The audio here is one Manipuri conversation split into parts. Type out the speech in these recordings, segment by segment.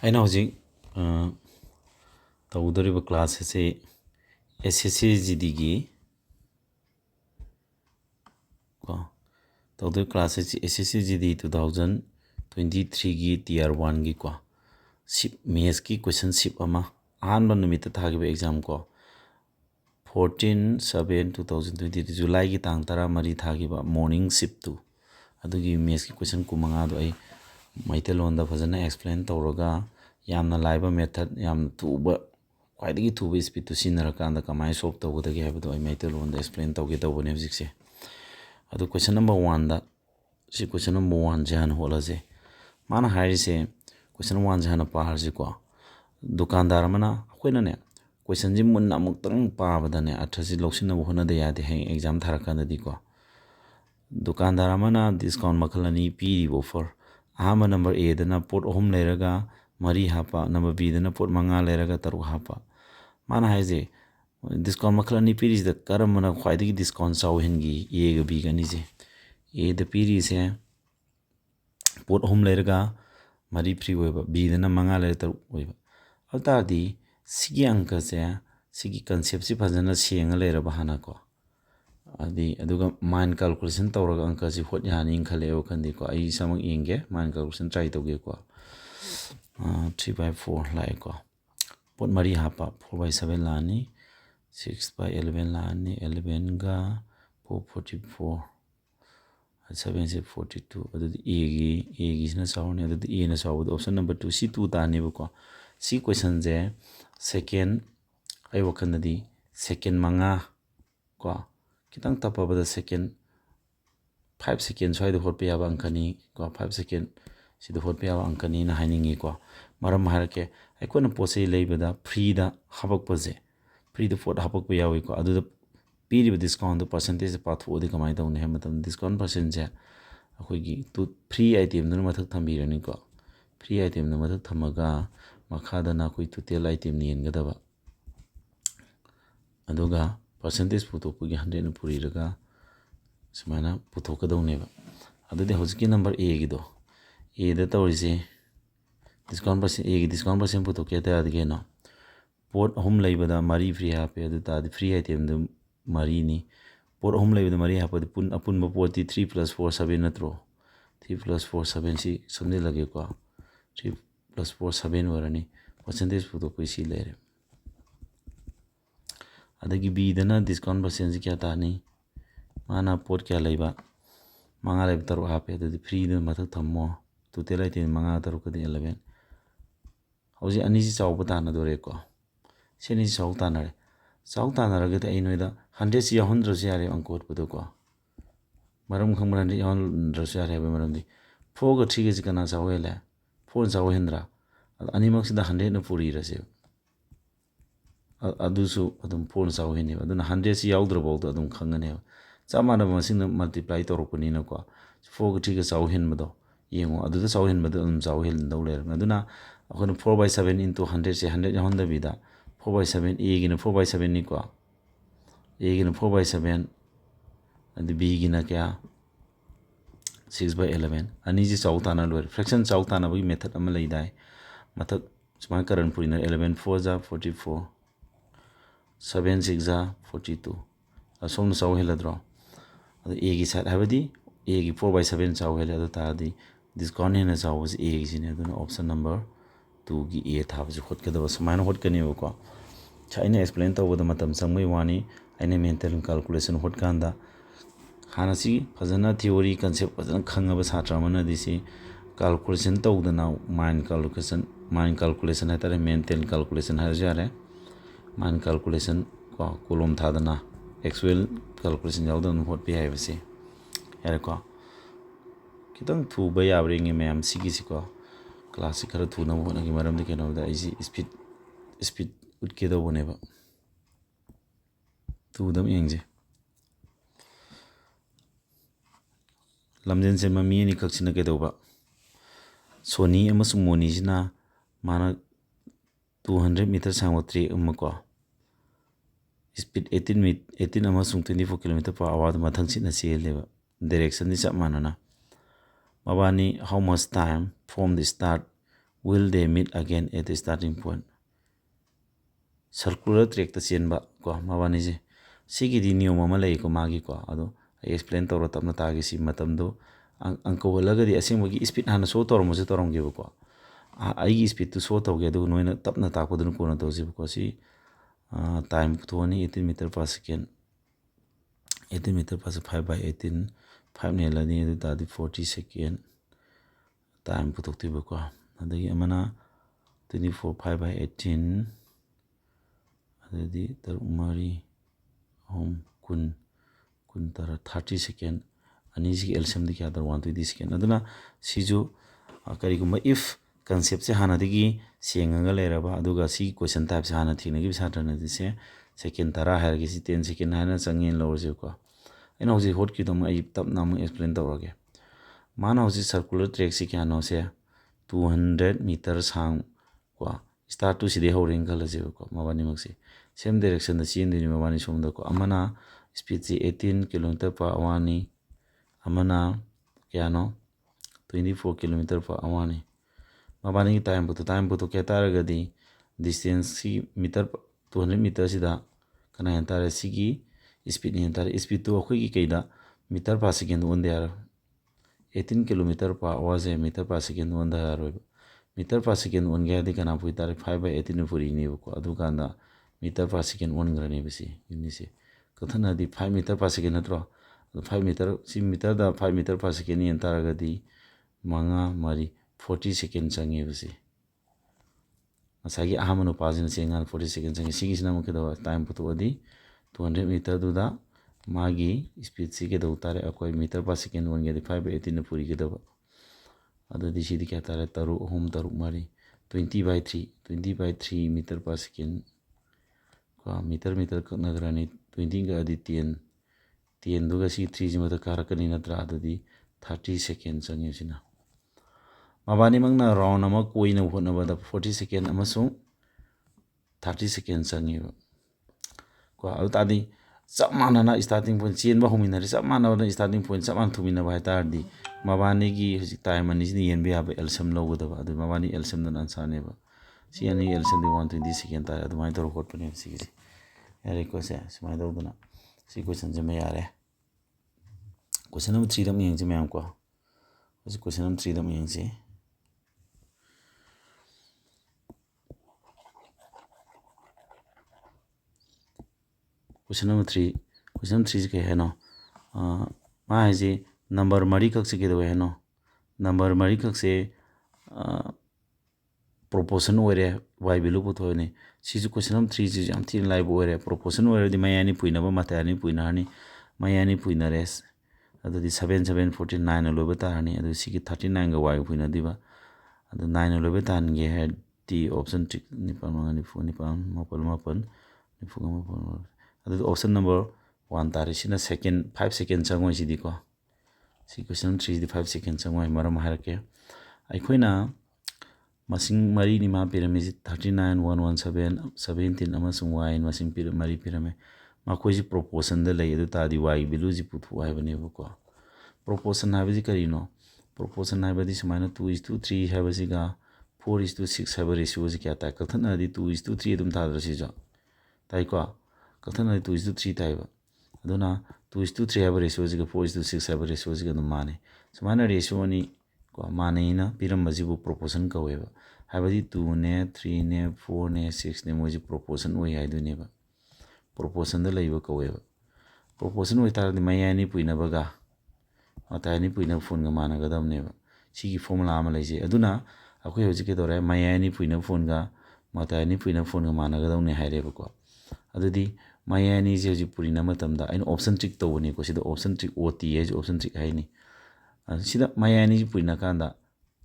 ꯑꯩꯅ ꯍꯧꯖꯤꯛ ꯇꯧꯗꯧꯔꯤꯕ ꯀ꯭ꯂꯥꯁ ꯑꯁꯤ SSCGDꯒꯤ ꯇꯧꯗꯧꯔꯤꯕ ꯀ꯭ꯂꯥꯁ ꯑꯁꯤ SSCGD 2023ꯒꯤ TIER-1ꯒꯤ ꯁꯤꯞ ꯃꯦꯠꯁꯀꯤ ꯀ꯭ꯋꯦꯁꯟ ꯁꯤꯞ ꯑꯃ ꯑꯍꯥꯟꯕ ꯅꯨꯃꯤꯠꯇ ꯊꯥꯈꯤꯕ ꯑꯦꯛꯖꯥꯝ 14/7/2020 ꯖꯨꯂꯥꯏꯒꯤ ꯇꯥꯡ 13 ꯊꯥꯈꯤꯕ ꯃꯣꯔꯅꯤꯡ ꯁꯤꯞ 2 ꯑꯗꯨꯒꯤ ꯃꯦꯠꯁꯀꯤ ꯀ꯭ꯋꯦꯁꯟ 15ꯗꯣ ꯑꯩ ꯃꯩꯇꯩꯂꯣꯟꯗ ꯐꯖꯅ ꯑꯦꯛꯁꯄ꯭ꯂꯦꯟ ꯇꯧꯔꯒ ꯌꯥꯝꯅ ꯂꯥꯏꯕ ꯃꯦꯊꯗ ꯌꯥꯝꯅ ꯊꯨꯕ ꯈ꯭ꯋꯥꯏꯗꯒꯤ ꯊꯨꯕ ꯁ꯭ꯄꯤꯗꯇꯨ ꯁꯤꯖꯤꯟꯅꯔꯀꯥꯟꯗ ꯀꯃꯥꯏꯅ ꯁꯣꯜꯕ ꯇꯧꯒꯗꯒꯦ ꯍꯥꯏꯕꯗꯣ ꯑꯩ ꯃꯩꯇꯩꯂꯣꯟꯗ ꯑꯦꯛꯁꯄ꯭ꯂꯦꯟ ꯇꯧꯒꯦ ꯇꯧꯕꯅꯦ ꯍꯧꯖꯤꯛꯁꯦ ꯑꯗꯨ ꯀ꯭ꯋꯦꯁꯟ ꯅꯝꯕꯔ 1ꯗ ꯁꯤ ꯀ꯭ꯋꯦꯁꯟ ꯅꯝꯕꯔ 1ꯁꯦ ꯍꯥꯟꯅ ꯍꯣꯠꯂꯁꯦ ꯃꯥꯅ ꯍꯥꯏꯔꯤꯁꯦ ꯀ꯭ꯋꯦꯁꯟ 1ꯁꯦ ꯍꯥꯟꯅ ꯄꯥꯔꯁꯤꯀꯣ ꯗꯨꯀꯥꯟꯗꯥꯔ ꯑꯃꯅ ꯑꯩꯈꯣꯏꯅꯅꯦ ꯀ꯭ꯋꯦꯁꯟꯁꯤ ꯃꯨꯟꯅ ꯑꯃꯨꯛꯇꯪ ꯄꯥꯕꯗꯅꯦ ꯑꯔꯊꯁꯤ ꯂꯧꯁꯤꯟꯅꯕ ꯍꯣꯠꯅꯗ ꯌꯥꯗꯦ ꯍꯌꯦꯡ ꯑꯦꯛꯖꯥꯝ ꯊꯥꯔꯀꯥꯟꯗꯗꯤꯀꯣ ꯗꯨꯀꯥꯟꯗꯥꯔ ꯑꯃꯅ ꯗꯤꯁꯀꯥꯎꯟ ꯃꯈꯜ ꯑꯅꯤ ꯄꯤꯔꯤꯕ ꯑꯣꯐꯔ ꯑꯍꯥꯟꯕ ꯅꯝꯕꯔ Aꯗꯅ ꯄꯣꯠ 3 ꯂꯩꯔꯒ 4 ꯍꯥꯞꯄ ꯅꯝꯕꯔ Bꯗꯅ ꯄꯣꯠ 5 ꯂꯩꯔꯒ 6 ꯍꯥꯞꯄ ꯃꯥꯅ ꯍꯥꯏꯁꯦ ꯗꯤꯁꯀꯥꯎꯟ ꯃꯈꯜ ꯑꯅꯤ ꯄꯤꯔꯤꯁꯤꯗ ꯀꯔꯝꯕꯅ ꯈ꯭ꯋꯥꯏꯗꯒꯤ ꯗꯤꯁꯀꯥꯎꯟ ꯆꯥꯎꯍꯟꯈꯤ Aꯒ Bꯒ ꯑꯅꯤꯁꯦ Aꯗ ꯄꯤꯔꯤꯁꯦ ꯄꯣꯠ 3 ꯂꯩꯔꯒ 4 ꯐ꯭ꯔꯤ ꯑꯣꯏꯕ Bꯗꯅ 5 ꯂꯩꯔꯒ 6 ꯑꯣꯏꯕ ꯑꯗꯨ ꯇꯥꯔꯗꯤ ꯁꯤꯒꯤ ꯑꯪꯀꯁꯦ ꯁꯤꯒꯤ ꯀꯟꯁꯦꯞꯁꯤ ꯐꯖꯅ ꯁꯦꯡꯉ ꯂꯩꯔꯕ ꯍꯥꯟꯅꯀꯣ ꯑꯗꯨꯒ ꯃꯥꯏꯟ ꯀꯥꯜꯀꯨꯂꯦꯁꯟ ꯇꯧꯔꯒ ꯑꯪꯀꯁꯤ ꯍꯣꯠ ꯌꯥꯅꯤꯅ ꯈꯜꯂꯦ ꯋꯥꯈꯜꯗꯤꯀꯣ ꯑꯩ ꯏꯁꯥꯃꯛ ꯌꯦꯡꯒꯦ ꯃꯥꯏꯟ ꯀꯥꯜꯀꯨꯂꯦꯁꯟ ꯇ꯭ꯔꯥꯏ ꯇꯧꯒꯦꯀꯣ 3/4 ꯂꯥꯛꯑꯦꯀꯣ ꯄꯣꯠ 4 ꯍꯥꯞꯄ 4/7 ꯂꯥꯛꯑꯅꯤ 6/11 ꯂꯥꯛꯑꯅꯤ 11ꯒ 44 7ꯁꯦ 42 ꯑꯗꯨꯗꯤ Aꯒꯤꯁꯤꯅ ꯆꯥꯎꯔꯅꯤ ꯑꯗꯨꯗꯤ Aꯅ ꯆꯥꯎꯕꯗ ꯑꯣꯞꯁꯟ ꯅꯝꯕꯔ 2 ꯁꯤ 2 ꯇꯥꯅꯦꯕꯀꯣ ꯁꯤ ꯀ꯭ꯋꯦꯁꯟꯁꯦ ꯁꯦꯀꯦꯟ ꯑꯩ ꯋꯥꯈꯜꯗꯗꯤ ꯁꯦꯀꯦꯟ 5 ꯈꯤꯇꯪ ꯇꯞꯄꯕꯗ ꯁꯦꯀꯦꯟ 5 ꯁꯦꯀꯦꯟ ꯁ꯭ꯋꯥꯏꯗ ꯍꯣꯠꯄ ꯌꯥꯕ ꯑꯪꯀꯅꯤ 5 ꯁꯦꯀꯦꯟ ꯁꯤꯗ ꯍꯣꯠꯄ ꯌꯥꯕ ꯑꯪꯀꯅꯤꯅ ꯍꯥꯏꯅꯤꯡꯉꯤꯀꯣ ꯃꯔꯝ ꯍꯥꯏꯔꯛꯀꯦ ꯑꯩꯈꯣꯏꯅ ꯄꯣꯠ ꯆꯩ ꯂꯩꯕꯗ ꯐ꯭ꯔꯤꯗ ꯍꯥꯞꯄꯛꯄꯁꯦ ꯐ꯭ꯔꯤꯗ ꯄꯣꯠ ꯍꯥꯞꯄꯛꯄ ꯌꯥꯎꯏꯀꯣ ꯑꯗꯨꯗ ꯄꯤꯔꯤꯕ ꯗꯤꯁꯀꯥꯎꯟꯗꯣ ꯄꯥꯔꯁꯦꯟꯇꯦꯖꯁꯦ ꯄꯥꯊꯣꯛꯑꯗꯤ ꯀꯃꯥꯏꯅ ꯇꯧꯅꯤ ꯍꯥꯏꯕ ꯃꯇꯝꯗ ꯗꯤꯁꯀꯥꯎꯟ ꯄꯥꯔꯁꯦꯟꯁꯦ ꯑꯩꯈꯣꯏꯒꯤ ꯐ꯭ꯔꯤ ꯑꯥꯏꯇꯦꯝꯗꯨꯅ ꯃꯊꯛ ꯊꯝꯕꯤꯔꯅꯤꯀꯣ ꯐ꯭ꯔꯤ ꯑꯥꯏꯇꯦꯝꯗꯨ ꯃꯊꯛ ꯊꯝꯃꯒ ꯃꯈꯥꯗꯅ ꯑꯩꯈꯣꯏ ꯇꯣꯇꯦꯜ ꯑꯥꯏꯇꯦꯝꯅ ꯌꯦꯟꯒꯗꯕ ꯑꯗꯨꯒ ꯄꯥꯔꯁꯦꯟꯇꯦꯖ ꯄꯨꯊꯣꯛꯄꯒꯤ 100ꯅ ꯄꯨꯔꯤꯔꯒ ꯁꯨꯃꯥꯏꯅ ꯄꯨꯊꯣꯛꯀꯗꯧꯅꯦꯕ ꯑꯗꯨꯗꯤ ꯍꯧꯖꯤꯛꯀꯤ ꯅꯝꯕꯔ Aꯒꯤꯗꯣ Aꯗ ꯇꯧꯔꯤꯁꯦ Aꯒꯤ ꯗꯤꯁꯀꯥꯎꯟ ꯄꯥꯔꯁꯦꯟ ꯄꯨꯊꯣꯛꯀꯦ ꯍꯥꯏꯇꯥꯔꯗꯤ ꯀꯩꯅꯣ ꯄꯣꯠ 3 ꯂꯩꯕꯗ 4 ꯐ꯭ꯔꯤ ꯍꯥꯞꯄꯦ ꯑꯗꯨ ꯇꯥꯔꯗꯤ ꯐ꯭री आइटम 4नी पोट 3 लेबदा 4 हापदि अपुनबा पोटी 3 + 4 7 नत्रो 3 + 4 7 सी समझे लगे को 3 + 4 7 वरनी परसेंटेज पुतो कोई सी लेरे अदगी बी दना डिस्काउंट परसेंट क्या तानी माना पोट क्या लेबा मंगा लेब तरो हापे अदि फ्री द मथक थम्मो टोटल आइटम मंगा तरो कदि 11 हौजी अनि सी चाउब ताना दोरे को सेनी चाउ तानारे चाउ तानारगदि आई नोइदा 100 सी याहुंद्रस यारे अंकोट पुदोको मरम खंगमरन याहुंद्रस यारे बे मरमदि 4 ग 3 ग कना चावेले 4 चावेंद्रा अनिमक्सिदा 100 न पुरी रसे अदुसु अदुम 4 चावेने अदुना 100 सी याउद्रबौद अदुम खंगने चामाना मसिंग मल्टीप्लाई तोरपनिनको 4 ग 3 ग चावेनबदो येंगो अदुदा चावेनबदो अदुम चावेल दौ लेर अदुना अखोन 4/7 into 100 से 100 याहुंदबिदा 4/7 A गिना 4/7 निको A गिना 4/7 and B गिना क्या 6/11 अनि जी चाउ ताना लोर फ्रैक्शन चाउ ताना बगी मेथड अमा लैदाय मथक सुमा करन पुरिना 11 4 जा 44 7 6 जा 42 असोम चाउ हेलद्रो अद A गी साइड हाबदी A गी 4/7 चाउ हेल अद तादी डिस्काउंट हेना चाउ बस A गी सिने अदुना ऑप्शन नंबर 2 गी A थाबज होट कदब सुमाइना होट कनेबको चाइना एक्सप्लेन तौबद मतम संगमै वानी आइना मेंटल कैलकुलेशन होट कांदा हानासी फजना थ्योरी कांसेप्ट फजना खंगब छात्र मन दिसी कैलकुलेशन तौदना माइंड कैलकुलेशन है मेंटल कैलकुलेशन है जारे माइंड कैलकुलेशन को कोलम थादना एक्चुअल कैलकुलेशन यावदन होट पे है बसे यारे को कितंग थुबा याबरेंगे मैम सिगिसिको क्लास खर थुना होनगी मरम के नोदा इसी स्पीड उठके दबनेबा थुदम येंजे लमजन से ममी नि कक्सिना के दबा सोनी अमसुंग मोनी सिना माना 200 मीटर सांगो ट्रेक अमको स्पीड 18 अमसुंग 24 किलोमीटर पर आवर मथंग सिना चेलेबा डायरेक्शन नि चप मानना मबानी how much time from the start will they meet again at the starting point circular track ta chenba ko mabani je sigi di niyom ama lei ko magi ko ado I explain tawra tapna tagi si matam do angko walaga di asingmagi speed hana so torom je torom ge ko ai speed to so tawge do noina tapna ta ko dun ko na to je ko si time to ni 18 meter per second 18 meter per second 5 by 18 5 ne la ni da di 40 second time putok ti ko adagi amana 24 5 by 18 adadi tar umari home kun tara 30 second ani si LCM di kya tar 120 second aduna siju kari gumba if concept se hana digi sienga leraba aduga si question type se hana thina gi satrana di se second tara har gi si 10 second hana changin lower je ko ena hoji hot ki dom ai tap na mu explain tawage mana hoji circular track si kya no se 200 meter sang ko start to si de horing kala je ko mabani maksi same direction da chin di mabani som da ko amana speed si 18 km per hour ni amana kya no 24 km per hour ni mabani time to kya tara gadi distance si meter 200 meter sida kana entire sigi speed ni entire speed to khoi gi kaida meter per second on there 18 km per hour se meter per second on da ro meter per second on ga di kana pui tare 5 by 18 puri ni ko adu kana meter per second on grani bisi ni se kathana di 5 meter per second natro 5 meter si meter da 5 meter per second ni entire gadi manga mari 40 second changi bisi asagi ahamano pazina chengan 40 second changi sigi sina mo kedo time puto adi 200 meter du da magi speed si ke do tare akoi meter per second on gadi 5 by 18 puri ke do adu di sidi kya tare taru home taru mari 20 by 3 meter per second ko meter nagrani 20 ga adi 10 duga si 3 jima ta karakani natra adu di 30 second changi sina mabani mangna round ama koina hotna bada 40 second amasung 30 second changi ko adu tadi samana na starting point chen ba humina ri samana na starting point saman thumina ba tar di mabani gi time ani ni yen ba LCM lo goda ba adu mabani LCM na answer ne ba si ani LCM di 120 second ta adu mai tor hot ne si gi yare ko se smai do duna si question je me yare question number 3 dam yeng je me am ko question number 3 dam yeng je question number 3 ke hai no ma hai ji number mari kak se ke do hai no number mari kak se proportion ore y value pu thoi ne si ju question number 3 ji jam tin live ore proportion ore di mayani puina ba matani puina ni mayani puina res adu di 7 lo bata ni adu si ki 39 ga y puina di ba adu 9 lo bata nge head di option trick ni pa ma ni phone ni pa mapal ni phuga mapal adu option number 1 tari sina second 5 second changoi si di ko si question 3 di 5 second changoi maram harake aikoina masing mari ni ma pyramid 39 117 17 amasung y masing mari pyramid ma khoi ji proportion da lai adu ta di y value ji puthu ai bane ko proportion ha ji kari no proportion ha badi sumana 2:3 ha basi ga 4:6 ha ratio ji kya ta kathana di 2:3 dum ta dra si jo tai ko kathana 2:3 tai ba aduna 2:3 ha ratio ji ga 4:6 ha ratio ji ga dum mane sumana ratio ni ko mane na piram baji bu proportion ka we ba ha badi 2 ne 3 ne 4 ne 6 ne mo ji proportion we hai du ne ba proportion da lai ba ka we ba proportion we tar di mayani puina ba ga matani puina phone ga mana ga dam ne ba sigi formula ama lai je aduna akhoi hoji ke dore mayani puina phone ga matani puina phone ga mana ga dam ne hai re ba ko adudi mayani je ji purina matam da ain option trick to bani ko sida option trick ot je option trick hai ni sida mayani ji purina kanda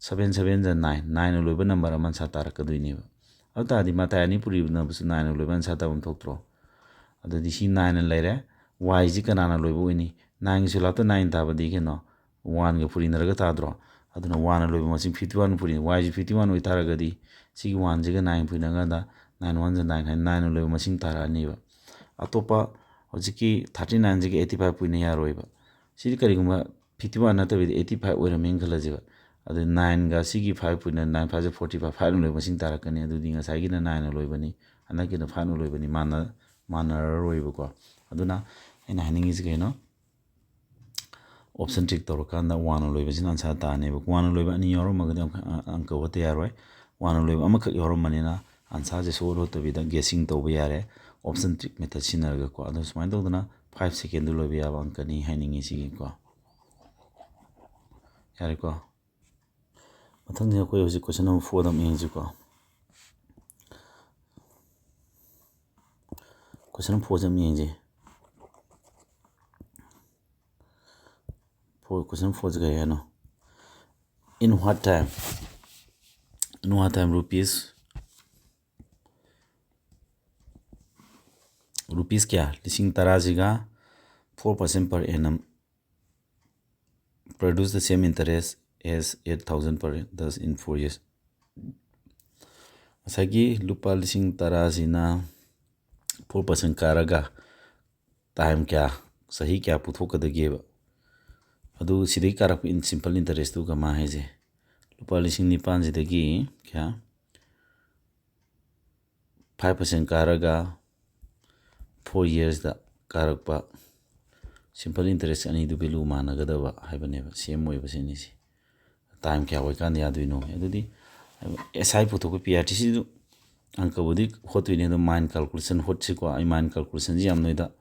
7 7 ja 9 9 lo ba number aman sa tar ka duini ba ata di matani puri na bu 9 lo ban sa ta bam thok tro adudi si 9 lai re y ji kana na lo bu ni 9 su la to 9 ta ba di ke no 1 ga puri na ga ta dro aduna 1 lo ma sin 51 puri y ji 51 oi tar ga di si 1 ji ga 9 puri na ga da 9 1 ja 9 9 lo ma sin tar ani ba atopa hojiki 39 ji 85 pui ne ya roi ba si kari guma 51 na to 85 oi ra meng khala ji ba ꯑꯗꯨ 9ꯒ ꯁꯤꯒꯤ 5 ꯄꯨꯟꯅ 9 5 45 5ꯅ ꯂꯣꯏꯕ ꯃꯁꯤꯡ ꯇꯥꯔꯛꯀꯅꯤ ꯑꯗꯨꯗꯤ ꯉꯁꯥꯏꯒꯤꯅ 9ꯅ ꯂꯣꯏꯕꯅꯤ ꯍꯟꯗꯛꯀꯤꯅ 5ꯅ ꯂꯣꯏꯕꯅꯤ ꯃꯥꯟꯅꯔꯔꯣꯏꯕꯀꯣ ꯑꯗꯨꯅ ꯑꯩꯅ ꯍꯥꯏꯅꯤꯡꯉꯤꯁꯤ ꯀꯩꯅꯣ ꯑꯣꯞꯁꯟ ꯇ꯭ꯔꯤꯛ ꯇꯧꯔꯀꯥꯟꯗ 1ꯅ ꯂꯣꯏꯕꯁꯤꯅ ꯑꯟꯁꯔ ꯇꯥꯅꯦꯕ 1ꯅ ꯂꯣꯏꯕ ꯑꯅꯤ ꯌꯥꯎꯔꯝꯃꯒꯗꯤ ꯑꯪꯀ ꯍꯣꯠꯇ ꯌꯥꯔꯣꯏ 1ꯅ ꯂꯣꯏꯕ ꯑꯃꯈꯛ ꯌꯥꯎꯔꯝꯕꯅꯤꯅ ꯑꯟꯁꯔꯁꯦ ꯁꯨꯡꯍꯣꯠ ꯍꯣꯠꯇꯕꯤꯗ ꯒꯦꯁꯤꯡ ꯇꯧꯕ ꯌꯥꯔꯦ ꯑꯣꯞꯁꯟ ꯇ꯭ꯔꯤꯛ ꯃꯦꯊꯠ ꯁꯤꯖꯤꯟꯅꯔꯒꯀꯣ ꯑꯗꯣ ꯁꯨꯃꯥꯏꯅ ꯇꯧꯗꯅ 5 ꯁꯦꯀꯦꯟꯗ ꯂꯣꯏꯕ ꯌꯥꯕ ꯑꯪꯀꯅꯤ ꯍꯥꯏꯅꯤꯡꯉꯤ ꯁꯤꯒꯤꯀꯣ ꯌꯥꯔꯦꯀꯣ ꯃꯊꯪꯁꯤ ꯑꯩꯈꯣꯏ ꯍꯧꯖꯤꯛ ꯀꯣꯏꯁꯟ ꯅꯝꯕꯔ 4ꯗ ꯑꯃꯨꯛ ꯌꯦꯡꯁꯤꯀꯣ ꯀꯣꯏꯁꯟ ꯅꯝꯕꯔ 4ꯁꯦ ꯑꯃꯨꯛ ꯌꯦꯡꯁꯤ question 4 kaya ano in what time rupees kya lising taraziga 4% per annum produce the same interest as 8,000 per thus in 4 years asagi lupa lising tarazina 4% karaga time kya sahi kya puthokadageba adu sidai karak in simple interest tu kama haise lupa lising nipan sidagi kya 5% karaga 4 years da karakpa simple interest ani du bilu managadaba haibaneba same oiba sinisi time kya hoy kan yaduino adudi SI puthok PRTC du anka budi hotwini do mind calculation hotsi ko I mind calculation ji amnoida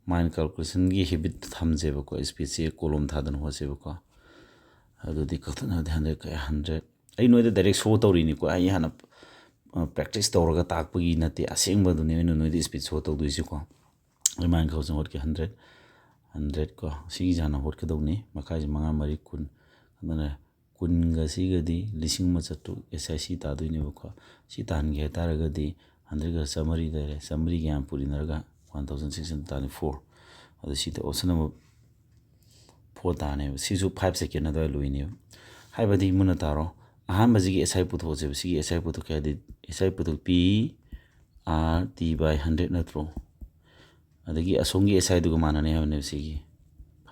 mind calculation gi habit thamjeba ko speech column thadan hoseba ko adudi kathana 100 ka 100 ai noida direct show tawrini ko ai hana practice tawraga takpagi nate asengba duni no noida speech show tawduisi ko ai mind calculation hot ke 100 ko sigi jana hot ke dawni makai manga mari kun adana kun ga sigadi lising machatu SIC taduini ko si tan ge taragadi 100 ga summary dare summary ga puri narga 1634 adu si to option number 4 tane sisu 5 second ado luini haibadi muna taro ahan bazigi SI putho je sigi SI putho ka di SI putho P R T by 100 natro adagi asongi SI du mana ne havne sigi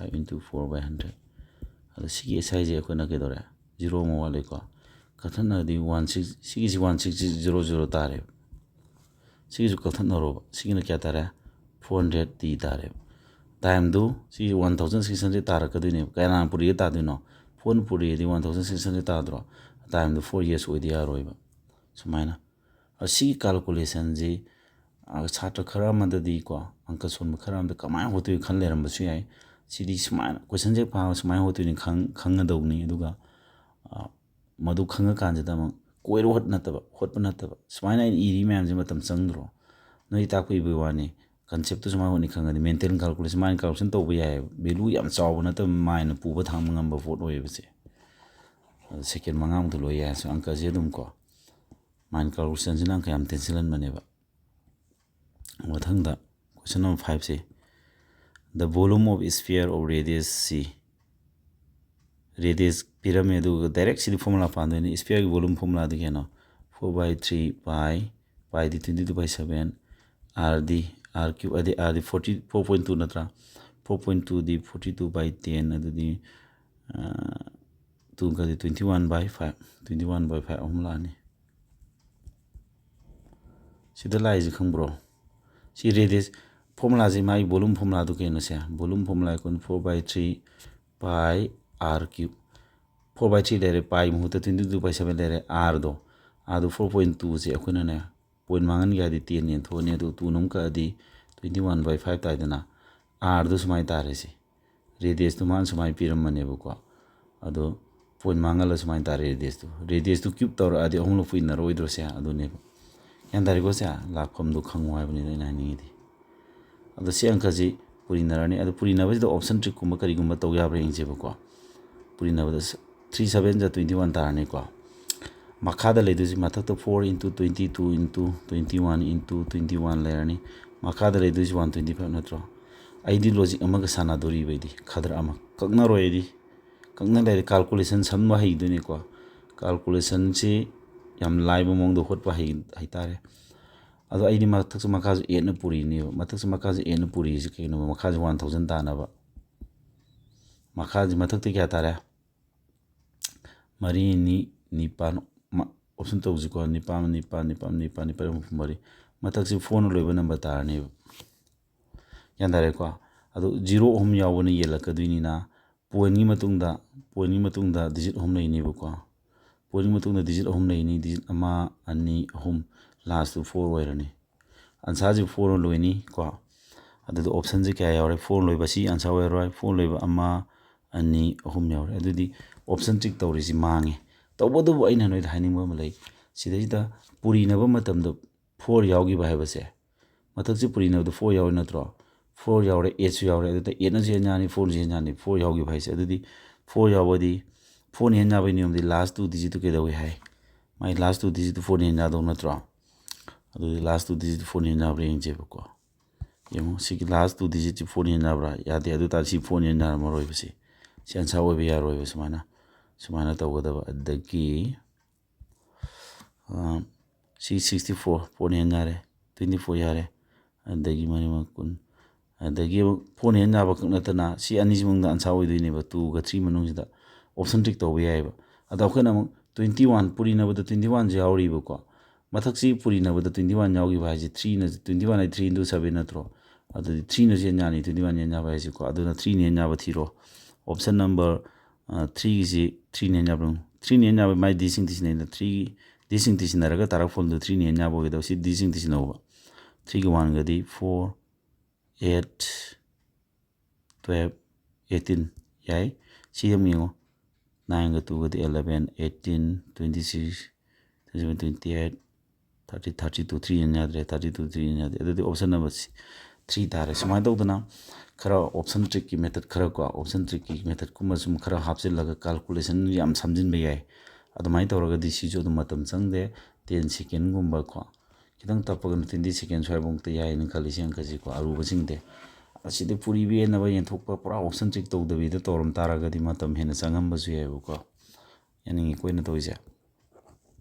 5 into 4 by 100 adu sigi SI je ko na ke dore 0 mo wale ko kathana di 16 sigi 1600 tare sigi ju kathana ro sigi na kya tare 400 t tare time do si 1600 tara kadune kana puri ta dino phone puri di 1600 ta dro time do 4 years oidi aroiba sumaina asi calculation ji chatra khara madadi ko anka son khara am kamai hotu khan leram basu yai sidi sumaina question je pa sumai hotu ni khanga dawni aduga madu khanga kanjada ma koiro hot nataba hot nataba sumaina iri ma'am je matam changdro noi takui bi wani concept to sumai honi khanga di mental calculation mind calculation to bi yai value yam chaw na ta mind pu ba thang ngam ba vote oi bse second mangam to lo ya so anka je dum ko mind calculation jina ka yam tension mane ba mathang da question number 5 se the volume of sphere of radius c radius pyramid direct see the formula found in sphere volume formula the kena 4/3 pi d 22/7 rd r cube adi rd 44.2 natra 4.2 d 42/10 adu di 2 ka 21/5 omla ni sida lai ji khangbro si radius formula ji mai volume formula du kena se volume formula kon 4/3 pi r cube 4/3 lere pi muhuta 22/7 lere r do 4.2 je akuna ne point mangan ga di 10 ne thone do 2 num ka di 21/5 ta dana r do sumai tare si radius to man sumai piram mane bu ko ado point mangala sumai tare radius to cube tor adi ahumlo fuina roidro se ado ne yan dari go se lakhom do khangwai bani na ni di ado se anka ji purinarani ado purinawa do option trick kuma kari gumba to ya bring je bu ko purinawa 37 ja 21 tarani ko makhada ledusi mathakta 4 into 22 into 21 into 21 lerani makhada ledusi 125 natro aidi logic amaga sana dori bedi khadra ama kagna roedi kagna le calculation samma haiduni ko calculation chi yam laiba mongdo hotpa haitare ado aidi mathaksa makhazu 8 na puri ni mathaksa makhazu 8 na puri ji kino makhazu 1000 ta na ba makhazu mathakta kya tare ꯃꯔꯤ ꯅꯤꯄꯥꯜ option tꯧꯁꯤꯀꯣ ꯅꯤꯄꯥꯜ ꯍꯨꯝꯐꯨ ꯃꯔꯤ ꯃꯊꯛꯁꯤ 4ꯅ ꯂꯣꯏꯕ ꯅꯝꯕꯔ ꯇꯥꯔꯅꯦꯕ ꯒ꯭ꯌꯥꯟ ꯇꯥꯔꯦꯀꯣ ꯑꯗꯣ 0 ꯑꯍꯨꯝ ꯌꯥꯎꯕꯅ ꯌꯦꯜꯂꯛꯀꯗꯣꯏꯅꯤꯅ ꯄꯣꯏꯟꯒꯤ ꯃꯇꯨꯡꯗ ꯗꯤꯖꯤꯠ ꯑꯍꯨꯝ ꯂꯩꯅꯦꯕꯀꯣ ꯄꯣꯏꯟꯒꯤ ꯃꯇꯨꯡꯗ ꯗꯤꯖꯤꯠ ꯑꯍꯨꯝ ꯂꯩꯅꯤ ꯗꯤꯖꯤꯠ 1 2 3 ꯂꯥꯁꯇꯨ 4 ꯑꯣꯏꯔꯅꯤ ꯑꯟꯁꯥꯔꯁꯤ 4ꯅ ꯂꯣꯏꯅꯤ ꯀꯣ ꯑꯗꯨꯗ ꯑꯣꯞꯁꯟꯁꯤ ꯀꯌꯥ ꯌꯥꯎꯔꯦ 4 ꯂꯣꯏꯕ ꯁꯤ ꯑꯟꯁꯥꯔ ꯑꯣꯏꯔꯣꯏ 4 ꯂꯣꯏꯕ 1 2 3 ꯌꯥꯎꯔꯦ ꯑꯗꯨꯗꯤ ꯑꯣꯞꯁꯟ ꯇ꯭ꯔꯤꯛ ꯇꯧꯔꯤꯁꯤ ꯃꯥꯡꯉꯦ ꯇꯧꯕꯇꯕꯨ ꯑꯩꯅ ꯅꯣꯏꯗ ꯍꯥꯏꯅꯤꯡꯕ ꯑꯃ ꯂꯩ ꯁꯤꯗꯩꯁꯤꯗ ꯄꯨꯔꯤꯅꯕ ꯃꯇꯝꯗ 4 ꯌꯥꯎꯈꯤꯕ ꯍꯥꯏꯕꯁꯦ ꯃꯊꯛꯁꯤ ꯄꯨꯔꯤꯅꯕꯗ 4 ꯌꯥꯎꯔꯤ ꯅꯠꯇ꯭ꯔꯣ 4 ꯌꯥꯎꯔꯦ 8ꯁꯨ ꯌꯥꯎꯔꯦ ꯑꯗꯨꯗ 8ꯅꯁꯨ ꯍꯦꯟ ꯌꯥꯅꯤ 4ꯅꯁꯨ ꯍꯦꯟ ꯌꯥꯅꯤ 4 ꯌꯥꯎꯈꯤꯕ ꯍꯥꯏꯁꯦ ꯑꯗꯨꯗꯤ 4 ꯌꯥꯎꯕꯗꯤ 4ꯅ ꯍꯦꯟ ꯌꯥꯕꯒꯤ ꯅꯤꯌꯣꯝꯗꯤ ꯂꯥꯁ 2 ꯗꯤꯖꯤꯠꯇꯨ ꯀꯩꯗꯧꯏ ꯍꯥꯏ ꯃꯥꯒꯤ ꯂꯥꯁ 2 ꯗꯤꯖꯤꯠꯇꯨ 4ꯅ ꯍꯦꯟ ꯌꯥꯗꯧ ꯅꯠꯇ꯭ꯔꯣ ꯑꯗꯨꯗꯤ ꯂꯥꯁ 2 ꯗꯤꯖꯤꯠꯇꯨ 4ꯅ ꯍꯦꯟ ꯌꯥꯕ꯭ꯔꯥ ꯌꯦꯡꯁꯦꯕꯀꯣ ꯌꯦꯡꯉꯣ ꯁꯤꯒꯤ ꯂꯥꯁ 2 ꯗꯤꯖꯤꯠꯁꯤ 4ꯅ ꯍꯦꯟ ꯌꯥꯕ꯭ꯔꯥ ꯌꯥꯗꯦ ꯑꯗꯨ ꯇꯥꯔꯗꯤ ꯁꯤ 4ꯅ ꯍꯦꯟ ꯌꯥꯔꯝꯃꯔꯣꯏꯕꯁꯤ ꯁꯤ ꯑꯟꯁꯥꯔ ꯑꯣꯏꯕ ꯌꯥꯔꯣꯏꯕ ꯁꯨꯃꯥꯏꯅ ꯇꯧꯒꯗꯕ ꯑꯗꯒꯤ ꯁꯤ 64 4ꯅ ꯍꯦꯟ ꯌꯥꯔꯦ 24 ꯌꯥꯔꯦ ꯑꯗꯒꯤ ꯃꯔꯤꯃꯛ 10 ꯑꯗꯒꯤ 4ꯅ ꯍꯦꯟ ꯌꯥꯕꯈꯛ ꯅꯠꯇꯅ ꯁꯤ ꯑꯅꯤꯁꯤ ꯃꯅꯨꯡꯗ ꯑꯟꯁꯥꯔ ꯑꯣꯏꯗꯣꯏꯅꯦꯕ 2ꯒ 3 ꯃꯅꯨꯡꯁꯤꯗ ꯑꯣꯞꯁꯟ ꯇ꯭ꯔꯤꯛ ꯇꯧꯕ ꯌꯥꯏꯑꯕ ꯑꯗꯣ ꯑꯩꯈꯣꯏꯅ ꯑꯃꯨꯛ 21 ꯄꯨꯔꯤꯅꯕꯗ 21ꯁꯨ ꯌꯥꯎꯔꯤꯕꯀꯣ ꯃꯊꯛꯁꯤ ꯄꯨꯔꯤꯅꯕꯗ 21 ꯌꯥꯎꯈꯤꯕ ꯍꯥꯏꯁꯤ 21 ꯍꯥꯏ 3 into 7 ꯅꯠꯇ꯭ꯔꯣ ꯑꯗꯨꯗꯤ 3ꯅꯁꯨ ꯍꯦꯟ ꯌꯥꯅꯤ 21 ꯍꯦꯟ ꯌꯥꯕ ꯍꯥꯏꯁꯤꯀꯣ ꯑꯗꯨꯅ 3ꯅ ꯍꯦꯟ ꯌꯥꯕ ꯊꯤꯔꯣ ꯑꯣꯞꯁꯟ ꯅꯝꯕꯔ 3ꯒꯤꯁꯤ 3ꯅ ꯍꯦꯟ ꯌꯥꯕ 3ꯅ ꯍꯦꯟ ꯌꯥꯕ ꯃꯥꯏ ꯗꯤꯁꯤꯡ ꯇꯤꯁꯤꯟꯅꯩꯅ 3ꯒꯤ ꯗꯤꯁꯤꯡ ꯇꯤꯁꯤꯟꯅꯔꯒ ꯇꯥꯔꯛꯐꯝꯗꯨ 3ꯅ ꯍꯦꯟ ꯌꯥꯕ ꯑꯣꯏꯒꯗꯕ ꯁꯤ ꯗꯤꯁꯤꯡ ꯇꯤꯁꯤꯟꯅꯧꯕ 3ꯒ 1ꯒꯗꯤ 4 8 12 18 ꯌꯥꯏ ꯁꯤ ꯑꯃ ꯌꯦꯡꯉꯣ 9ꯒ 2ꯒꯗꯤ 11 18 26 27 28 32 3 ꯍꯦꯟ ꯌꯥꯗ꯭ꯔꯦ 32 3 ꯍꯦꯟ ꯌꯥꯗ꯭ꯔꯦ ꯑꯗꯨꯗꯤ ꯑꯣꯞꯁꯟ ꯅꯝꯕꯔ 3 ꯇꯥꯔꯦ ꯁꯨꯃꯥꯏꯅ ꯇꯧꯗꯅ ꯈꯔ ꯑꯣꯞꯁꯟ ꯇ꯭ꯔꯤꯛꯀꯤ ꯃꯦꯊꯠ ꯑꯣꯞꯁꯟ ꯇ꯭ꯔꯤꯛꯀꯤ ꯃꯦꯊꯠꯀꯨꯝꯕ ꯁꯨꯝ ꯈꯔ ꯍꯥꯞꯆꯤꯜꯂꯒ ꯀꯥꯜꯀꯨꯂꯦꯁꯟ ꯌꯥꯝ ꯁꯝꯖꯤꯟꯕ ꯌꯥꯏ ꯑꯗꯨꯃꯥꯏꯅ ꯇꯧꯔꯒꯗꯤ ꯁꯤꯁꯨ ꯑꯗꯨꯝ ꯃꯇꯝ ꯆꯪꯗꯦ 10 ꯁꯦꯀꯦꯟꯒꯨꯝꯕ ꯀꯣ ꯈꯤꯇꯪ ꯇꯞꯄꯒꯅ 20 ꯁꯦꯀꯦꯟ ꯁ꯭ꯋꯥꯏꯐꯥꯎꯇ ꯌꯥꯏꯅ ꯈꯜꯂꯤ ꯁꯤ ꯑꯪꯀꯁꯤꯀꯣ ꯑꯔꯨꯕꯁꯤꯡꯗꯤ ꯑꯁꯤꯗꯤ ꯄꯨꯔꯤꯕ ꯌꯦꯟꯅꯕ ꯌꯦꯟꯊꯣꯛꯄ ꯄꯨꯔꯥ ꯑꯣꯞꯁꯟ ꯇ꯭ꯔꯤꯛ ꯇꯧꯗꯕꯤꯗ ꯇꯧꯔꯝ ꯇꯥꯔꯒꯗꯤ ꯃꯇꯝ ꯍꯦꯟꯅ ꯆꯪꯉꯝꯕꯁꯨ ꯌꯥꯏꯑꯕꯀꯣ ꯌꯥꯅꯤꯡꯉꯤ ꯀꯣꯏꯅ ꯇꯧꯔꯤꯁꯦ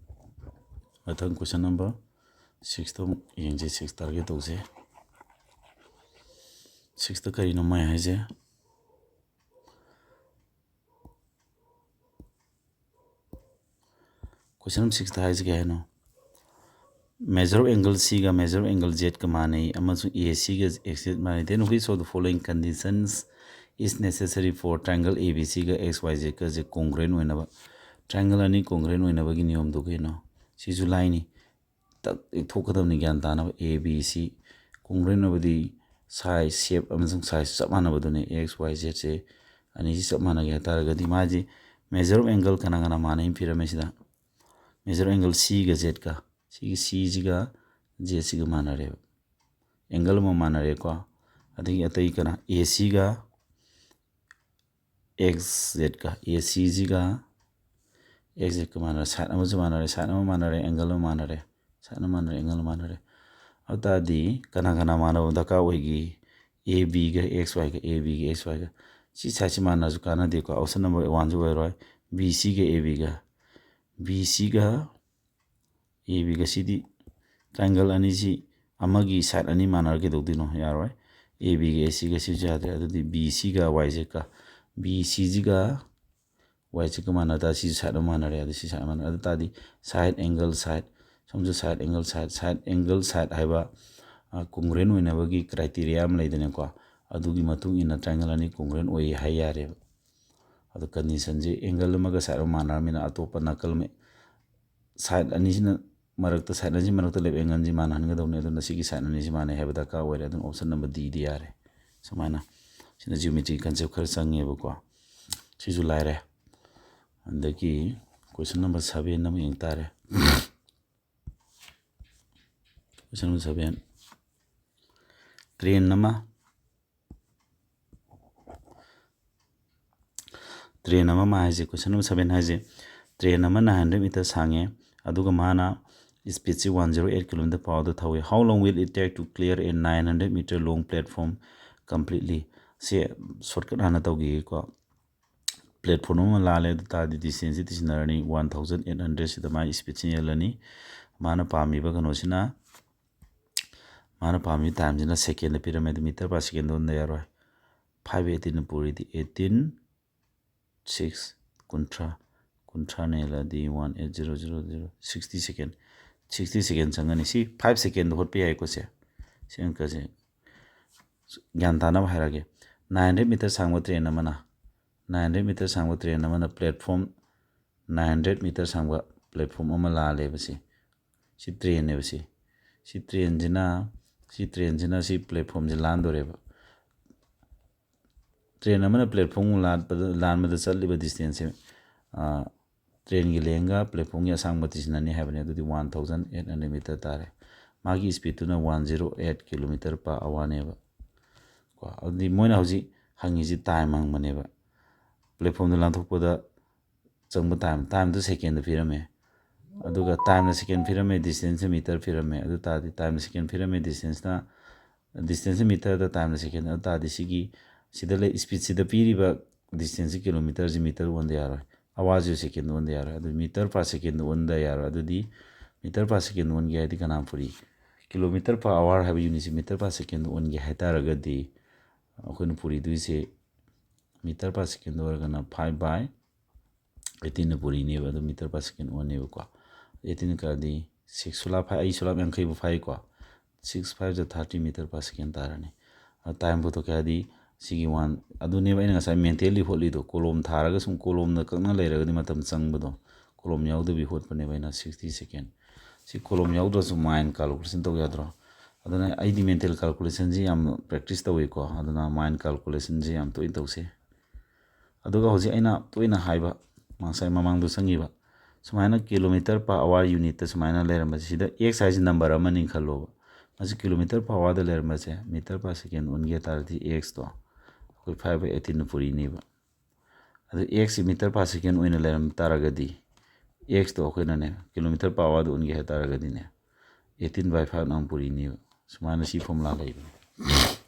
ꯃꯊꯪ ꯀꯣꯏꯁꯟ ꯅꯝꯕꯔ 6ꯇ ꯑꯃꯨꯛ ꯌꯦꯡꯁꯦ 6 ꯇꯥꯔꯒꯦꯠ ꯇꯧꯁꯦ 6ꯇ ꯀꯔꯤꯅꯣ ꯃꯥꯏ ꯍꯥꯏꯁꯦ ꯀꯣꯏꯁꯟ ꯅꯝꯕꯔ 6ꯇ ꯍꯥꯏꯁꯦ ꯀꯩ ꯍꯥꯏꯅꯣ measure angle Cꯒ measure angle Zꯒ ꯃꯥꯟꯅꯩ ꯑꯃꯁꯨꯡ ACꯒ XZ ꯃꯥꯟꯅꯩ then which of the following conditions is necessary for triangle ABCꯒ XYZꯒꯁꯦ congruent ꯑꯣꯏꯅꯕ triangle ꯑꯅꯤ congruent ꯑꯣꯏꯅꯕꯒꯤ ꯅꯤꯌꯣꯝꯗꯣ ꯀꯩꯅꯣ ꯁꯤꯁꯨ ꯂꯥꯏꯅꯤ ꯊꯣꯛꯀꯗꯕꯅꯤ ꯒ꯭ꯌꯥꯟ ꯇꯥꯅꯕ ABC congruent ꯑꯣꯏꯕꯗꯤ size shape ꯑꯃꯁꯨꯡ size ꯆꯞ ꯃꯥꯟꯅꯕꯗꯨꯅꯦ XYZꯁꯦ ꯑꯅꯤꯁꯤ ꯆꯞ ꯃꯥꯟꯅꯒꯦ ꯍꯥꯏꯇꯥꯔꯒꯗꯤ ꯃꯥꯁꯤ measure angle ꯀꯅꯥ ꯃꯥꯟꯅꯩ ꯄꯤꯔꯝꯃꯦ ꯁꯤꯗ measure angle Cꯒ Zꯒ ꯁꯤꯒꯤ Cꯁꯤꯒ Zꯁꯤꯒ ꯃꯥꯟꯅꯔꯦꯕ ꯑꯦꯡꯒꯜ ꯑꯃ ꯃꯥꯟꯅꯔꯦꯀꯣ ꯑꯗꯒꯤ ꯑꯇꯩ ꯀꯅꯥ ACꯒ XZꯒ ACꯁꯤꯒ XZꯒ ꯃꯥꯟꯅꯔꯦ ꯁꯥꯏꯠ ꯑꯃꯁꯨ ꯃꯥꯟꯅꯔꯦ ꯁꯥꯏꯠ ꯑꯃ ꯃꯥꯟꯅꯔꯦ ꯑꯦꯡꯒꯜ ꯑꯃ ꯃꯥꯟꯅꯔꯦ ꯁꯥꯏꯠ ꯑꯃ ꯃꯥꯟꯅꯔꯦ ꯑꯦꯡꯒꯜ ꯑꯃ ꯃꯥꯟꯅꯔꯦ ꯑꯗꯨ ꯇꯥꯔꯗꯤꯀꯅꯥ ꯃꯥꯟꯅꯕ ꯗꯔꯀꯥꯔ ꯑꯣꯏꯒꯤ ABꯒ XYꯒ ABꯒ XYꯒ ꯁꯤ ꯁꯥꯏꯠꯁꯤ ꯃꯥꯟꯅꯔꯁꯨ ꯀꯥꯟꯅꯗꯦꯀꯣ ꯑꯣꯞꯁꯟ ꯅꯝꯕꯔ 1ꯁꯨ ꯑꯣꯏꯔꯣꯏ BCꯒ ABꯒ BCꯒ ABꯒ ꯁꯤꯗꯤ ꯇ꯭ꯔꯥꯏꯡꯒꯜ ꯑꯅꯤꯁꯤ ꯑꯃꯒꯤ ꯁꯥꯏꯠ ꯑꯅꯤ ꯃꯥꯟꯅꯔ ꯀꯩꯗꯧꯗꯣꯏꯅꯣ ꯌꯥꯔꯣꯏ ABꯒ ACꯒ ꯁꯤꯁꯨ ꯌꯥꯗ꯭ꯔꯦ ꯑꯗꯨꯗꯤ BCꯒ YZꯒ BCꯁꯤꯒ YZꯒ ꯃꯥꯟꯅ ꯇꯥꯔꯗꯤ ꯁꯤꯁꯨ ꯁꯥꯏꯠ ꯑꯃ ꯃꯥꯟꯅꯔꯦ ꯑꯗꯨ ꯁꯤ ꯁꯥꯏꯠ ꯃꯥꯟꯅꯔꯦ ꯑꯗꯨ ꯇꯥꯔꯗꯤ ꯁꯥꯏꯠ ꯑꯦꯡꯒꯜ ꯁꯥꯏꯠ ꯁꯣꯝꯁꯨ ꯁꯥꯏꯠ ꯑꯦꯡꯒꯜ ꯁꯥꯏꯠ ꯍꯥꯏꯕ congruent ꯑꯣꯏꯅꯕꯒꯤ ꯀ꯭ꯔꯥꯏꯇꯦꯔꯤꯌꯥ ꯑꯃ ꯂꯩꯗꯅꯀꯣ ꯑꯗꯨꯒꯤ ꯃꯇꯨꯡ ꯏꯟꯅ ꯇ꯭ꯔꯥꯏꯡꯒꯜ ꯑꯅꯤ congruent ꯑꯣꯏ ꯍꯥꯏ ꯌꯥꯔꯦꯕ ꯑꯗꯣ ꯀꯟꯗꯤꯁꯟꯁꯤ ꯑꯦꯡꯒꯜ ꯑꯃꯒ ꯁꯥꯏꯠ ꯑꯃ ꯃꯥꯟꯅꯔꯕꯅꯤꯅ ꯑꯇꯣꯞꯄ ꯅꯥꯀꯜ ꯁꯥꯏꯠ ꯑꯅꯤꯁꯤꯅ ꯃꯔꯛꯇ ꯁꯥꯏꯠ ꯑꯅꯤꯁꯤ ꯃꯔꯛꯇ ꯂꯩꯕ ꯑꯦꯡꯒꯜꯁꯤ ꯃꯥꯟꯅꯍꯟꯒꯗꯧꯅꯤ ꯑꯗꯨꯅ ꯁꯤꯒꯤ ꯁꯥꯏꯠ ꯑꯅꯤꯁꯤ ꯃꯥꯟꯅꯩ ꯍꯥꯏꯕ ꯗꯔꯀꯥꯔ ꯑꯣꯏꯔꯦ ꯑꯗꯨꯅ ꯑꯣꯞꯁꯟ ꯅꯝꯕꯔ Dꯗꯤ ꯌꯥꯔꯦ ꯁꯨꯃꯥꯏꯅ ꯁꯤꯅ ꯖꯤꯑꯣꯃꯦꯇ꯭ꯔꯤ ꯀꯟꯁꯦꯞ ꯈꯔ ꯆꯪꯉꯦꯕꯀꯣ ꯁꯤꯁꯨ ꯂꯥꯏꯔꯦ ꯑꯗꯒꯤ ꯀꯣꯏꯁꯟ ꯅꯝꯕꯔ 7 ꯑꯃ ꯌꯦꯡ ꯇꯥꯔꯦ ꯀꯣꯏꯁꯟ ꯅꯝꯕꯔ 7 ꯇ꯭ꯔꯦꯟ ꯑꯃ ꯍꯥꯏꯁꯦ ꯀꯣꯏꯁꯟ ꯅꯝꯕꯔ 7 ꯍꯥꯏꯁꯦ ꯇ꯭ꯔꯦꯟ ꯑꯃ 900 ꯃꯤꯇꯔ ꯁꯥꯡꯉꯦ ꯑꯗꯨꯒ ꯃꯥꯅ ꯁ꯭ꯄꯤꯠꯁꯤ 108 ꯀꯤꯂꯣꯃꯤꯇꯔ ꯄꯥꯔ ꯍꯋꯔꯗ ꯊꯧꯏ how long will it take to clear a 900 metre long platform completely ꯁꯦ ꯁꯣꯔꯠꯀꯠ ꯍꯥꯟꯅ ꯇꯧꯈꯤꯒꯦꯀꯣ ꯄ꯭ꯂꯦꯠꯐꯣꯝ ꯑꯃ ꯂꯥꯜꯂꯦ ꯑꯗꯨ ꯇꯥꯔꯗꯤ ꯗꯤꯁꯇꯦꯟꯁꯁꯤ ꯇꯤꯁꯤꯟꯅꯔꯅꯤ 1800 ꯁꯤꯗ ꯃꯥꯒꯤ ꯁ꯭ꯄꯤꯠꯁꯤ ꯌꯦꯜꯂꯅꯤ ꯃꯥꯅ ꯄꯥꯝꯃꯤꯕ ꯀꯩꯅꯣꯁꯤꯅ ꯃꯥꯅ ꯄꯥꯝꯃꯤꯕ ꯇꯥꯏꯝꯁꯤꯅ ꯁꯦꯀꯦꯟꯗ ꯄꯤꯔꯝꯃꯦ ꯑꯗꯨ ꯃꯤꯇꯔ ꯄꯥꯔ ꯁꯦꯀꯦꯟꯗ ꯑꯣꯟꯗ ꯌꯥꯔꯣꯏ 518ꯅ ꯄꯨꯔꯤꯗꯤ 18 6 30 ꯀꯨꯟꯊ꯭ꯔꯥꯅ ꯍꯦꯜꯂꯗꯤ 1800 60 ꯁꯦꯀꯦꯟ 60 ꯁꯦꯀꯦꯟ ꯆꯪꯒꯅꯤ ꯁꯤ 5 ꯁꯦꯀꯦꯟꯗ ꯍꯣꯠꯄ ꯌꯥꯏꯀꯣ ꯁꯤ ꯑꯪꯀꯁꯦ ꯒ꯭ꯌꯥꯟ ꯇꯥꯅꯕ ꯍꯥꯏꯔꯒꯦ 900 ꯃꯤꯇꯔ ꯁꯥꯡꯕ ꯇ꯭ꯔꯦꯟ ꯑꯃꯅ 900 ꯃꯤꯇꯔ ꯁꯥꯡꯕ ꯇ꯭ꯔꯦꯟ ꯑꯃꯅ ꯄ꯭ꯂꯦꯠꯐꯣꯝ 900 ꯃꯤꯇꯔ ꯁꯥꯡꯕ ꯄ꯭ꯂꯦꯠꯐꯣꯝ ꯑꯃ ꯂꯥꯜꯂꯦꯕ ꯁꯤ ꯇ꯭ꯔꯦꯟꯅꯦꯕ ꯁꯤ ꯇ꯭ꯔꯦꯟꯁꯤꯅ ꯁꯤ ꯄ꯭ꯂꯦꯠꯐꯣꯝꯁꯦ ꯂꯥꯟꯗꯣꯔꯦꯕ ꯇ꯭ꯔꯦꯟ ꯑꯃꯅ ꯄ꯭ꯂꯦꯠꯐꯣꯝ ꯂꯥꯟꯕꯗ ꯆꯠꯂꯤꯕ ꯗꯤꯁꯇꯦꯟꯁꯁꯦ ꯇ꯭ꯔꯦꯟꯒꯤ ꯂꯦꯡꯒ ꯄ꯭ꯂꯦꯠꯐꯣꯝꯒꯤ ꯑꯁꯥꯡꯕ ꯇꯤꯁꯤꯟꯅꯅꯤ ꯍꯥꯏꯕꯅꯤ ꯑꯗꯨꯗꯤ 1800 ꯃꯤꯇꯔ ꯇꯥꯔꯦ ꯃꯥꯒꯤ ꯁ꯭ꯄꯤꯠꯇꯨꯅ 108 ꯀꯤꯂꯣꯃꯤꯇꯔ ꯄꯔ ꯑꯋꯥꯔꯅꯦꯕ ꯀꯣ ꯑꯗꯨꯗꯤ ꯃꯣꯏꯅ ꯍꯧꯖꯤꯛ ꯍꯪꯉꯤꯁꯤ ꯇꯥꯏꯝ ꯍꯪꯕꯅꯦꯕ ꯄ꯭ꯂꯦꯠꯐꯣꯝꯗ ꯂꯥꯟꯊꯣꯛꯄꯗ ꯆꯪꯕ ꯇꯥꯏꯝꯗꯨ ꯁꯦꯀꯦꯟꯗ ꯄꯤꯔꯝꯃꯦ ꯑꯗꯨꯒ ꯇꯥꯏꯝꯅ ꯁꯦꯀꯦꯟ ꯄꯤꯔꯝꯃꯦ ꯗꯤꯁꯇꯦꯟꯁꯅ ꯃꯤꯇꯔ ꯄꯤꯔꯝꯃꯦ ꯑꯗꯨ ꯇꯥꯔꯗꯤ ꯇꯥꯏꯝꯅ ꯁꯦꯀꯦꯟ ꯄꯤꯔꯝꯃꯦ ꯗꯤꯁꯇꯦꯟꯁꯅ ꯃꯤꯇꯔꯗ ꯇꯥꯏꯝꯅ ꯁꯦꯀꯦꯟ ꯑꯗꯨ ꯇꯥꯔꯗꯤ ꯁꯤꯗ ꯂꯩ ꯁ꯭ꯄꯤꯠꯁꯤꯗ ꯄꯤꯔꯤꯕ ꯗꯤꯁꯇꯦꯟꯁꯁꯤ ꯀꯤꯂꯣꯃꯤꯇꯔꯁꯤ ꯃꯤꯇꯔ ꯑꯣꯟꯗ ꯌꯥꯔꯣꯏ ꯑꯋꯥꯔꯁꯤ ꯁꯦꯀꯦꯟꯗ ꯑꯣꯟꯗ ꯌꯥꯔꯣꯏ ꯑꯗꯨ ꯃꯤꯇꯔ ꯄꯔ ꯁꯦꯀꯦꯟꯗ ꯑꯣꯟꯗ ꯌꯥꯔꯣꯏ ꯑꯗꯨꯗꯤ ꯃꯤꯇꯔ ꯄꯔ ꯁꯦꯀꯦꯟꯗ ꯑꯣꯟꯒꯦ ꯍꯥꯏꯔꯗꯤ ꯀꯅꯥꯝ ꯄꯨꯔꯤ ꯀꯤꯂꯣꯃꯤꯇꯔ ꯄꯔ ꯑꯋꯥꯔ ꯍꯥꯏꯕ ꯌꯨꯅꯤꯠꯁꯤ ꯃꯤꯇꯔ ꯄꯔ ꯁꯦꯀꯦꯟꯗ ꯑꯣꯟꯒꯦ ꯍꯥꯏꯇꯥꯔꯒꯗꯤ ꯑꯩꯈꯣꯏꯅ ꯄꯨꯔꯤꯗꯣꯏꯁꯦ ꯃꯤꯇꯔ ꯄꯔ ꯁꯦꯀꯦꯟꯗ ꯑꯣꯏꯔꯒꯅ 5/18ꯅ ꯄꯨꯔꯤꯅꯦꯕ ꯑꯗꯨ ꯃꯤꯇꯔ ꯄꯔ ꯁꯦꯀꯦꯟꯗ ꯑꯣꯟꯅꯦꯕꯀꯣ 18 ꯀꯥꯔꯗꯤ 6 ꯁꯨꯂꯥꯞ ꯑꯩ ꯁꯨꯂꯥꯞ 50ꯕꯨ ꯐꯥꯏꯀꯣ 6 5 30 ꯃꯤꯇꯔ ꯄꯔ ꯁꯦꯀꯦꯟ ꯇꯥꯔꯅꯤ ꯇꯥꯏꯝ ꯄꯨꯊꯣꯛꯀꯦ ꯍꯥꯏꯔꯗꯤ ꯁꯤꯒꯤ ꯑꯗꯨꯅꯦꯕ ꯑꯩꯅ ꯉꯁꯥꯏ ꯃꯦꯟꯇꯦꯜꯂꯤ ꯍꯣꯠꯂꯤꯗꯣ ꯀꯣꯂꯣꯝ ꯊꯥꯔꯒ ꯁꯨꯝ ꯀꯣꯂꯣꯝꯗ ꯀꯛꯅ ꯂꯩꯔꯒꯗꯤ ꯃꯇꯝ ꯆꯪꯕꯗꯣ ꯀꯣꯂꯣꯝ ꯌꯥꯎꯗꯕꯤ ꯍꯣꯠꯄꯅꯦꯕ ꯑꯩꯅ 60 ꯁꯦꯀꯦꯟ ꯁꯤ ꯀꯣꯂꯣꯝ ꯌꯥꯎꯗ꯭ꯔꯁꯨ ꯃꯥꯏꯟ ꯀꯥꯜꯀꯨꯂꯦꯁꯟ ꯇꯧ ꯌꯥꯗ꯭ꯔꯣ ꯑꯗꯨꯅ ꯑꯩꯗꯤ ꯃꯦꯟꯇꯦꯜ ꯀꯥꯜꯀꯨꯂꯦꯁꯟꯁꯤ ꯌꯥꯝ ꯄ꯭ꯔꯦꯛꯇꯤꯁ ꯇꯧꯏꯀꯣ ꯑꯗꯨꯅ ꯃꯥꯏꯟ ꯀꯥꯜꯀꯨꯂꯦꯁꯟꯁꯤ ꯌꯥꯝ ꯇꯣꯏꯅ ꯇꯧꯁꯦ ꯑꯗꯨꯒ ꯍꯧꯖꯤꯛ ꯑꯩꯅ ꯇꯣꯏꯅ ꯍꯥꯏꯕ ꯉꯁꯥꯏ ꯃꯃꯥꯡꯗ ꯆꯪꯉꯤꯕ ꯁꯨꯃꯥꯏꯅ ꯀꯤꯂꯣꯃꯤꯇꯔ ꯄꯔ ꯑꯋꯥꯔ ꯌꯨꯅꯤꯠꯇ ꯁꯨꯃꯥꯏꯅ ꯂꯩꯔꯝꯕꯁꯦ ꯁꯤꯗ x ꯍꯥꯏꯁꯤ ꯅꯝꯕꯔ ꯑꯃꯅꯤ ꯈꯜꯂꯣꯕ ꯃꯁꯤ ꯀꯤꯂꯣꯃꯤꯇꯔ ꯄꯔ ꯑꯋꯥꯔꯗ ꯂꯩꯔꯝꯕꯁꯦ ꯃꯤꯇꯔ ꯄꯔ ꯁꯦꯀꯦꯟ ꯑꯣꯟꯒꯦ ꯇꯥꯔꯗꯤ xꯇꯣ ꯑꯩꯈꯣই 5/18ꯅ ꯄꯨꯔꯤꯅꯦꯕ ꯑꯗꯨ xꯁꯤ ꯃꯤꯇꯔ ꯄꯔ ꯁꯦꯀꯦꯟ ꯑꯣꯏꯅ ꯂꯩꯔꯝ ꯇꯥꯔꯒꯗꯤ xꯇꯣ ꯑꯩꯈꯣꯏꯅꯅꯦ ꯀꯤꯂꯣꯃꯤꯇꯔ ꯄꯔ ꯑꯋꯥꯔꯗ ꯑꯣꯟꯒꯦ ꯍꯥꯏ ꯇꯥꯔꯒꯗꯤꯅꯦ 18/5ꯅ ꯑꯃꯨꯛ ꯄꯨꯔꯤꯅꯦꯕ ꯁꯨꯃꯥꯏꯅ ꯁꯤ ꯐꯣꯔꯃꯨꯂꯥ ꯂꯩꯕꯅꯦ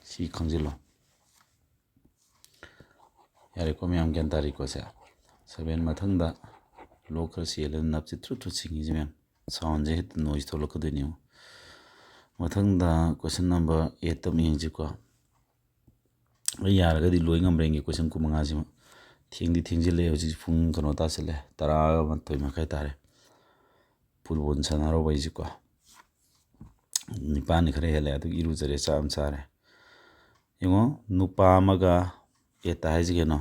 ꯁꯤ ꯈꯪꯖꯤꯜꯂꯣ ꯌꯥꯔꯦꯀꯣ ꯃꯌꯥꯝ ꯒ꯭ꯌꯥꯟ ꯇꯥꯔꯤꯀꯣ 7 ꯃꯊꯪꯗ ꯂꯣꯛ ꯈꯔ ꯆꯦꯜꯂꯒ ꯅꯞꯁꯤ ꯊ꯭ꯔꯨꯠ ꯁꯤꯡꯉꯤꯁꯤ ꯃꯌꯥꯝ ꯁꯥꯎꯟꯁꯦ ꯍꯦꯛꯇ ꯅꯣꯏꯁ ꯊꯣꯛꯂꯛꯀꯗꯣꯏꯅꯦ ꯃꯊꯪꯗ ꯀꯣꯏꯁꯟ ꯅꯝꯕꯔ 8 ꯑꯃ ꯌꯦꯡꯁꯤꯀꯣ ꯑꯩ ꯌꯥꯔꯒꯗꯤ ꯂꯣꯏ ꯉꯝꯕ꯭ꯔꯥ ꯌꯦꯡꯒꯦ ꯀꯣꯏꯁꯟ 15ꯁꯤꯃ ꯊꯦꯡꯖꯤꯜꯂꯛꯑꯦ ꯍꯧꯖꯤꯛ ꯄꯨꯡ ꯇꯥꯁꯤꯜꯂꯦ 11:30 ꯇꯥꯔꯦ ꯐꯨꯠꯕꯣꯜ ꯁꯥꯟꯅꯔꯨꯕ ꯑꯩꯁꯤꯀꯣ 9 ꯈꯔ ꯍꯦꯜꯂꯦ ꯑꯗꯨꯒ ꯏꯔꯨꯖꯔꯦ ꯆꯥꯛ ꯑꯃ ꯆꯥꯔꯦ ꯌꯦꯡꯉꯣ ꯅꯨꯄꯥ ꯑꯃꯒ 8ꯇ ꯍꯥꯏꯁꯤ ꯀꯩꯅꯣ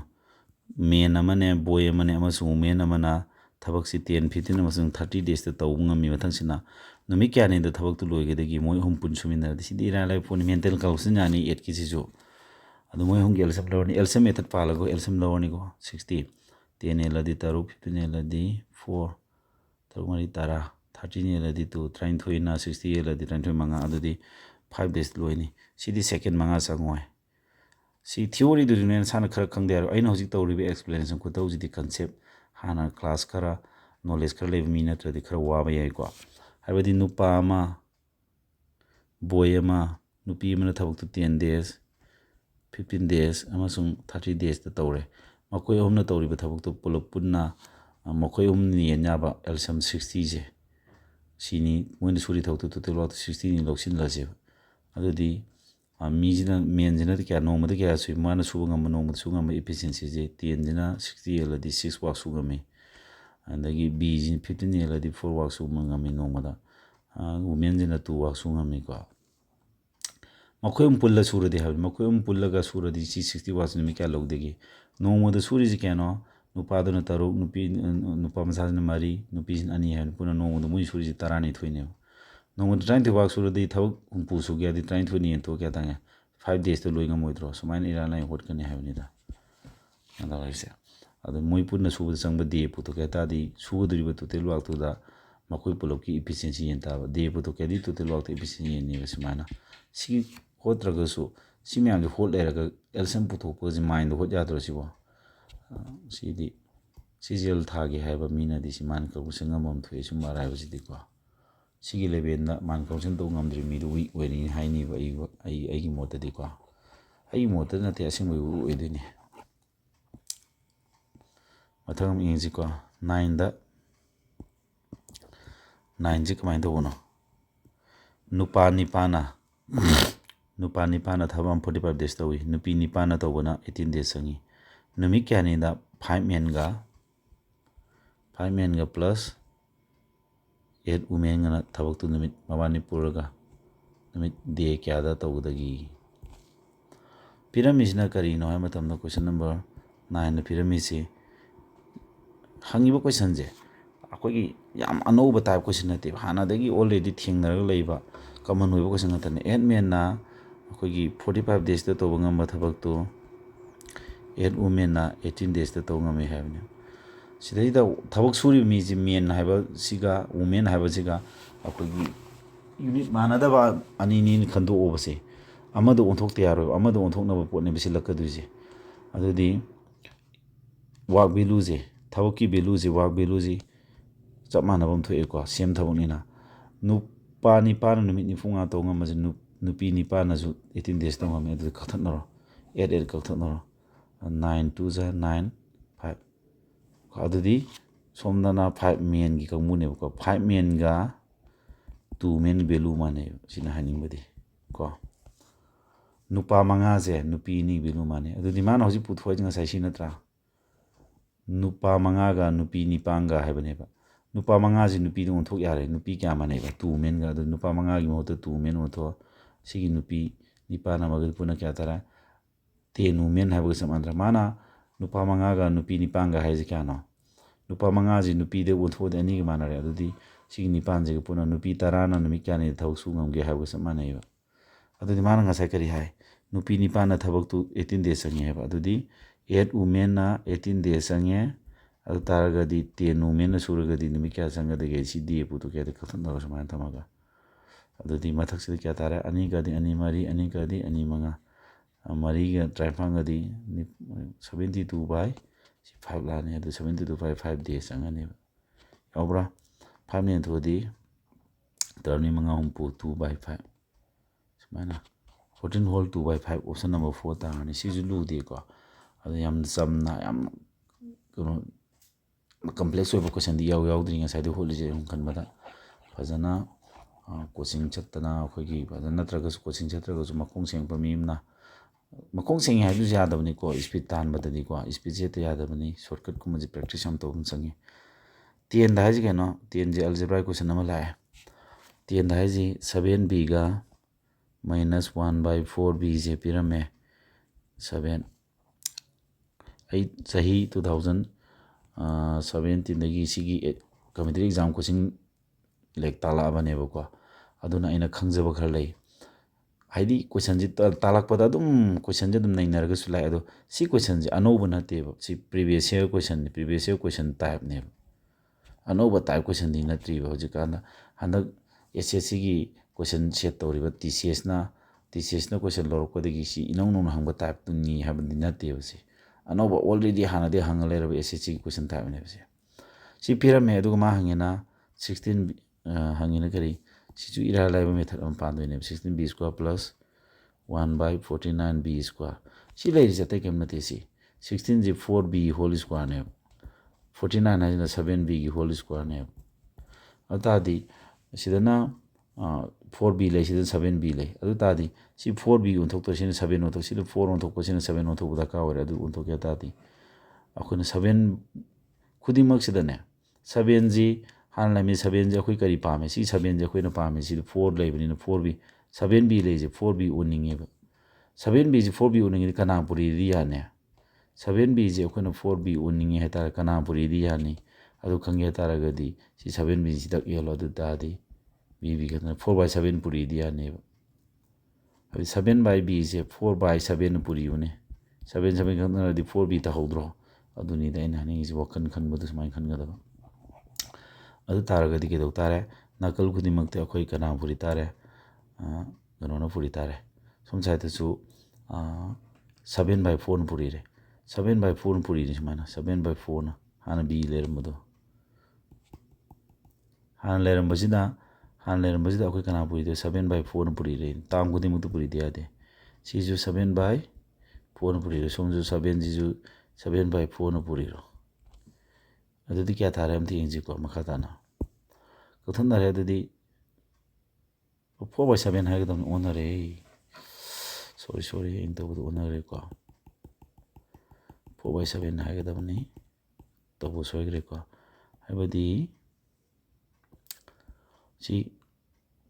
ꯃꯦꯟ ꯑꯃꯅꯦ ꯕꯣꯏ ꯑꯃꯅꯦ ꯑꯃꯁꯨꯡ ꯋꯨꯃꯦꯟ ꯑꯃꯅ ꯊꯕꯛꯁꯤ 10 15 ꯑꯃꯁꯨꯡ 30 ꯗꯦꯖꯇ ꯇꯧꯕ ꯉꯝꯃꯤ ꯃꯊꯪꯁꯤꯅ ꯅꯨꯃꯤꯠ ꯀꯌꯥꯅꯤꯗ ꯊꯕꯛꯇꯨ ꯂꯣꯏꯒꯗꯒꯦ ꯃꯣꯏ ꯑꯍꯨꯝ ꯄꯨꯟ ꯁꯨꯃꯤꯟꯅꯔꯗꯤ ꯁꯤꯗꯤ ꯏꯔꯥꯏ ꯂꯥꯏꯕ ꯄꯣꯠꯅꯤ ꯃꯦꯟꯇꯦꯜ ꯀꯥꯜꯀꯨꯂꯦꯁꯟ ꯌꯥꯅꯤ 8ꯀꯤꯁꯤꯁꯨ ꯑꯗꯨ ꯃꯣꯏ ꯑꯍꯨꯝꯒꯤ ꯑꯦꯜꯁꯤꯌꯝ ꯂꯧꯔꯅꯤ ꯑꯦꯜꯁꯤꯌꯝ ꯃꯦꯊꯠ ꯄꯥꯜꯂꯒ ꯑꯦꯜꯁꯤꯌꯝ ꯂꯧꯔꯅꯤꯀꯣ 60 10 ꯍꯦꯜꯂꯗꯤ 6 15 ꯍꯦꯜꯂꯗꯤ 4 3 4 10 13 ꯍꯦꯜꯂꯗꯤ 2 23ꯅ 60 ꯍꯦꯜꯂꯗꯤ 23 5 ꯑꯗꯨꯗꯤ 5 ꯗꯦꯖ ꯂꯣꯏꯅꯤ ꯁꯤꯗꯤ ꯁꯦꯀꯦꯟ 5 ꯆꯪꯉꯣꯏ ꯁꯤ ꯊꯤꯑꯣꯔꯤꯗꯨꯗꯤꯅꯦ ꯅꯁꯥꯅ ꯈꯔ ꯈꯪꯗꯦ ꯌꯥꯔꯣꯏ ꯑꯩꯅ ꯍꯧꯖꯤꯛ ꯇꯧꯔꯤꯕ ꯑꯦꯛꯁꯄ꯭ꯂꯦꯅꯦꯁꯟ ꯈꯨꯇꯧꯁꯤꯗꯤ ꯀꯟꯁꯦꯞ ꯍꯥꯟꯅ ꯀ꯭ꯂꯥꯁ ꯈꯔ ꯅꯣꯂꯦꯖ ꯈꯔ ꯂꯩꯕ ꯃꯤ ꯅꯠꯇ꯭ꯔꯗꯤ ꯈꯔ ꯋꯥꯕ ꯌꯥꯏꯀꯣ ꯍꯥꯏꯕꯗꯤ ꯅꯨꯄꯥ ꯑꯃ ꯕꯣꯏ ꯑꯃ ꯅꯨꯄꯤ ꯑꯃꯅ ꯊꯕꯛꯇꯨ 10 ꯗꯦꯖ 15 ꯗꯦꯖ ꯑꯃꯁꯨꯡ 30 ꯗꯦꯖꯇ ꯇꯧꯔꯦ ꯃꯈꯣꯏ ꯑꯍꯨꯝꯅ ꯇꯧꯔꯤꯕ ꯊꯕꯛꯇꯨ ꯄꯨꯂꯞ ꯄꯨꯟꯅ ꯃꯈꯣꯏ ꯑꯍꯨꯝꯅ ꯌꯦꯟ ꯌꯥꯕ ꯑꯦꯜꯁꯤꯌꯝ 60ꯁꯦ ꯁꯤꯅꯤ ꯃꯣꯏꯅ ꯁꯨꯔꯤ ꯊꯕꯛꯇꯨ ꯇꯣꯇꯦꯜ ꯋꯥꯔꯛꯇꯨ 60ꯅꯤ ꯂꯧꯁꯤꯜꯂꯁꯦꯕ ꯑꯗꯨꯗꯤ ꯃꯤꯁꯤꯅ ꯃꯦꯟꯁꯤꯅ ꯀꯌꯥ ꯅꯣꯡꯃꯗ ꯀꯌꯥ ꯁꯨꯏ ꯃꯥꯅ ꯁꯨꯕ ꯉꯝꯕ ꯅꯣꯡꯃꯗ ꯁꯨꯕ ꯉꯝꯕ ꯏꯐꯤꯁꯤꯌꯦꯟꯁꯤꯁꯦ 10ꯁꯤꯅ 60 ꯍꯦꯜꯂꯗꯤ 6 ꯋꯥꯔꯛ ꯁꯨ ꯉꯝꯃꯤ ꯑꯗꯒꯤ ꯕꯤꯁꯤꯅ 15 ꯍꯦꯜꯂꯗꯤ 4 ꯋꯥꯔꯛ ꯁꯨꯕ ꯉꯝꯃꯤ ꯅꯣꯡꯃꯗ ꯋꯨꯃꯦꯟꯁꯤꯅ 2 ꯋꯥꯔꯛ ꯁꯨ ꯉꯝꯃꯤꯀꯣ ꯃꯈꯣꯏ ꯑꯍꯨꯝ ꯄꯨꯜꯂ ꯁꯨꯔꯗꯤ ꯍꯥꯏꯕꯅꯤ ꯃꯈꯣꯏ ꯑꯍꯨꯝ ꯄꯨꯜꯂꯒ ꯁꯨꯔꯗꯤ ꯁꯤ 60 ꯋꯥꯠꯁ ꯅꯨꯃꯤꯠ ꯀꯌꯥ ꯂꯧꯗꯒꯦ ꯅꯣꯡꯃꯗ ꯁꯨꯔꯤꯁꯤ ꯀꯌꯥꯅꯣ ꯅꯨꯄꯥꯗꯨꯅ 3 ꯅꯨꯄꯥ ꯃꯆꯥꯁꯤꯅ 4 ꯅꯨꯄꯤꯁꯤꯅ 2 ꯍꯥꯏꯕꯅꯤ ꯄꯨꯟꯅ ꯅꯣꯡꯃꯗ ꯃꯣꯏ ꯁꯨꯔꯤꯁꯤ 12ꯅꯦꯕ ꯅꯣꯡꯃꯗ 22 ꯋꯥꯔꯛ ꯁꯨꯔꯗꯤ ꯊꯕꯛ ꯍꯨꯝꯐꯨ ꯁꯨꯒꯦ ꯍꯥꯏꯔꯗꯤ 22ꯅ ꯌꯦꯟꯊꯣꯛ ꯀꯌꯥ ꯇꯥꯡꯉꯦ 5 ꯗꯦꯖꯇ ꯂꯣꯏ ꯉꯝꯃꯣꯏꯗ꯭ꯔꯣ ꯁꯨꯃꯥꯏꯅ ꯏꯔꯥꯏ ꯂꯥꯏꯅ ꯍꯣꯠꯀꯅꯤ ꯍꯥꯏꯕꯅꯤꯗ ꯑꯗꯨꯋꯥꯏꯁꯦ ꯑꯗꯨ ꯃꯣꯏ ꯄꯨꯟꯅ ꯁꯨꯕꯗ ꯆꯪꯕ ꯗꯦ ꯄꯨꯊꯣꯛꯀꯦ ꯍꯥꯏꯇꯥꯔꯗꯤ ꯁꯨꯒꯗꯧꯔꯤꯕ ꯇꯣꯇꯦꯜ ꯋꯥꯔꯛꯇꯨꯗ ꯃꯈꯣꯏ ꯄꯨꯂꯞꯀꯤ ꯏꯐꯤꯁꯤꯌꯦꯟꯁꯤ ꯌꯦꯟ ꯇꯥꯕ ꯗꯦ ꯄꯨꯊꯣꯛꯀꯦ ꯍꯥꯏꯗꯤ ꯇꯣꯇꯦꯜ ꯋꯥꯔꯛꯇ ꯏꯐꯤꯁꯤꯌꯦꯟꯁꯤ ꯌꯦꯟꯅꯦꯕ ꯁꯨꯃꯥꯏꯅ ꯁꯤ ꯍꯣꯠꯇ꯭ꯔꯒꯁꯨ ꯁꯤ ꯃꯌꯥꯝꯁꯦ ꯍꯣꯠ ꯂꯩꯔꯒ ꯑꯦꯜꯁꯤꯌꯝ ꯄꯨꯊꯣꯛꯄꯁꯤ ꯃꯥꯏꯟꯗ ꯍꯣꯠ ꯌꯥꯗ꯭ꯔꯣ ꯁꯤꯕꯣ ꯁꯤꯗꯤ ꯁꯤꯖꯦꯜ ꯊꯥꯒꯦ ꯍꯥꯏꯕ ꯃꯤꯅꯗꯤ ꯁꯤ ꯃꯥꯏꯟ ꯀꯥꯜꯀꯨꯂꯦꯁꯟ ꯉꯝꯐꯝ ꯊꯣꯛꯑꯦ ꯁꯨꯝ ꯑꯔꯥꯏꯕꯁꯤꯗꯤꯀꯣ ꯁꯤꯒꯤ ꯂꯦꯚꯦꯜꯗ ꯃꯥꯏꯟ ꯀꯥꯜꯀꯨꯂꯦꯁꯟ ꯇꯧꯕ ꯉꯝꯗ꯭ꯔꯤ ꯃꯤꯗꯨ ꯋꯤꯛ ꯑꯣꯏꯔꯤ ꯍꯥꯏꯅꯤꯕ ꯑꯩꯒꯤ ꯃꯣꯠꯇꯗꯤꯀꯣ ꯑꯩꯒꯤ ꯃꯣꯠꯇ ꯅꯠꯇꯦ ꯑꯁꯦꯡꯕꯒꯤ ꯑꯣꯏꯗꯣꯏꯅꯤ ꯃꯊꯪ ꯑꯃꯨꯛ ꯌꯦꯡꯁꯤꯀꯣ 9ꯁꯤ ꯀꯃꯥꯏꯅ ꯇꯧꯕꯅꯣ ꯅꯨꯄꯥ ꯅꯤꯄꯥꯅ ꯊꯕꯛ 45 ꯗꯦꯖ ꯇꯧꯏ ꯅꯨꯄꯤ 9ꯅ ꯇꯧꯕꯅ 18 ꯗꯦꯖ ꯆꯪꯏ ꯅꯨꯃꯤꯠ ꯀꯌꯥꯅꯤꯗ 5 5 menga plus 8 women gana thabak tu numit mabani puraga numit day kya da tawdagi pyramid na kari no hai matam na question number 9 na pyramid se hangiba question je akoi yam anouba type question nate hana dagi already thingnar leiba common hoiba question ngata ne 8 men na akoi 45 days da tawba ngamba thabak tu 8 women na 18 days da taw ngame havne sidai da thabak suri mi ji men haiba siga women haiba siga akoi unit mana da ba ani ni khando obase amado onthok te yaro amado onthok na pot ne bisil lakadu je adudi work value je thabak ki value je work value je chap mana bam thoe ko sem thabak ni na nupa ni pa na numit ni funga to ngam je nupi ni pa na ju 18 days to ngam adu kathat na ro 8 kathat na ro 9 2 za 9 5 adudi somdana 5 men gi kamu ne ko 5 men ga 2 men value mane sina haning badi ko nupa manga je nupi ni value mane adudi man hoji puthoi nga sai sina tra nupa manga ga nupi ni panga haibane ba nupa manga je nupi do onthok yare nupi kya mane ba 2 men ga adu nupa manga gi mo to 2 men otho sigi nupi ni pa na magal puna kya tara 10 men haiba samandra mana nupa manga ga nupi ni panga haije kya no nupa manga ji nupi de otho de ani gi manare adudi sigi ni panje ga puna nupi tarana numi kya ne thau su ngam ge haiba samane ba adudi mana nga sai kari hai nupi ni pa na thabak tu 18 days sange ba adudi 8 women na 18 days sange adu taraga di 10 women na suraga di numi kya sanga de ge si di putu kya de kathan na samana tamaga adudi mathak se kya tara ani ga di ani mari ani ga di ani manga mari ga trifanga di 72 by 5 la ne adu 72 by 5 days sanga ne obra 5 ne to di terni manga humpu 2 by 5 samana 14 whole 2 by 5 option number 4 ta ni si ju lu di ko adu yam samna yam kono complex over question di yaw yaw dringa sai de hol je kan bada fazana coaching chatna khogi fazana traga coaching chatraga su makong seng pamimna makong seng ha ju yadabni ko speed tan badadi ko speed je te yadabni shortcut ko maji practice am to sangi 10 da ji keno 10 je algebraic question nama la 10 da ji 7b ga minus 1 by 4b je pirame 7 ai sahi 2017 dagi sigi commentary exam coaching lek tala abane ko aduna ina khangjaba khar lei haidi question ji talak pada dum question je dum naina ga sulai ado si question ji anoba na te si previous year question type ne anoba type question di na tri hoji kana handak SSC gi question set toriba TCS na question lorok ko degi si inong nong hangba type tu ni habdi na te si anoba already hana de hangale rab SSC question type ne si pirame adu ma hangena 16 hangena kari si ju ira lai method am pando ne 16b square plus 1 by 49b square si lai jate kem na te si 16 ji 4b whole square ne 49 has na 7b gi whole square ne atadi sidana 4b lai sidana 7b lai adu tadi si 4b unthok to sin 7 unthok si 4 unthok ko sin 7 unthok da ka ore adu unthok ya tadi akuna 7 khudi mak sidane 7 ji han la mi 7 ji khoi kari pa me si 7 ji khoi na pa me si 4 lai bani na 4b 7b lai je 4b uninge ba 7b ji 4b uninge kana puri ri ya ne 7b ji khoi na 4b uninge ha ta kana puri ri ya ni adu khangye ta ra ga di si 7b ji dak yelo adu ta di b kana 4 by 7 puri ri ya ne abi 7 by b je 4 by 7 puri une 7 kana di 4b ta hodro adu ni da ina ni ji wakan khan bu smai khan ga da adu tara ga di ke do tare nakal khudi mak te khoi kana puri tare gano puri tare somchai ta su 7 by 4 puri re 7 by 4 puri ni mana 7 by 4 na hana b le ramdo hana le rambajida khoi kana puri de 7 by 4 puri re tam khudi mak tu puri dia de si ju 7 by 4 puri re som ju 7 ji ju 7 by 4 na puri ro adu di kya thare am thi ji ko makha ta na ko thon da re adu di 4 by 7 hai ga dam on re sorry in to on re ko 4 by 7 hai ga dam ni to bo soi gre ko 하이버디 시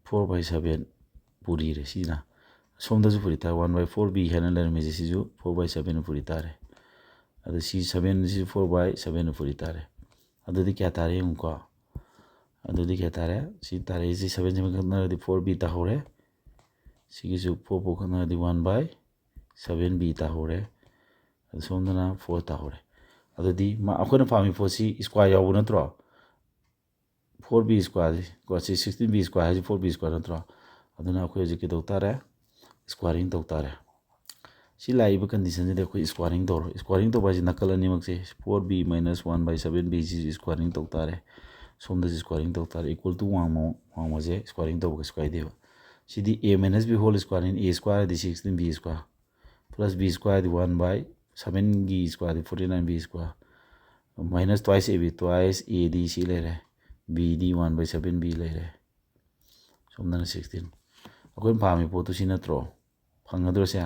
4/7 पुरीरे सिना सोमदसु पुरी ता 1/4 b हेन लेर मेजे सिजु 4/7 पुरी तारे अदु सी 7 सी 4/7 पुरी तारे अदुदि क्या तारे उनको अदुदि क्या तारे सी तारे सी 7 से खतना दि 4b ता होरे सिगिजु 4 खतना दि 1/7b ता होरे अदु सोमदना 4 ता होरे अदुदि मा अखोना फामी फोसी स्क्वायर यावु नत्रो 4b स्क्वायर को 16b स्क्वायर है 4b स्क्वायर नत्रो अदुना अखोय जे के दो तारे स्क्वायरिंग दो तारे सी लाइव कंडीशन जे अखोय स्क्वायरिंग तो बाजी नकल अनिमक से 4b - 1/7b जी स्क्वायरिंग दो तारे सोमदा जी स्क्वायरिंग दो तारे इक्वल टू 1 जे स्क्वायरिंग दो के स्क्वायर देबा सीदी a - b होल स्क्वायर इन a स्क्वायर दी 16b square plus b square दी 1/7 की स्क्वायर दी 49b square minus twice a दी सी ले रहे b दी 1/7b ले रहे सोमदा 16 अखोय पामी पोतु सी नत्रो फंगद्रो से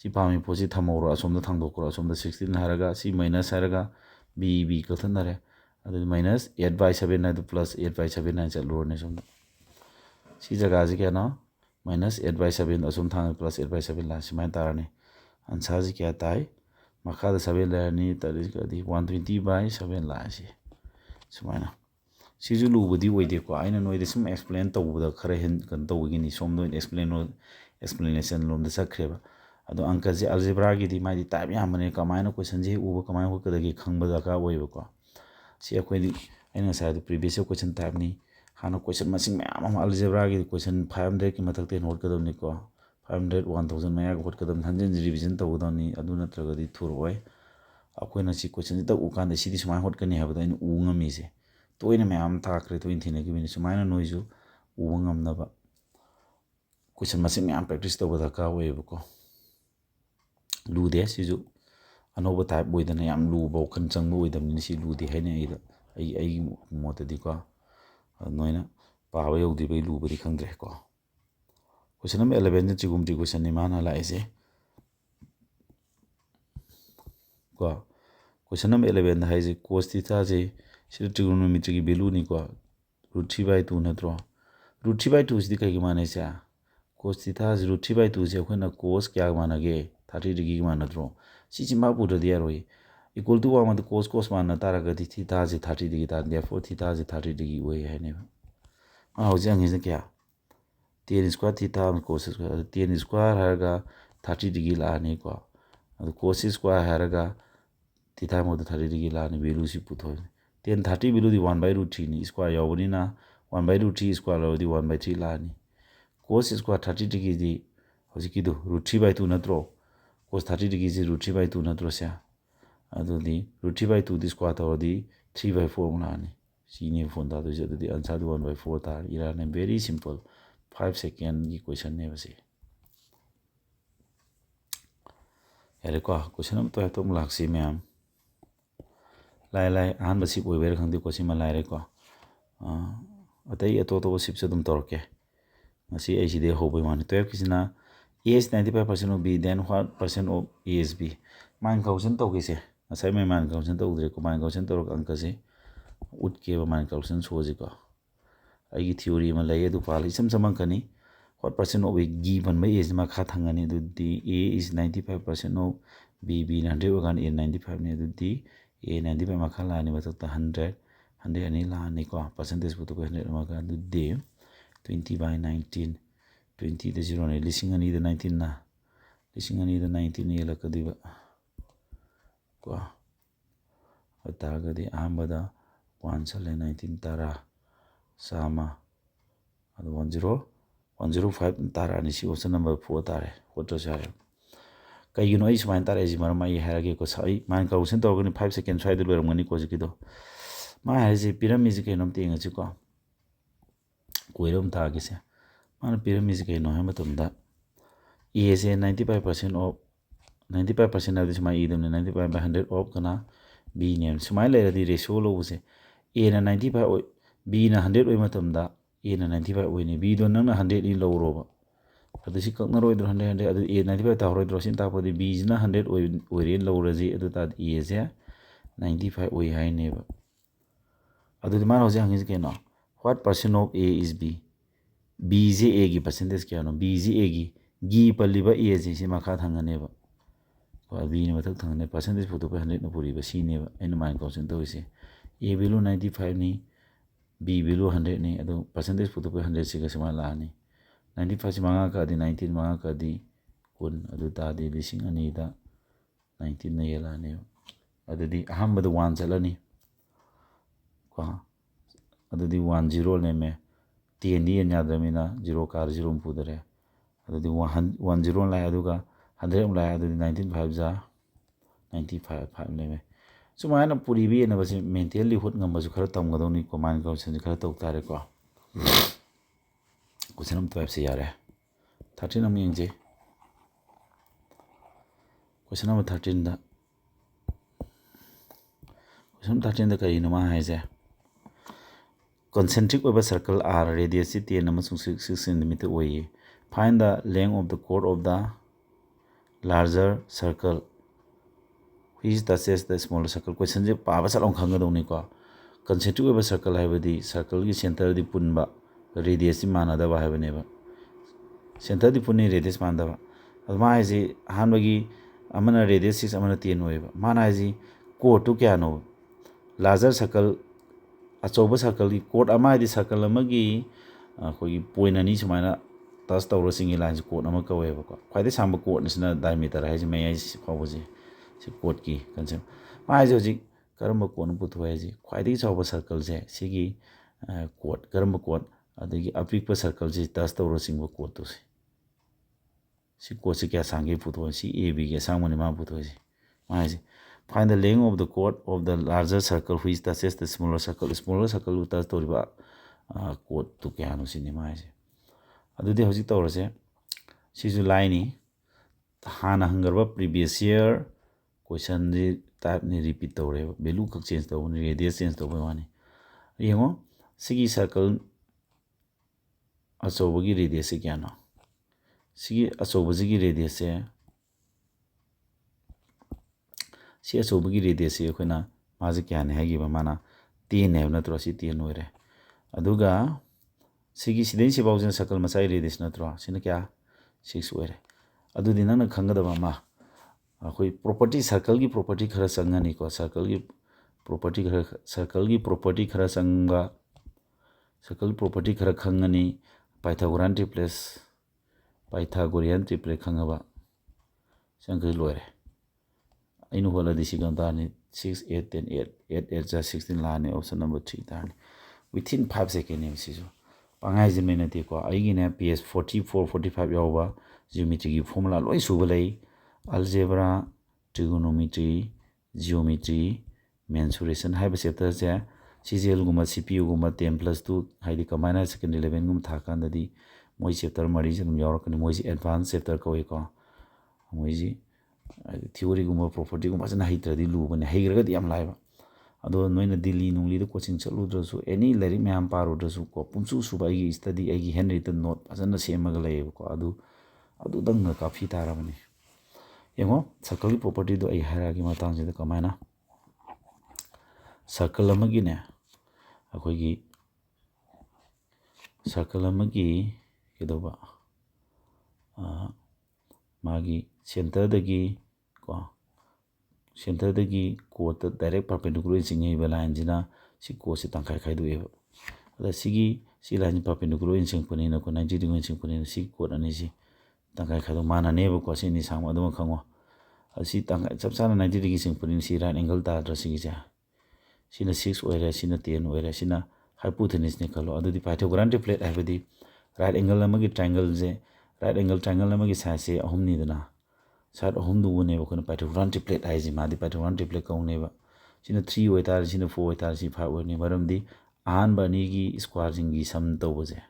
सी पामी पोसी थमोरो असोमदा थांगदोकरो असोमदा 16 हारगा सी माइनस हारगा b कथनरे अदु माइनस 8/7 ना प्लस 8/7 ना चलो ने सोमदा सी जगह जी क्या ना माइनस 8/7 असोम थांग प्लस 8/7 ला सिमाय तारने आंसर जी क्या ताई मखा द 7 लेनी तरी कदी 120/7 ला सी सुमायना सिजु लुबदी ओइदे को आइना नोइदे सम एक्सप्लेन तौबदा खरे हेन कन तौगिनी सोमदो एक्सप्लेनेशन लोमदा सक्रेबा अदो अंक जे अलजेब्रा की दी माइदी टाइप यामने कमायना क्वेश्चन जे उबो कमाय होकदगी खंगबा दका ओइबको सी अखोइदी आइना साइड प्रीवियस क्वेश्चन टाइप नि हाना क्वेश्चन मसिंग मैम अलजेब्रा की क्वेश्चन 500 की मथक ते नोट कदमनि को 500 1000 मया होट कदम हंजन रिवीजन तौदनी अदु नत्रगदी थुरओय अखोइना सी क्वेश्चन त उकान दे सीदी सुमाय होट कनी हाबदा इन उ ngami से तोइना मैम थाक्रे तो इंथिने की बिनि सुमायना नोइजु उ ngamnaba क्वेश्चन मसिंग मैम प्रैक्टिस तौबदा का ओइबको लुदे सिजु अनोबा टाइप ओइदना याम लुबो खन चंगबो ओइदमनि सी लुदे हैने आई मोतदी को नोइना पाबा यौदि बै लुबदि खंद्रे को क्वेश्चन नंबर 11 चिगुमटी क्वेश्चन नि माना लाइसे को क्वेश्चन नंबर 11 दा हाइजे cos थीटा जे सिर ट्रिगोनोमेट्री की वैल्यू नि को √3/2 नत्रो √3/2 सिदि कई माने से cos थीटा जे √3/2 से अखोना cos क्या मानगे 30 डिग्री मानद्रो सिसि मा पुददि यारोय इक्वल टू 1 cos मानना तारगदि थीटा जे 30 डिग्री तार देयरफॉर थीटा जे 30 डिग्री ओय हैने मा हौजे अंगे क्या tan square theta cos square tan square हरगा 30 डिग्री लाने को अदु cos स्क्वायर हरगा थीटा मोद 30 डिग्री लाने वैल्यू सि पुथो tan 30 वैल्यू दी 1/√3 नि स्क्वायर यावनी ना 1/√3 स्क्वायर दी 1/3 लाने cos स्क्वायर 30 डिग्री दी हौजे किदो √3/2 नत्रो cos 30 डिग्री से √3/2 नत्रो से अदु दी √3/2 दी स्क्वायर तो दी 3/4 लाने सीने फोन ता दोजे दी आंसर 1/4 तार इराने वेरी सिंपल 5 सेकंड की क्वेश्चन ने बसे यारे को क्वेश्चन हम तो लाक्सी मैम लाइ आहान बसी ओइबेर खंदी कोसी मलाई रे को अतै अतो तो सिप से तुम तोरके मसी एसीदे होबे माने 12 Kisna A is 95% of B, then what percent of A is B? Man calculation to kise. Asai me man calculation to udre ko man calculation to angka se ut ke man calculation soji ko. Ai theory ma lai edu pal isam samang kani what percent of A given by A is ma kha thangani edu di A is 95% of B 100 ogan A 95 ne edu di A 95 ma kha la ni batak ta 100 ani la ni ko percentage bu to ko 100 ma ka edu di 20/19 20 the 0 ne lising ani the 19 na lising ani the 19 ye lakadiba ko atagadi ambada 1/19 tara sama adu 105 tara ni si option number 4 tare photo sare kai you know is man tare ji marma ye harage ko sai man ka option to gani 5 seconds sai du ram ngani ko ji kido ma ha ji pyramid ji ke nom te ngi ko koirom ta gi se man pyramid ke no hema tumda A से 95% of 95% of this my idem 95/100 of kana B ne smile le di ratio lo se A na 95 B na 100 oi matamda A na 95 oi ne B do na 100 ni lo ro ba adu si kak na roi 100 adu A 95 ta roi dro sin ta ko di B na 100 oi re lo ra ji adu ta A se 95 oi hai ne ba ꯑꯗꯨꯗꯤ ꯃꯥꯅ ꯍꯧꯖꯤꯛ ꯍꯪꯉꯤꯁꯤ ꯀꯩꯅꯣ what percent of A is B B ꯁꯤ A ꯒꯤ percentage ꯀꯌꯥꯅꯣ B ꯁꯤ A ꯒꯤ ꯄꯜꯂꯤꯕ A ꯁꯤ ꯃꯈꯥ ꯊꯪꯒꯅꯦꯕ Bꯅ ꯃꯊꯛ ꯊꯪꯒꯅꯦ percentage ꯄꯨꯊꯣꯛꯄ 100ꯅ ꯄꯨꯔꯤꯕ ꯁꯤꯅꯦꯕ ꯑꯩꯅ ꯃꯥꯏꯟ ꯀꯥꯎꯟꯁꯟ ꯇꯧꯔꯤꯁꯦ A value 95ꯅꯤ B value 100ꯅꯤ ꯑꯗꯣ percentage ꯄꯨꯊꯣꯛꯄ 100 ꯁꯤꯒ ꯁꯨꯃꯥꯏꯅ ꯂꯥꯛꯑꯅꯤ 95 ꯁꯤ ꯃꯉꯥ ꯀꯛꯑꯗꯤ 19 ꯃꯉꯥ ꯀꯛꯑꯗꯤ 10 ꯑꯗꯨ ꯇꯥꯔꯗꯤ 2000ꯗ 19ꯅ ꯌꯦꯜꯂꯛꯑꯅꯦꯕ ꯑꯗꯨꯗꯤ ꯑꯍꯥꯟꯕꯗ 1 ꯆꯠꯂꯅꯤ ꯀꯣ ꯑꯗꯨꯗꯤ 1 0 ꯂꯩꯔꯝꯃꯦ 10ꯗꯤ ꯌꯦꯟ ꯌꯥꯗ꯭ꯔꯕꯅꯤꯅ 0 ꯀꯥꯔ 0 ꯑꯃ ꯄꯨꯗꯔꯦ ꯑꯗꯨꯗꯤ 1 0 ꯂꯥꯛꯑꯦ ꯑꯗꯨꯒ 100 ꯑꯃꯨꯛ ꯂꯥꯛꯑꯦ ꯑꯗꯨꯗꯤ 19 5 ꯖꯥ 95 5 ꯂꯩꯔꯝꯃꯦ ꯁꯨꯃꯥꯏꯅ ꯄꯨꯔꯤꯕ ꯌꯦꯟꯅꯕꯁꯤ ꯃꯦꯟꯇꯦꯜꯂꯤ ꯍꯣꯠ ꯉꯝꯕꯁꯨ ꯈꯔ ꯇꯝꯒꯗꯧꯅꯤꯀꯣ ꯃꯥꯏꯟ ꯀꯥꯎꯟꯁꯟꯁꯤ ꯈꯔ ꯇꯧ ꯇꯥꯔꯦꯀꯣ ꯀꯣꯏꯁꯟ ꯅꯝꯕꯔ 12ꯁꯤ ꯌꯥꯔꯦ 13 ꯑꯃꯨꯛ ꯌꯦꯡꯖꯩ ꯀꯣꯏꯁꯟ ꯅꯝꯕꯔ 13ꯗ ꯀꯣꯏꯁꯟ 13ꯗ ꯀꯔꯤꯅꯣ ꯃꯥ ꯍꯥꯏꯁꯦ concentric over circle R radius 10 ꯑꯃꯁꯨꯡ 6 cm ꯑꯣꯏꯌꯦ find the length of the chord of the larger circle which touches the smaller circle question je paaba salong khangadawni ko concentric over circle haibadi circle gi center di punba radius si manadaba haibaneba center di punni radius mandaba adma haisi hanbagi amana radius 6 amana 10 oiba mana haisi chord tu kya no larger circle अचौब सर्कल की कोड अमादी सर्कल अमगी अखोगी पॉइंट अनि सुमाइना टच तौर सिंगी लाइन कोड अमा कवेबको ख्वाइदे सामब कोड निसना डायमीटर हाइजे मयाइ फावजे सि कोड की कन्सेप्ट माइजे होजि करम कोड पुथोयजे ख्वाइदे चौब सर्कल जे सिगी कोड करम कोड अदगी अपिक सर्कल जे टच तौर सिंग कोड तो सि कोड से क्या सांगे पुथो सि ए बी के सांगमनि मा पुथोयजे माइजे find the length of the chord of the larger circle which touches the smaller circle. Smaller circle will touch the chord to kya no cinema is. Adudi hausi tawrase sisu line hana hangarba previous year question ni type ni repeat tawre value kak change taw ni radius change taw wani yengo sigi circle achobagi radius se kya no sigi achobagi radius se C अचौबगी radius से अखोना माजे क्या ने हैगी माना 10 है नत्रो सी 10 ओरे अदुगा सिगी सिदै सिबाउजन सकल मसाई रेडियस नत्रो सिन क्या 6 ओरे अदुदि नन खंगदबा मा अखोई प्रॉपर्टी सर्कल की प्रॉपर्टी खरा संगनी को सर्कल की प्रॉपर्टी खरा संगा सर्कल प्रॉपर्टी खरा खंगनी पाइथागोरियन ट्रिप्लेस खंगबा संगै लोरे इन होला दिसी गंतानी 6 8 10 8 8 8 16 लाने ऑप्शन नंबर 3 तानी within 5 सेकंड ने सिसु पांगाइ जे मेनते को आइगिने पेज 44 45 यावबा ज्योमेट्री की फॉर्मूला लोइ सुबलै अलजेब्रा ट्रिगोनोमेट्री जियोमेट्री मेंसुरेशन हाइबे चैप्टर से सीजीएल गुमा सीपीयू गुमा 10+2 हाइदि कमाइना सेकंड 11 गुम थाकांददि मोइ चैप्टर मरि जम यावरकनि मोइ एडवांस चैप्टर कोइ को मोइ theory gumba property gumba sana haitradi lubane haigiragadi yam laiba ado noina delhi nungli de coaching chaludrasu any lerik mayam parudrasu ko pumsu suba igi study igi handwritten note asana semaga layeba ko adu dang na kafi tarabani yengo circle gi property do ai hairagi matang jida kamaina circle amagi ne akoi gi circle amagi kedoba magi center dagi ko center dagi chord direct perpendicular singi ba line jina si chord si tangkai khai dueba ada si line perpendicular in sing puni na ko 90 degree sing puni si chord ani si tangkai khai do mana ne ba ko si ni sang adu khango si tangkai chap chana 90 degree sing puni si right angle ta dra si ja sina 6 oire sina 10 oire sina hypotenuse ne khalo adu di pythagorean plate habadi right angle amagi triangle je right angle triangle amagi size se ahum ni dana side ahum du ne ko pythagorean triplet haiji madi pythagorean triplet kaung ne ba sina 3 oitar sina 4 oitar si 5 oine maramdi ahan ba ni gi square jingi sum to boje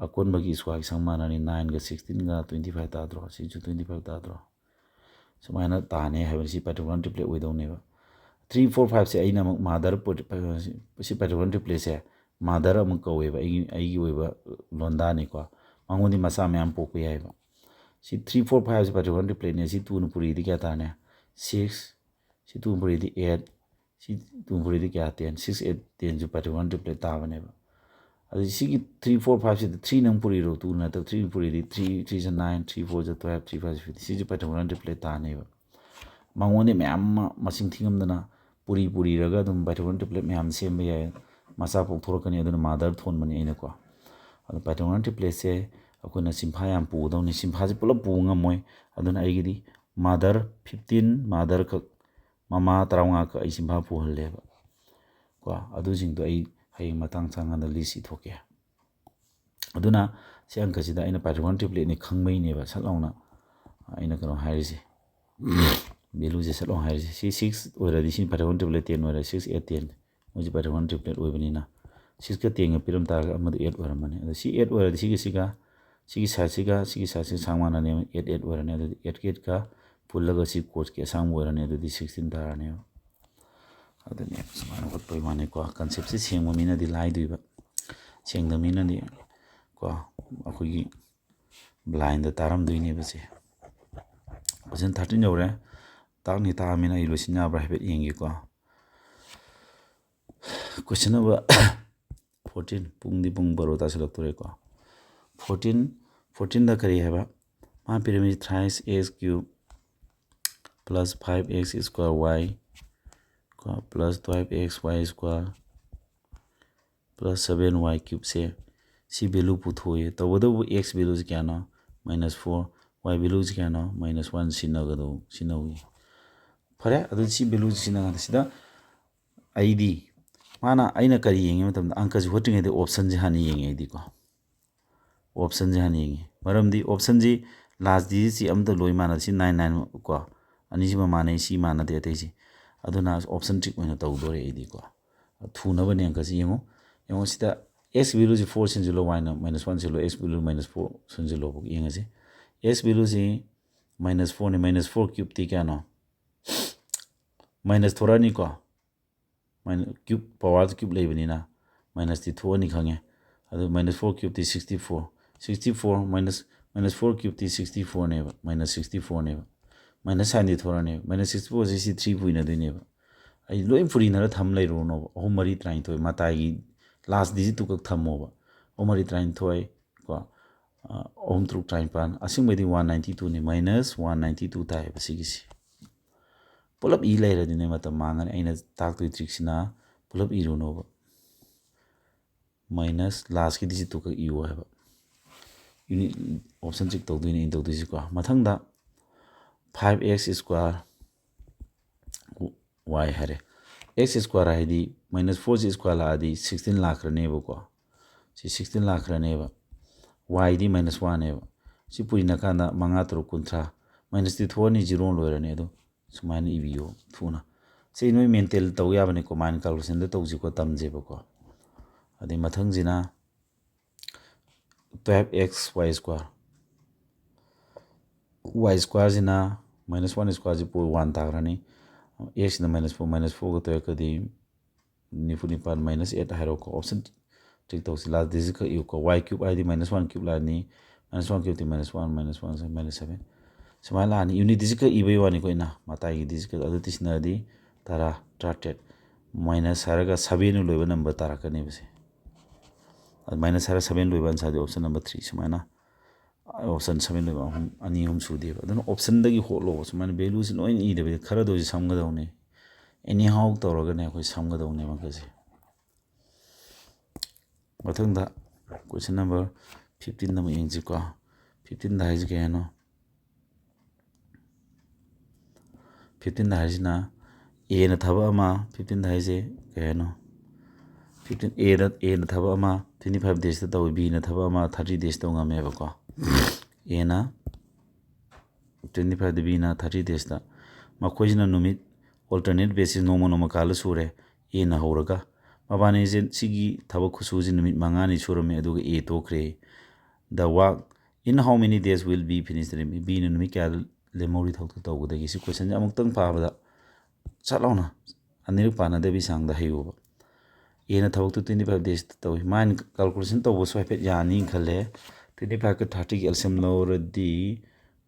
akon bagi square sang mana ni 9 ga 16 ga 25 ta dro si 25 ta dro sumaina ta ne ha si pythagorean triplet oi dong ne ba 3 4 5 se aina mother si pythagorean triplet se mother am ko we ba ai gi we ba londa ni ko mangoni masa myam pokku yai ba si 3 4 5 se pythagorean triplet ne si 2 nu puri di kya ta ne 6 si 2 puri di 8 सी 2 पुरी क्या 10 6 8 10 जो पाइथागोरन ट्रिपलेट ताबनेबा अदि सिगी 3 4 5 से 3 नंग पुरी रो 2 ना तो 3 पुरी 3 3 से 9 3 4 से 12 3 5 50 सी जो पाइथागोरन ट्रिपलेट तानेबा मंगोने मैम मसिंग थिंगमदना पुरी पुरी रगा दम पाइथागोरन ट्रिपलेट मैम सेम बे मसा पोथोरकनी अदुना मादर थोन बने इनको अदु पाइथागोरन ट्रिपलेट से अखोना सिम्फा याम पुदौनी सिम्फा से पुलप पुंगमोय अदुना आइगिदी मादर 15 मादर क ममा तराउंगा का आई सिम्फा पुहलेबा को अदु जिंग तो आई हय मतंग चांगा लिसि थोके अदुना से अंक सिदा आइना पाइथागोरन ट्रिपलेट नि खंगमैनेबा सलाउना आइना कनो हाइरिसे वैल्यू से सलाउ हाइरिसे सी 6 ओरदि सी Pythagorean triplet 10 ओरदि 6 8 10 Moji Pythagorean triplet ओइबनिना 6 का 10 पिरम तारगा अमदु 8 ओरमने अदु सी 8 ओरदि सिगी साइड सांगमाना ने 8 8 ओरने अदु 8 8 का पुल्लगा सी कोच के सांग ओरने अदु 16 तारने अदु ने समान को तोय माने को कांसेप्ट से सेंग ममिना दि लाइ दुइबा सेंग द मिना दि को अखोगी ब्लाइंड तारम दुइने बसे क्वेश्चन 13 जौरे ताकनि तामिना इलोसिना ब्राइबेट येंगी को क्वेश्चन नंबर 14 पुंग बरो तासलक्तोरे को 14 दा करी है मा pyramid thrice x cube plus 5x square y को plus 12x y square plus 7y cube से सी वैल्यू पुथोए तो वो x वैल्यू क्या ना -4 y वैल्यू क्या ना -1 सिनगदो सिनोगी फरे अदु सी वैल्यू सिनगदा सिदा आईडी माना आइना करी येंगे मतलब अंक जे होटिंगे दे ऑप्शन जे हानि येंगे आईडी को ऑप्शन जे हानि येंगे मरमदी ऑप्शन जी लास्ट डिजिट सी अमदा लोई माना सी 99 को अनि जी माने सी माना दे तेजी अदुना ऑप्शन ट्रिक ओइना तौदोरे आईडी को थुना बने अंक जे येंगो येंगो सिदा x वैल्यू जी 4 सिनजिलो y ना -1 सिलो x वैल्यू -4 सिनजिलो बो येंगे जे x वैल्यू जी -4 ने -4 क्यूब ती क्या ना माइनस थोड़ा नहीं को क्यूब पावर क्यूब लेबनिना माइनस ती थो नि खंगे अदु -4 क्यूब ती 64 -4 क्यूब ती 64 ने -64 ने माइनस साइन दी थोड़ा ने -64 से 3 पुइना दुने आई लोइ फुरिना थम लेरो नो ओ मरी ट्राइन थोय माताई लास्ट डिजिट तुक थमोबा ओ मरी ट्राइन थोय को ओम थ्रु ट्राइन पान असिंग बेदी 192 ने -192 ताय बसिगिसी पुलप ई लेरदिने मत मांगने अइना ताकतोय ट्रिक्सना पुलप इरुनोबा माइनस लास्ट की डिजिट तुक इयो है यूनिट ऑप्शन चेक तौदोइने इन तौदोइसे को मथंगदा 5x स्क्वायर y हरे x स्क्वायर आईडी -4 स्क्वायर आदि 16 लाख रनेबो को सी 16 लाख रनेबा y दी -1 नेबा सी पुइना कांदा मंगा तरो कुंथ्रा माइनस ती थोनी 0 लोरने दो सुमाइन इबियो थुना से नोय मेंटल तौ याबने को माइन कैलकुलेशन दे तौजी को तमजेबो को अदि मथंग जिना 12x y square y square जिना -1 स्क्वायर जी पो 1 तागरानी x ना -4 को तो कदी निफुनी पान -8 हाइरो को ऑप्शन ठीक तो लास्ट डिजिट का यू को y क्यूब आईडी -1 क्यूब लानी -1 क्यूब ती -1 से -7 समाय लानी यूनिट डिजिट का इबे वानी को इना माताई की डिजिट का अदु तिसनादी तारा ट्राटेड माइनस हारगा 7 लोइबा नंबर तारा कने बसे माइनस हारा 7 लोइबा आंसर ऑप्शन नंबर 3 समाना ऑप्शन 7 लोइबा अनि हम सुदे अदु ऑप्शन दगी होलो समाना वैल्यू से नोइन इ देबे खरा दो समगदौने एनी हाउ तौरगा ने कोई समगदौने मगसे मथंगदा क्वेश्चन नंबर 15 नंबर इंजी को 15 दा है के नो 15 दा है ना a ना थबा मा 15 दा है के नो 15 a ना थबा मा 25 डेज ता b ना थबा मा 30 डेज ता ngame ba ko a ना 25 b ना 30 डेज ता मखोइना नुमित अल्टरनेट बेसिस नोमो काल सुरे a ना होरगा मबानी जे सिगी थबा खुसुजी नुमित मंगानी सुरमे अदुगा a तोखरे the work in how many days will be finished b ना नुमित क्या लेमोरी थौक तौगदगी सी क्वेश्चन अमुक्तंग पाबदा चलाउना अनिरु पाना देबी सांगदा हेयोबा a ना थबक 25 डेज तौ माइन कैलकुलेशन तौबो सोफेट यानी खले 25 का 30 की एलसीएम लौरदी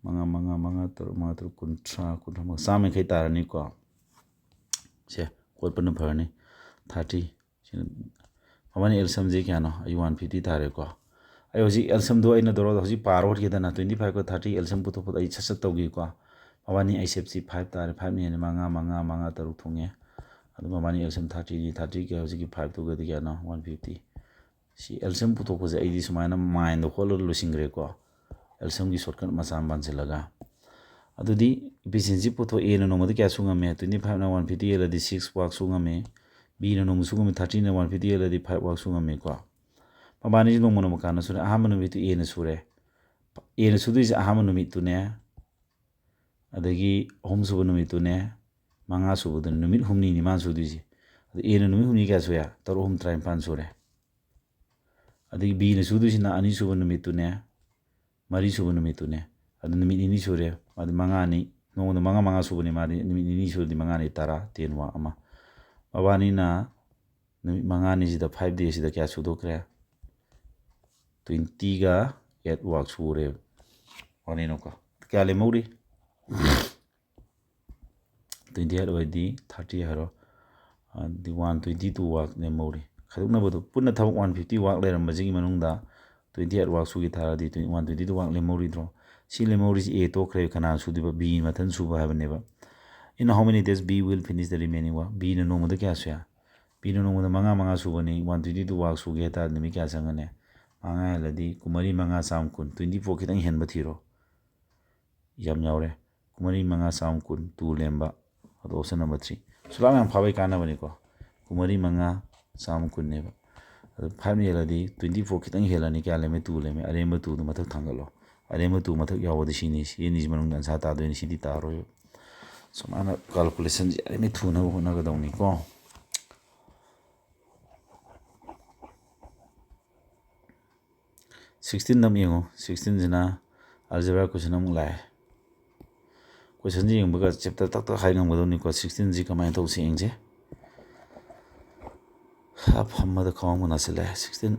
मंगा तर कुंट्रा सामे खै तारनी को से ꯍꯣꯠꯄꯅ ꯐꯔꯅꯤ 30 ꯁꯤꯅ ꯃꯕꯥꯅꯤ LCMꯁꯦ ꯀꯌꯥꯅꯣ ꯑꯩ 150 ꯇꯥꯔꯦꯀꯣ ꯑꯩ ꯍꯧꯖꯤꯛ LCMꯗꯣ ꯑꯩꯅ ꯇꯧꯔꯒ ꯍꯧꯖꯤꯛ ꯄꯥꯔ ꯍꯣꯠꯈꯤꯗꯅ 25ꯒ 30 LCM ꯄꯨꯊꯣꯛꯄꯗ ꯑꯩ ꯁꯠ ꯇꯧꯈꯤꯀꯣ ꯃꯕꯥꯅꯤ ꯑꯩ ꯁꯦꯞꯁꯤ 5 ꯇꯥꯔꯦ 5 ꯅ ꯃꯉꯥ ꯃꯉꯥ ꯃꯉꯥ ꯇꯔꯨꯛ ꯊꯣꯡꯉꯦ ꯑꯗꯨ ꯃꯕꯥꯅꯤ LCM 30ꯒ ꯍꯧꯖꯤꯛꯀꯤ 5ꯇꯨꯒꯗꯤ ꯀꯌꯥꯅꯣ 150 ꯁꯤ LCM ꯄꯨꯊꯣꯛꯄꯁꯦ ꯑꯩꯗꯤ ꯁꯨꯃꯥꯏꯅ ꯃꯥꯏꯟꯗ ꯍꯣꯠꯂꯒ ꯂꯣꯏꯁꯤꯟꯈ꯭ꯔꯦꯀꯣ LCMꯒꯤ ꯁꯣꯔꯠꯀꯠ ꯃꯆꯥ ꯑꯃ ꯄꯥꯟꯁꯤꯜꯂꯒ ꯑꯗꯨꯗꯤ ꯏꯐꯤꯁꯤꯌꯦꯟꯁꯤ ꯄꯨꯊꯣꯛ Aꯅ ꯅꯣꯡꯃꯗ ꯀꯌꯥ ꯁꯨ ꯉꯝꯃꯦ 25ꯅ 150 ꯍꯦꯜꯂꯗꯤ 6 ꯋꯥꯛ ꯁꯨ ꯉꯝꯃꯦ Bꯅ ꯅꯣꯡꯃ ꯁꯨ ꯉꯝꯃꯦ 30ꯅ 150 ꯍꯦꯜꯂꯗꯤ 5 ꯋꯥꯛ ꯁꯨ ꯉꯝꯃꯦꯀꯣ ꯃꯕꯥꯅꯤꯁꯤ ꯅꯣꯡꯃ ꯅꯣꯡꯃ ꯀꯥꯟꯅ ꯁꯨꯔꯦ ꯑꯍꯥꯟꯕ ꯅꯨꯃꯤꯠꯇꯨ Aꯅ ꯁꯨꯔꯦ Aꯅ ꯁꯨꯗꯣꯏꯁꯦ ꯑꯍꯥꯟꯕ ꯅꯨꯃꯤꯠꯇꯨꯅꯦ ꯑꯗꯒꯤ ꯑꯍꯨꯝꯁꯨꯕ ꯅꯨꯃꯤꯠꯇꯨꯅꯦ ꯃꯉꯥ ꯁꯨꯕꯗꯨꯅꯦ ꯅꯨꯃꯤꯠ ꯍꯨꯝꯅꯤꯅꯤ ꯃꯥꯅ ꯁꯨꯗꯣꯏꯁꯦ ꯑꯗꯨ Aꯅ ꯅꯨꯃꯤꯠ ꯍꯨꯝꯅꯤ ꯀꯌꯥ ꯁꯨꯌꯦ 3 × 3 = 19 ꯁꯨꯔꯦ ꯑꯗꯒꯤ Bꯅ ꯁꯨꯗꯣꯏꯁꯤꯅ ꯑꯅꯤꯁꯨꯕ ꯅꯨꯃꯤꯠꯇꯨꯅꯦ ꯃꯔꯤꯁꯨꯕ ꯅꯨꯃꯤꯠꯇꯨꯅꯦ ꯑꯗꯨ ꯅꯨꯃꯤꯠ ꯅꯤꯅꯤ ꯁꯨꯔꯦ ꯑꯗꯨ ꯃꯉꯥꯅꯤ ꯅꯣꯡꯃꯗ ꯃꯉꯥ ꯃꯉꯥ ꯁꯨꯕꯅꯤ ꯃꯥꯗꯤ ꯅꯨꯃꯤꯠ ꯅꯤꯅꯤ ꯁꯨꯔꯗꯤ ꯃꯉꯥꯅꯤ 10 10 ꯋꯥꯛ ꯑꯃ ꯃꯕꯥꯅꯤꯅ ꯅꯨꯃꯤꯠ ꯃꯉꯥꯅꯤꯁꯤꯗ 5 ꯗꯦꯁꯤꯗ ꯀꯌꯥ ꯁꯨꯗꯣꯛꯈ꯭ꯔꯦ 20ꯒ 8 ꯋꯥꯛ ꯁꯨꯔꯦꯕ ꯋꯥꯅꯤꯅꯣꯀꯣ ꯀꯌꯥ ꯂꯦꯝꯍꯧꯔꯤ 28 ꯑꯣꯏꯗꯤ 30 ꯍꯥꯏꯔꯣ ꯑꯗꯨꯗꯤ 122 ꯋꯥꯛ ꯂꯦꯝꯍꯧꯔꯤ ꯈꯥꯏꯗꯣꯛꯅꯕꯗꯣ ꯄꯨꯟꯅ ꯊꯕꯛ 150 ꯋꯥꯛ ꯂꯩꯔꯝꯕꯁꯤꯒꯤ ꯃꯅꯨꯡꯗ 28 ꯋꯥꯛ ꯁꯨꯈꯤ ꯇꯥꯔꯗꯤ 122 ꯋꯥꯛ ꯂꯦꯝꯍꯧꯔꯤꯗ꯭ꯔꯣ ꯁꯤ ꯂꯦꯝꯍꯧꯔꯤꯁꯤ A ꯇꯣꯛꯈ꯭ꯔꯦ ꯀꯅꯥ ꯁꯨꯗꯣꯏꯕ B ꯃꯊꯟ ꯁꯨꯕ ꯍꯥꯏꯕꯅꯦꯕ In how many days B will finish the remaining work Bꯅ ꯅꯣꯡꯃꯗ ꯀꯌꯥ ꯁꯨꯌꯦ Bꯅ ꯅꯣꯡꯃꯗ ꯃꯉꯥ ꯃꯉꯥ ꯁꯨꯕꯅꯤ 122 ꯋꯥꯛ ꯁꯨꯒꯦ ꯍꯥꯏꯇꯥꯔꯗꯤ ꯅꯨꯃꯤꯠ ꯀꯌꯥ ꯆꯪꯒꯅꯤ ꯃꯉꯥ ꯍꯦꯜꯂꯗꯤ 9 5 ꯆꯥꯝ 10 24 ꯈꯤꯇꯪ ꯍꯦꯟꯕ ꯊꯤꯔꯣ ꯌꯥꯝ ꯌꯥꯎꯔꯦ 9 5 ꯆꯥꯝ 10 2 ꯂꯦꯝꯕ ꯑꯗꯣ ꯑꯣꯞꯁꯟ ꯅꯝꯕꯔ 3 ꯁꯨꯂꯥꯛ ꯌꯥꯝ ꯐꯥꯕꯩ ꯀꯥꯟꯅꯕꯅꯤꯀꯣ 9 5 ꯆꯥꯝ 10ꯅꯦꯕ ꯑꯗꯨ 5 ꯍꯦꯜꯂꯗꯤ 24 ꯈꯤꯇꯪ ꯍꯦꯜꯂꯅꯤ ꯀꯌꯥ ꯂꯦꯝꯃꯦ 2 ꯂꯦꯝꯃꯦ ꯑꯔꯦꯝꯕ 2ꯗꯨ ꯃꯊꯛ ꯊꯥꯡꯒꯠꯂꯣ ꯑꯔꯦꯝꯕ 2 ꯃꯊꯛ ꯌꯥꯎꯕꯗꯤ ꯁꯤꯅꯤ ꯁꯤ ꯑꯅꯤꯁꯤ ꯃꯅꯨꯡꯗ ꯑꯟꯁꯥꯔ ꯇꯥꯗꯣꯏꯅꯤ ꯁꯤꯗꯤ ꯇꯥꯔꯣꯏꯕ ꯁꯨꯃꯥꯏꯅ ꯀꯥꯜꯀꯨꯂꯦꯁꯟꯁꯤ ꯑꯔꯦꯝꯕ ꯊꯨꯅꯕ ꯍꯣꯠꯅꯒꯗꯧꯅꯤꯀꯣ ꯁꯤꯛꯁꯇꯤꯟ ꯑꯃ ꯌꯦꯡꯉꯣ 16ꯁꯤꯅ ꯑꯜꯖꯦꯕ꯭ꯔꯥ ꯀꯣꯏꯁꯟ ꯑꯃꯨꯛ ꯂꯥꯛꯑꯦ ꯀꯣꯏꯁꯟꯁꯤ ꯌꯦꯡꯕꯒ ꯆꯦꯞꯇꯔ ꯇꯛ ꯇꯛ ꯍꯥꯏ ꯉꯝꯒꯗꯧꯅꯤꯀꯣ 16ꯁꯤ ꯀꯃꯥꯏꯅ ꯇꯧꯁꯤ ꯌꯦꯡꯁꯦ ꯐꯝꯕꯗ ꯈ꯭ꯋꯥꯡ ꯅꯥꯁꯤꯜꯂꯛꯑꯦ 16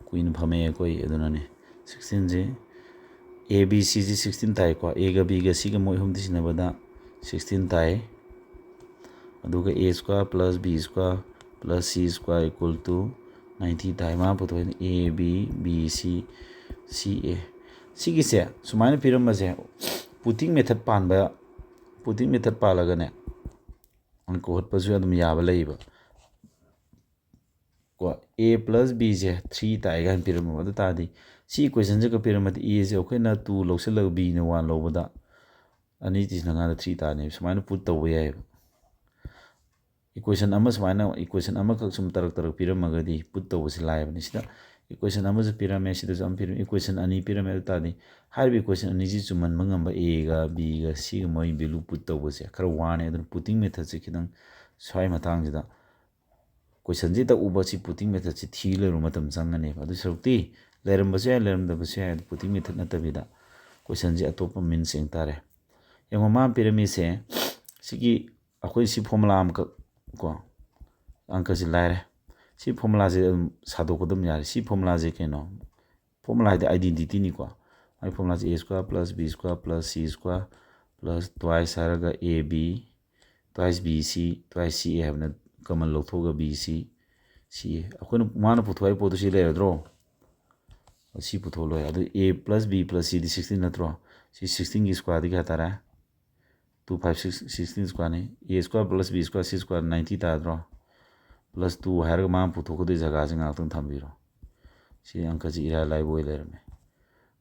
ꯀꯨꯏꯅ ꯐꯝꯃꯛꯑꯦ ꯑꯩꯈꯣꯏ ꯑꯗꯨꯅꯅꯦ 16ꯁꯤ A B Cꯁꯤ 16 ꯇꯥꯏꯀꯣ Aꯒ Bꯒ Cꯒ ꯃꯣꯏ ꯑꯍꯨꯝꯗꯤ ꯁꯤꯟꯅꯕꯗ 16 ꯇꯥꯏ ꯑꯗꯨꯒ A square plus B square plus C square equal to 90 ꯇꯥꯏ ꯃꯥ ꯄꯨꯊꯣꯛꯏꯅ A B B C C A ꯁꯤꯒꯤꯁꯦ ꯁꯨꯃꯥꯏꯅ ꯄꯤꯔꯝꯕꯁꯦ ꯄꯨꯇꯤꯡ ꯃꯦꯊꯠ ꯄꯥꯜꯂꯒꯅꯦ ꯑꯪꯀ ꯍꯣꯠꯄꯁꯨ ꯑꯗꯨꯝ ꯌꯥꯕ ꯂꯩꯌꯦꯕ ꯀꯣ A + Bꯁꯦ 3 ꯇꯥꯏ ꯀꯥꯏꯅ ꯄꯤꯔꯝꯃꯕ ꯑꯗꯨ ꯇꯥꯔꯗꯤ ꯁꯤ ꯏꯀ꯭ꯋꯦꯁꯟꯁꯤꯒ ꯄꯤꯔꯝꯃꯗꯤ Aꯁꯦ ꯑꯩꯈꯣꯏꯅ 2 ꯂꯧꯁꯤꯜꯂꯒ Bꯅ 1 ꯂꯧꯕꯗ ꯑꯅꯤ ꯇꯤꯁꯤꯟꯅꯀꯥꯟꯗ 3 ꯇꯥꯅꯦꯕ ꯁꯨꯃꯥꯏꯅ ꯄꯨꯠ ꯇꯧꯕ ꯌꯥꯏꯑꯕ ꯏꯀ꯭ꯋꯦꯁꯟ ꯑꯃ ꯁꯨꯃꯥꯏꯅ ꯏꯀ꯭ꯋꯦꯁꯟ ꯑꯃꯈꯛ ꯁꯨꯝ ꯇꯔꯛ ꯄꯤꯔꯝꯃꯒꯗꯤ ꯄꯨꯠ ꯇꯧꯕꯁꯤ ꯂꯥꯏꯕꯅꯤ ꯁꯤꯗ ꯏꯀ꯭ꯋꯦꯁꯟ ꯑꯃꯁꯨ ꯄꯤꯔꯝꯃꯦ ꯁꯤꯗꯁꯨ ꯑꯃ ꯄꯤꯔꯝꯃꯦ ꯏꯀ꯭ꯋꯦꯁꯟ ꯑꯅꯤ ꯄꯤꯔꯝꯃꯦ ꯑꯗꯨ ꯇꯥꯔꯗꯤ ꯍꯥꯏꯔꯤꯕ ꯏꯀ꯭ꯋꯦꯁꯟ ꯑꯅꯤꯁꯤ ꯆꯨꯝꯍꯟꯕ ꯉꯝꯕ Aꯒ Bꯒ Cꯒ ꯃꯣꯏ ꯚꯦꯂꯨ ꯄꯨꯠ ꯇꯧꯕꯁꯦ ꯈꯔ ꯋꯥꯅꯤ ꯑꯗꯨꯅ ꯄꯨꯇꯤꯡ ꯃꯦꯊꯠꯁꯦ ꯈꯤꯇꯪ ꯁ꯭ꯋꯥꯏ ꯃꯇꯥꯡꯁꯤꯗ ꯀꯣꯏꯁꯟꯁꯤ ꯇ ꯎꯕ ꯁꯤ ꯄꯨꯇꯤꯡ ꯃꯦꯊꯠꯁꯤ ꯊꯤ ꯂꯩꯔꯨ ꯃꯇꯝ ꯆꯪꯒꯅꯦꯕ ꯑꯗꯨ ꯁꯔꯨꯛꯇꯤ ꯂꯩꯔꯝꯕꯁꯨ ꯌꯥꯏ ꯂꯩꯔꯝꯗꯕꯁꯨ ꯌꯥꯏ ꯑꯗꯨ ꯄꯨꯇꯤꯡ ꯃꯦꯊꯠ ꯅꯠꯇꯕꯤꯗ ꯀꯣꯏꯁꯟꯁꯤ ꯑꯇꯣꯞꯄ ꯃꯤꯟꯁ ꯌꯦꯡ ꯇꯥꯔꯦ ꯌꯦꯡꯉꯣ ꯃꯥꯅ ꯄꯤꯔꯝꯃꯤꯁꯦ ꯁꯤꯒꯤ ꯑꯩꯈꯣꯏ ꯁꯤ ꯐꯣꯔꯃꯨꯂꯥ ꯑꯃꯈꯛ ꯀꯣ ꯑꯪꯀꯁꯤ ꯂꯥꯏꯔꯦ ꯁꯤ ꯐꯣꯔꯃꯨꯂꯥꯁꯦ ꯑꯗꯨꯝ ꯁꯥꯗꯣꯛꯄ ꯑꯗꯨꯝ ꯌꯥꯔꯦ ꯁꯤ ꯐꯣꯔꯃꯨꯂꯥꯁꯦ ꯀꯩꯅꯣ ꯐꯣꯔꯃꯨꯂꯥ ꯍꯥꯏꯗꯤ ꯑꯥꯏꯗꯦꯟꯇꯤꯇꯤꯅꯤꯀꯣ ꯃꯥꯒꯤ ꯐꯣꯔꯃꯨꯂꯥꯁꯦ A square plus B square plus C square plus twice ꯍꯥꯏꯔꯒ AB twice BC twice CA ꯍꯥꯏꯕꯅ ꯀꯃꯟ ꯂꯧꯊꯣꯛꯑꯒ BC CA ꯑꯩꯈꯣꯏꯅ ꯃꯥꯅ ꯄꯨꯊꯣꯛꯏ ꯄꯣꯠꯇꯨ ꯁꯤ ꯂꯩꯔꯗ꯭ꯔꯣ ꯁꯤ ꯄꯨꯊꯣꯛꯂꯣꯏ ꯑꯗꯨ A + B + C ꯗꯤ 16 ꯅꯠꯇ꯭ꯔꯣ ꯁꯤ 16ꯒꯤ ꯁ꯭ꯀ꯭ꯋꯥꯔꯗꯤ ꯀꯌꯥ ꯇꯥꯔꯦ 256 16 ꯁ꯭ꯀ꯭ꯋꯥꯔꯅꯤ A square plus B square C square 90 ꯇꯥꯗ꯭ꯔꯣ + 2 ꯍꯥꯏꯔꯒ ꯃꯥꯅ ꯄꯨꯊꯣꯛꯀꯗꯣꯏ ꯖꯒꯥꯁꯤ ꯉꯥꯛꯇꯪ ꯊꯝꯕꯤꯔꯣ ꯁꯤ ꯑꯪꯀꯁꯤ ꯏꯔꯥꯏ ꯂꯥꯏꯕ ꯑꯣꯏ ꯂꯩꯔꯝꯃꯦ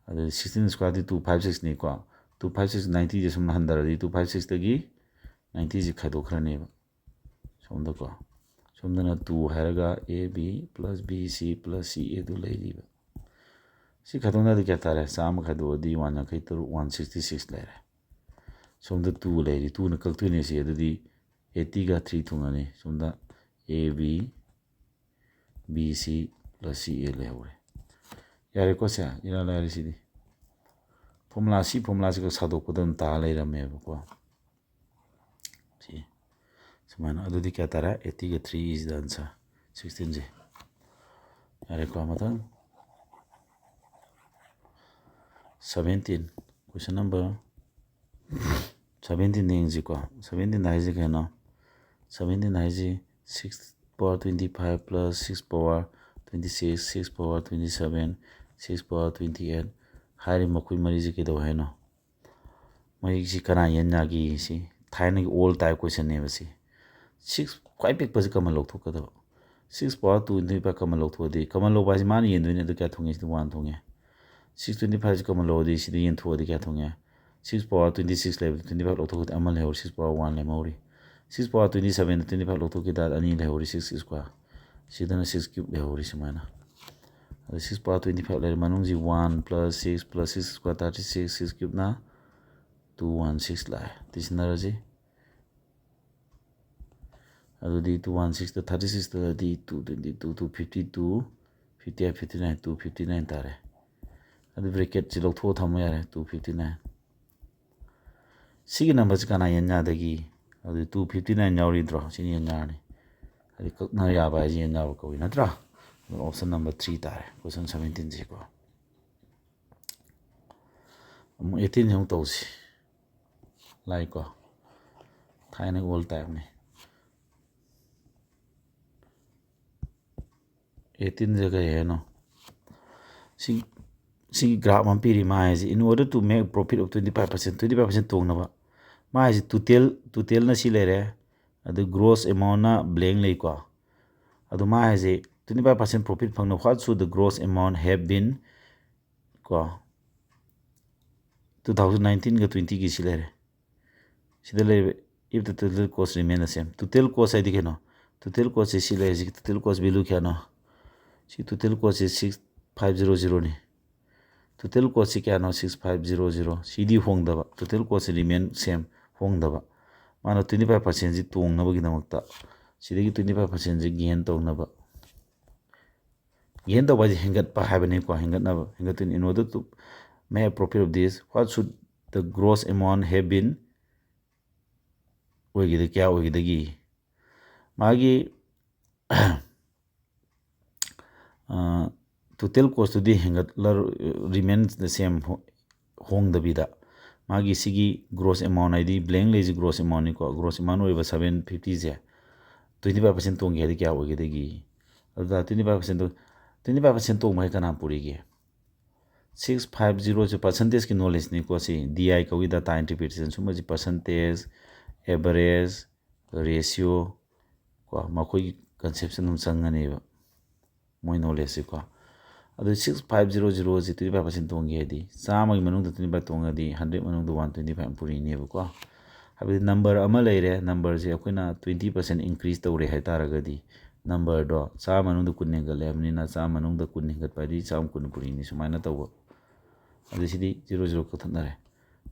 ꯑꯗꯨ 16 ꯁ꯭ꯀ꯭ꯋꯥꯔꯗꯤ 256ꯅꯤꯀꯣ 256 90ꯁꯦ ꯁꯨꯝ ꯍꯟꯊꯔꯗꯤ 256ꯇꯒꯤ 90ꯁꯤ ꯈꯥꯏꯗꯣꯛꯈ꯭ꯔꯅꯦꯕ ꯁꯣꯝꯗꯀꯣ ꯁꯣꯝꯗꯅ 2 ꯍꯥꯏꯔꯒ AB + BC + CA ꯑꯗꯨ ꯂꯩꯔꯤꯕ ꯁꯤ ꯈꯥꯏꯗꯣꯛꯅꯗꯤ ꯀꯌꯥ ꯇꯥꯔꯦ ꯆꯥꯝꯃ ꯈꯥꯏꯗꯣꯛꯑꯗꯤ 153 166 ꯂꯩꯔꯦ ꯁꯣꯝꯗ 2 ꯂꯩꯔꯤ 2ꯅ ꯀꯛꯇꯣꯏꯅꯦ ꯁꯤ ꯑꯗꯨꯗꯤ 80ꯒ 3 ꯊꯨꯡꯉꯅꯤ ꯁꯣꯝꯗ AB BC + CA ꯂꯩꯍꯧꯔꯦ ꯌꯥꯔꯦꯀꯣ ꯁꯦ ꯏꯔꯥꯏ ꯂꯥꯏꯔꯦ ꯁꯤꯗꯤ ꯁꯤ ꯐꯣꯔꯃꯨꯂꯥꯁꯤꯒ ꯁꯥꯗꯣꯛꯄꯗ ꯑꯗꯨꯝ ꯇꯥ ꯂꯩꯔꯝꯃꯦꯕꯀꯣ ꯁꯤ ꯁꯨꯃꯥꯏꯅ ꯑꯗꯨꯗꯤ ꯀꯌꯥ ꯇꯥꯔꯦ 80ꯒ 3 ꯏꯁ ꯗ ꯑꯟꯁꯔ 16ꯁꯦ ꯌꯥꯔꯦꯀꯣ ꯃꯊꯪ 17 ꯀꯣꯏꯁꯟ number 17 yengziko 17 haise keno 17 haise 6 power 25 plus 6 power 26 6 power 27 6 power 28 hari makui mari ji kedo haino mai ji kana yenna gi si thaina gi all type question ne basi 6 kwai pik pas kamal lok thok kado 6 power 2 pa kamal lok thodi kamal lok ba ji man yen duine du kya thongi si 1 thongi 625 kamal lok di si yen thodi kya thongi 6 power 26 level 25 lok thok amal le 6 power 1 le mauri 6 power 27 25 lok thok ki da ani le 6 square sidana 6 cube le 6 mana 6 power 25 le manung ji 1 plus 6 plus 6 square 36 6 cube na 216 la tisna ji adu di 216 to 36 to di 222 252 58 59 259 tare adu bracket ji lok tho tham ya 259 sigi number ji kana yenya dagi adu 259 nyawri dro sini yenya ni adu kakna ya ba ji yenya ko wi na dra option number 3 tare question 17 ji ko 18 jong to si like ko thaina all type ni 18 जगह है no see graph man piri ma is in order to make profit of 25% tong na ba ma is total na si lere the gross amount na blank lei ko adu ma is 25% profit phang na what should the gross amount have been ko 2019 ga 20 gi si lere sida le if the total cost remain the same total cost ai dikhe no total cost is si lere total cost value kya no si total cost is 6500 ni total cost is kya no 6500 cd hong da ba total cost remain same hong da ba mano 25% ji tong na ba gi namakta sidi gi 25% ji gain tong na ba gain da ba ji hengat pa ha ba ni ko hengat na ba hengat in order to make a profit of this what should the gross amount have been ogi da kya ogi da gi magi total cost to the hengat remains the same hong the bida magi sigi gross amount id blank lazy gross amount ni ko gross amount over 750 je 25% tong ge kya hoge degi ada 25% tong mai kana puri ge 650 percentage ki knowledge ni ko si di ko with data interpretation suma ji percentage average ratio ko makoi conception num sangani ba moi knowledge ko adu 6500 ji 25% tong ge di sama gi manung 25 tong di 100 manung 125 puri ni ba ko habi number ama leire number je akoina 20% increase tawre hai taraga di number do sa manung kun ne gale amni na sa manung da kun ne gat pa di sam kun puri ni sumaina tawo adu sidi 00 ko thanare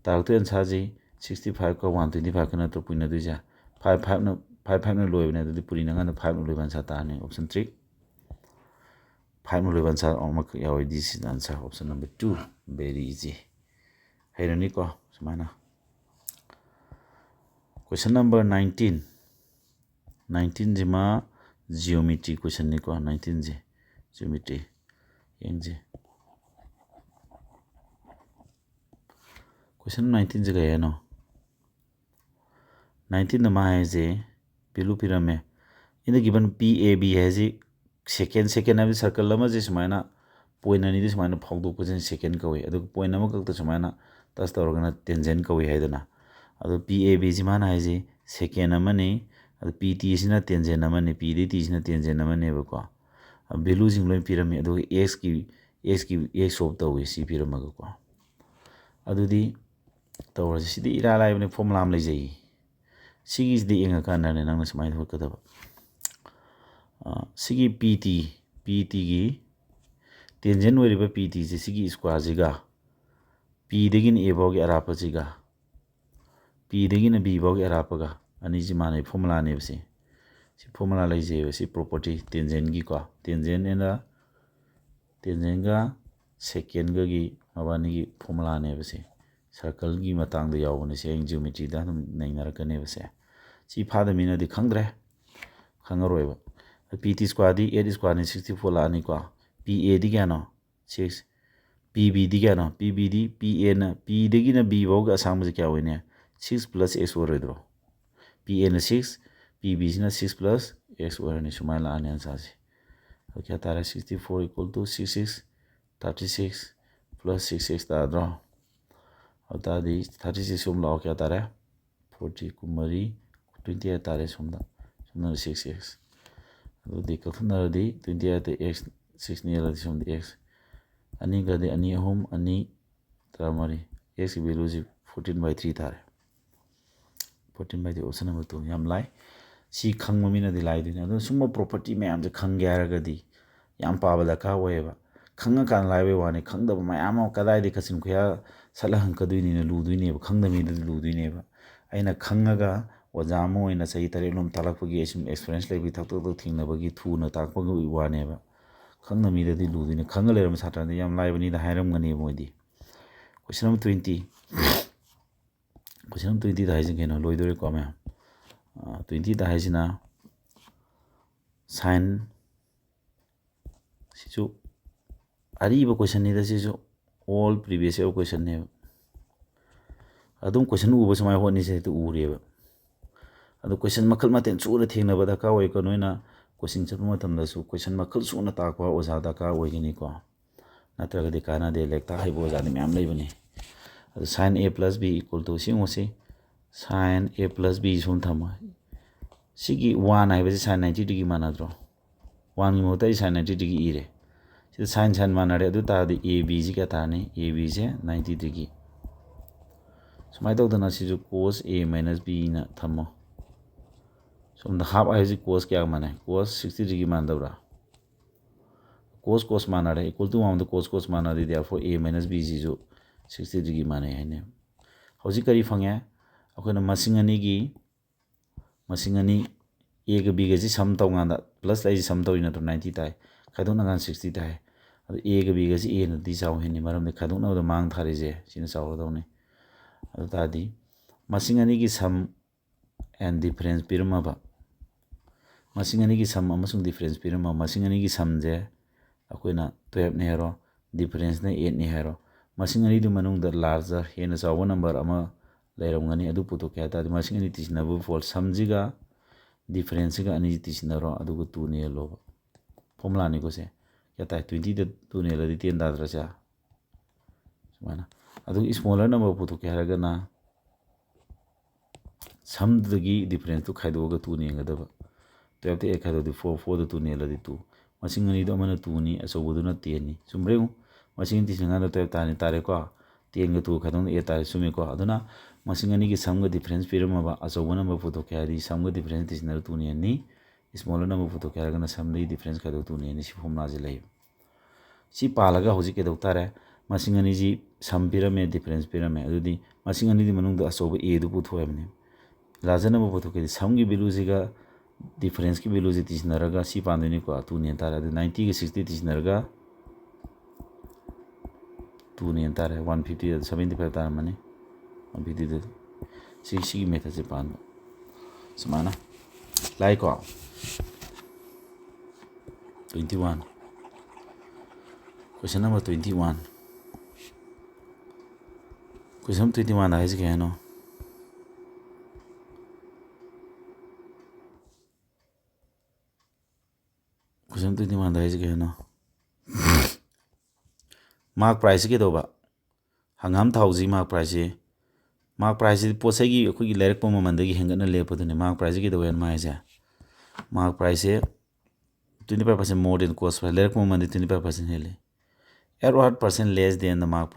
ta to answer ji 65 ko 125 kana to puina du ja 55 na 55 na loy na du puri na ngana 5 loy ban sa ta ne option 3 5 loy ban sa almost yaw this is answer option number 2 very easy hairani ko sumaina question number 19 jima geometry question ni ko 19 je geometry yang je question 19 je ga no 19 na ma hai je pilu pirame in the given pab has a second of the circle lama je sumaina point ani de sumaina phogdo ko jen second ka we adu point nama ka ta sumaina tas ta organa tangent ka we haidana adu pab ji mana hai je second amani adu pt sina tangent amani pd t sina tangent amani ba ko value jing loi pirame adu x ki solve ta we si pirama ko adu di tawra si di ira lai ne formula am lai jai sigi di enga kana ne nang sumaina ho ka da sigi pt gi tangent we riba pt ji sigi square jiga p degin a bog arapa jiga p degin b bog arapa ga ani ji mane formula ne bsi si formula lai je si property tangent gi ko tangent ena tangent ga second ga gi mabani gi formula ne bsi circle gi matang da yaw ne se geometry da naina ra ka ne bsi si phada mina di khangdre khangaroi ba pt square di 8 square ni 64 la ni ko pa di gano 6 pb di gano pb di pa na p degi na b bog asang ba kya wene 6 plus x ꯑꯣꯏꯔꯣꯏꯗ꯭ꯔꯣ p a ꯅ 6 p b ꯁꯤꯅ 6 plus x ꯑꯣꯏꯔꯅꯤ ꯁꯨꯃꯥꯏꯅ ꯂꯥꯛꯑꯅꯤ ꯑꯟꯁꯔꯁꯦ ꯑꯗꯨ ꯀꯌꯥ ꯇꯥꯔꯦ 64 equal to 66 36 plus 6x ꯇꯥꯗ꯭ꯔꯣ ꯑꯗꯨ ꯇꯥꯔꯗꯤ 36 ꯁꯨꯝ ꯂꯥꯛꯑꯣ ꯀꯌꯥ ꯇꯥꯔꯦ 40 ꯀꯨꯝꯃꯔꯤ 28 ꯇꯥꯔꯦ ꯁꯣꯝꯗ 6x ꯑꯗꯨꯗꯤ ꯀꯛꯊꯠꯅꯔꯗꯤ 28ꯗ x 6 ꯅꯦꯜꯂꯗꯤ ꯁꯣꯝꯗ x ꯑꯅꯤꯒꯗꯤ 2 3 2 13 x ꯒꯤ ꯚꯦꯂꯨꯁꯤ 14/3 ꯇꯥꯔꯦ 14/3 ꯑꯣꯞꯁꯟ ꯅꯝꯕꯔ 2 ꯌꯥꯝ ꯂꯥꯏ ꯁꯤ ꯈꯪꯕ ꯃꯤꯅꯗꯤ ꯂꯥꯏꯗꯣꯏꯅꯤ ꯑꯗꯨꯅ ꯁꯨꯝꯕ ꯄ꯭ꯔꯣꯄꯔꯇꯤ ꯃꯌꯥꯝꯁꯦ ꯈꯪꯒꯦ ꯍꯥꯏꯔꯒꯗꯤ ꯌꯥꯝ ꯄꯥꯕ ꯗꯔꯀꯥꯔ ꯑꯣꯏꯌꯦꯕ ꯈꯪꯉꯀꯥꯟꯗ ꯂꯥꯏꯕꯩ ꯋꯥꯅꯤ ꯈꯪꯗꯕ ꯃꯌꯥꯝ ꯑꯃ ꯀꯗꯥꯏꯗꯒꯤ ꯀꯥꯆꯤꯟ ꯈꯨꯌꯥ ꯁꯠꯂ ꯍꯪꯀꯗꯣꯏꯅꯤꯅ ꯂꯨꯗꯣꯏꯅꯦꯕ ꯈꯪꯗꯕ ꯃꯤꯗꯗꯤ ꯂꯨꯗꯣꯏꯅꯦꯕ ꯑꯩꯅ ꯈꯪꯉꯒ ꯑꯣꯖꯥ ꯑꯃ ꯑꯣꯏꯅ ꯆꯍꯤ 3 ꯇꯥꯛꯂꯛꯄꯒꯤ ꯑꯩ ꯁꯨꯝ ꯑꯦꯛꯁꯄꯤꯔꯤꯌꯦꯟꯁ ꯂꯩꯕꯒꯤ ꯊꯛ ꯊꯦꯡꯅꯕꯒꯤ ꯊꯨꯅ ꯇꯥꯛꯄꯒꯤ ꯋꯥꯅꯦꯕ ꯈꯪꯗꯕ ꯃꯤꯗꯗꯤ ꯂꯨꯗꯣꯏꯅꯤ ꯈꯪꯉ ꯂꯩꯔꯝꯕ ꯁꯥꯇ꯭ꯔꯗꯤ ꯌꯥꯝ ꯂꯥꯏꯕꯅꯤꯗ ꯍꯥꯏꯔꯝꯒꯅꯦꯕ ꯃꯣꯏꯗꯤ ꯀꯣꯏꯁꯟ ꯅꯝꯕꯔ 20 ꯀꯣꯏꯁꯟ ꯅꯝꯕꯔ 20ꯗ ꯍꯥꯏꯁꯤ ꯀꯩꯅꯣ ꯂꯣꯏꯗꯣꯔꯦꯀꯣ ꯃꯌꯥꯝ 20ꯗ ꯍꯥꯏꯁꯤꯅ ꯁꯥꯏꯟ ꯁꯤꯁꯨ ꯑꯔꯤꯕ ꯀꯣꯏꯁꯟꯅꯤꯗ ꯁꯤꯁꯨ ꯑꯣꯜ ꯄ꯭ꯔꯤꯚꯤꯌꯁ ꯏꯌꯔ ꯀꯣꯏꯁꯟꯅꯦꯕ ꯑꯗꯨꯝ ꯀꯣꯏꯁꯟ ꯎꯕ ꯁꯨꯃꯥꯏꯅ ꯍꯣꯠꯅꯤꯁꯦ ꯍꯦꯛꯇ ꯎꯔꯦꯕ ꯑꯗꯣ ꯀꯣꯏꯁꯟ ꯃꯈꯜ ꯃꯊꯦꯜ ꯁꯨꯅ ꯊꯦꯡꯅꯕ ꯗꯔꯀꯥꯔ ꯑꯣꯏꯀꯣ ꯅꯣꯏꯅ ꯀꯣꯆꯤꯡ ꯆꯠꯄ ꯃꯇꯝꯗꯁꯨ ꯀꯣꯏꯁꯟ ꯃꯈꯜ ꯁꯨꯅ ꯇꯥꯛꯄ ꯑꯣꯖꯥ ꯗꯔꯀꯥꯔ ꯑꯣꯏꯒꯅꯤꯀꯣ ꯅꯠꯇ꯭ꯔꯒꯗꯤ ꯀꯥꯟꯅꯗꯦ ꯂꯥꯏꯔꯤꯛ ꯇꯥꯛ ꯍꯩꯕ ꯑꯣꯖꯥꯗꯤ ꯃꯌꯥꯝ ꯂꯩꯕꯅꯤ ꯑꯗꯣ ꯁꯥꯏꯟ a + b = ꯁꯤꯡꯉꯨꯁꯤ ꯁꯥꯏꯟ a + b ꯁꯨꯝ ꯊꯝꯃꯣ ꯁꯤꯒꯤ 1 ꯍꯥꯏꯕꯁꯤ ꯁꯥꯏꯟ 90 ꯗꯤꯒ꯭ꯔꯤ ꯃꯥꯟꯅꯗ꯭ꯔꯣ 1ꯒꯤ ꯃꯍꯨꯠꯇ ꯑꯩ ꯁꯥꯏꯟ 90 ꯗꯤꯒ꯭ꯔꯤ ꯏꯔꯦ ꯁꯤꯗ ꯁꯥꯏꯟ ꯃꯥꯟꯅꯔꯦ ꯑꯗꯨ ꯇꯥꯔꯗꯤ a b ꯁꯤ ꯀꯌꯥ ꯇꯥꯔꯅꯤ a b ꯁꯦ 90 ꯗꯤꯒ꯭ꯔꯤ ꯁꯨꯃꯥꯏꯅ ꯇꯧꯗꯅ ꯁꯤꯁꯨ cos a - b ꯅ ꯊꯝꯃꯣ ꯁꯣꯝꯗ ꯍꯥꯞ ꯍꯥꯏꯕꯁꯤ cos ꯀꯌꯥ ꯃꯥꯟꯅꯩ cos 60 ꯗꯤꯒ꯭ꯔꯤ ꯃꯥꯟꯅꯗꯕ꯭ꯔꯥ cos ꯃꯥꯟꯅꯔꯦ equal to 1ꯗ cos ꯃꯥꯟꯅꯔꯗꯤ therefore a - b ꯁꯤꯁꯨ 60 ꯗꯤꯒ꯭ꯔꯤ ꯃꯥꯟꯅꯩ ꯍꯥꯏꯅꯦ ꯍꯧꯖꯤꯛ ꯀꯔꯤ ꯐꯪꯉꯦ ꯑꯩꯈꯣꯏꯅ ꯃꯁꯤꯡ ꯑꯅꯤ a ꯒ b ꯒꯁꯤ ꯁꯝ ꯇꯧꯀꯥꯟꯗ ꯄ꯭ꯂꯁ ꯑꯩꯁꯤ ꯁꯝ ꯇꯧꯔꯤ ꯅꯠꯇ꯭ꯔꯣ 90 ꯇꯥꯏ ꯈꯥꯏꯗꯣꯛꯅꯀꯥꯟꯗ 60 ꯇꯥꯏ ꯑꯗꯣ a ꯒ b ꯒꯁꯤ a ꯅꯗꯤ ꯆꯥꯎ ꯍꯦꯟꯅꯤ ꯃꯔꯝꯗꯤ ꯈꯥꯏꯗꯣꯛꯅꯕꯗ ꯃꯥꯡ ꯊꯥꯔꯤꯁꯦ ꯁꯤꯅ ꯆꯥꯎꯒꯗꯧꯅꯤ ꯑꯗꯨ ꯇꯥꯔꯗꯤ ꯃꯁꯤꯡ ꯑꯅꯤꯒꯤ ꯁꯝ ꯑꯦꯟ ꯗꯤꯐꯔꯦꯟꯁ ꯄꯤꯔꯝꯃꯕ ꯃꯁꯤꯡ ꯑꯅꯤꯒꯤ ꯁꯝ ꯑꯃꯁꯨꯡ ꯗꯤꯐꯔꯦꯟꯁ ꯄꯤꯔꯝꯃꯕ ꯃꯁꯤꯡ ꯑꯅꯤꯒꯤ ꯁꯝꯁꯦ ꯑꯩꯈꯣꯏꯅ 12ꯅꯤ ꯍꯥꯏꯔꯣ ꯗꯤꯐꯔꯦꯟꯁꯅ 8ꯅꯤ ꯍꯥꯏꯔോ ꯃꯁꯤꯡ ꯑꯅꯤꯗꯨ ꯃꯅꯨꯡꯗ ꯂꯥꯔꯖꯔ ꯍꯦꯟꯅ ꯆꯥꯎꯕ ꯅꯝꯕꯔ ꯑꯃ ꯂꯩꯔꯝꯒꯅꯤ ꯑꯗꯨ ꯄꯨꯊꯣꯛꯀꯦ ꯍꯥꯏꯇꯥꯔꯗꯤ ꯃꯁꯤꯡ ꯑꯅꯤ ꯇꯤꯁꯤꯟꯅꯕ ꯐꯣꯜ ꯁꯝꯁꯤꯒ ꯗꯤꯐꯔꯦꯟꯁꯁꯤꯒ ꯑꯅꯤꯁꯤ ꯇꯤꯁꯤꯟꯅꯔꯣ ꯑꯗꯨꯒ 2 ꯅꯦꯜꯂꯣꯕ ꯐꯣꯔꯃꯨꯂꯥꯅꯤꯀꯣ ꯁꯦ ꯀꯌꯥ ꯇꯥꯏ 20ꯗ 2 ꯅꯦꯜꯂꯗꯤ 10 ꯇꯥꯗ꯭ꯔꯁꯦ ꯁꯨꯃꯥꯏꯅ ꯑꯗꯨꯒ ꯏꯁꯃꯣꯂꯔ ꯅꯝꯕꯔ ꯄꯨꯊꯣꯛꯀꯦ ꯍꯥꯏꯔꯒꯅ ꯁꯝꯗꯨꯗꯒꯤ ꯗꯤꯐꯔꯦꯟꯁꯇꯨ ꯈꯥꯏꯗꯣꯛꯑꯒ 2 ꯅꯦꯟꯒꯗꯕ 12ꯗ 8 ꯈꯥꯏꯗꯣꯛꯑꯗꯤ 4 4ꯗ 2 ꯅꯦꯜꯂꯗꯤ 2 ꯃꯁꯤꯡ ꯑꯅꯤꯗꯣ ꯑꯃꯅ 2ꯅꯤ ꯑꯆꯧꯕꯗꯨꯅ 10ꯅꯤ ꯆꯨꯝꯕ꯭ꯔꯥ ꯌꯦꯡꯉꯨ ꯃꯁꯤꯡ ꯇꯤꯁꯤꯟꯀꯥꯟꯗ 12 ꯇꯥꯔꯅꯤ ꯇꯥꯔꯦꯀꯣ 10ꯒ 2 ꯈꯥꯏꯗꯣꯛꯅ 8 ꯇꯥꯔꯦ ꯆꯨꯝꯃꯤꯀꯣ ꯑꯗꯨꯅ ꯃꯁꯤꯡ ꯑꯅꯤꯒꯤ ꯁꯝꯒ ꯗꯤꯐꯔꯦꯟꯁ ꯄꯤꯔꯝꯃꯕ ꯑꯆꯧꯕ ꯅꯝꯕꯔ ꯄꯨꯊꯣꯛꯀꯦ ꯍꯥꯏꯔꯗꯤ ꯁꯝꯒ ꯗꯤꯐꯔꯦꯟꯁ ꯇꯤꯁꯤꯟꯅꯔ 2 ꯅꯦꯟꯅꯤ ꯏꯁꯃꯣꯂꯔ ꯅꯝꯕꯔ ꯄꯨꯊꯣꯛꯀꯦ ꯍꯥꯏꯔꯒꯅ ꯁꯝꯗꯒꯤ ꯗꯤꯐꯔꯦꯟꯁ ꯈꯥꯏꯗꯣꯛ 2 ꯅꯦꯟꯅꯤ ꯁꯤ ꯐꯣꯔꯃꯨꯂꯥꯁꯤ ꯂꯩꯌꯦꯕ ꯁꯤ ꯄꯥꯜꯂꯒ ꯍꯧꯖꯤꯛ ꯀꯩꯗꯧ ꯇꯥꯔꯦ ꯃꯁꯤꯡ ꯑꯅꯤꯁꯤ ꯁꯝ ꯄꯤꯔꯝꯃꯦ ꯗꯤꯐꯔꯦꯟꯁ ꯄꯤꯔꯝꯃꯦ ꯑꯗꯨꯗꯤ ꯃꯁꯤꯡ ꯑꯅꯤꯒꯤ ꯃꯅꯨꯡꯗ ꯑꯆꯧꯕ ꯑꯦꯗꯨ ꯄꯨꯊꯣꯛꯑꯕꯅꯦ ꯂꯥꯔꯖꯔ ꯅꯝꯕꯔ ꯄꯨꯊꯣꯛꯀꯦꯗꯤ ꯁꯝꯒꯤ ꯚꯦꯂꯨꯁꯤꯒ ꯗꯤꯐꯔꯦꯟꯁꯀꯤ ꯚꯦꯂꯨꯁꯤ ꯇꯤꯁꯤꯟꯅꯔꯒ ꯁꯤ ꯄꯥꯟꯗꯣꯏꯅꯤꯀꯣ 2 ꯅꯦꯟ ꯇꯥꯔꯦ ꯑꯗꯨ 90ꯒ 60 ꯇꯤꯁꯤꯟꯅꯔꯒ 2 ꯅꯦꯟ ꯇꯥꯔꯦ 150ꯗ 75 ꯇꯥꯔꯝꯃꯅꯤ 150ꯗ ꯁꯤꯒꯤ ꯃꯦꯊꯠꯁꯦ ꯄꯥꯟꯕ ꯁꯨꯃꯥꯏꯅ ꯂꯥꯏꯀꯣ 21 ꯀꯣꯏꯁꯟ ꯅꯝꯕꯔ 21 ꯀꯣꯏꯁꯟ 21ꯗ ꯍꯥꯏꯁꯤ ꯀꯩ ꯍꯥꯏꯅꯣ ꯀꯣꯏꯁꯟ 21ꯗ ꯍꯥꯏꯁꯤ ꯀꯩ ꯍꯥꯏꯅꯣ ꯃꯥꯔꯛ ꯄ꯭ꯔꯥꯏꯁꯁꯤ ꯀꯩꯗꯧꯕ ꯍꯪꯒꯥꯝ ꯊꯥꯎꯁꯤ ꯃꯥꯔꯛ ꯄ꯭ꯔꯥꯏꯁꯁꯤ ꯄꯣꯠ ꯆꯩꯒꯤ ꯑꯩꯈꯣꯏꯒꯤ ꯂꯩꯔꯛꯄ ꯃꯃꯜꯗꯒꯤ ꯍꯦꯟꯒꯠꯅ ꯂꯦꯞꯄꯗꯨꯅꯤ ꯃꯥꯔꯛ ꯄ꯭ꯔꯥꯏꯁꯁꯤ ꯀꯩꯗꯧꯋꯦ ꯍꯥꯏꯅ ꯍꯥꯏꯁꯦ ꯃꯥꯔꯛ ꯄ꯭ꯔꯥꯏꯁꯁꯦ 25% ꯃꯣꯔ ꯗꯦꯟ ꯀꯣꯁ ꯄ꯭ꯔꯥꯏꯁ ꯂꯩꯔꯛꯄ ꯃꯃꯜꯗꯤ 25% ꯍꯦꯜꯂꯤ ꯑꯦꯠ ꯋꯥꯠ ꯄꯥꯔꯁꯦꯟ ꯂꯦꯁ ꯗꯦꯟ ꯗ ꯃꯥꯔꯛ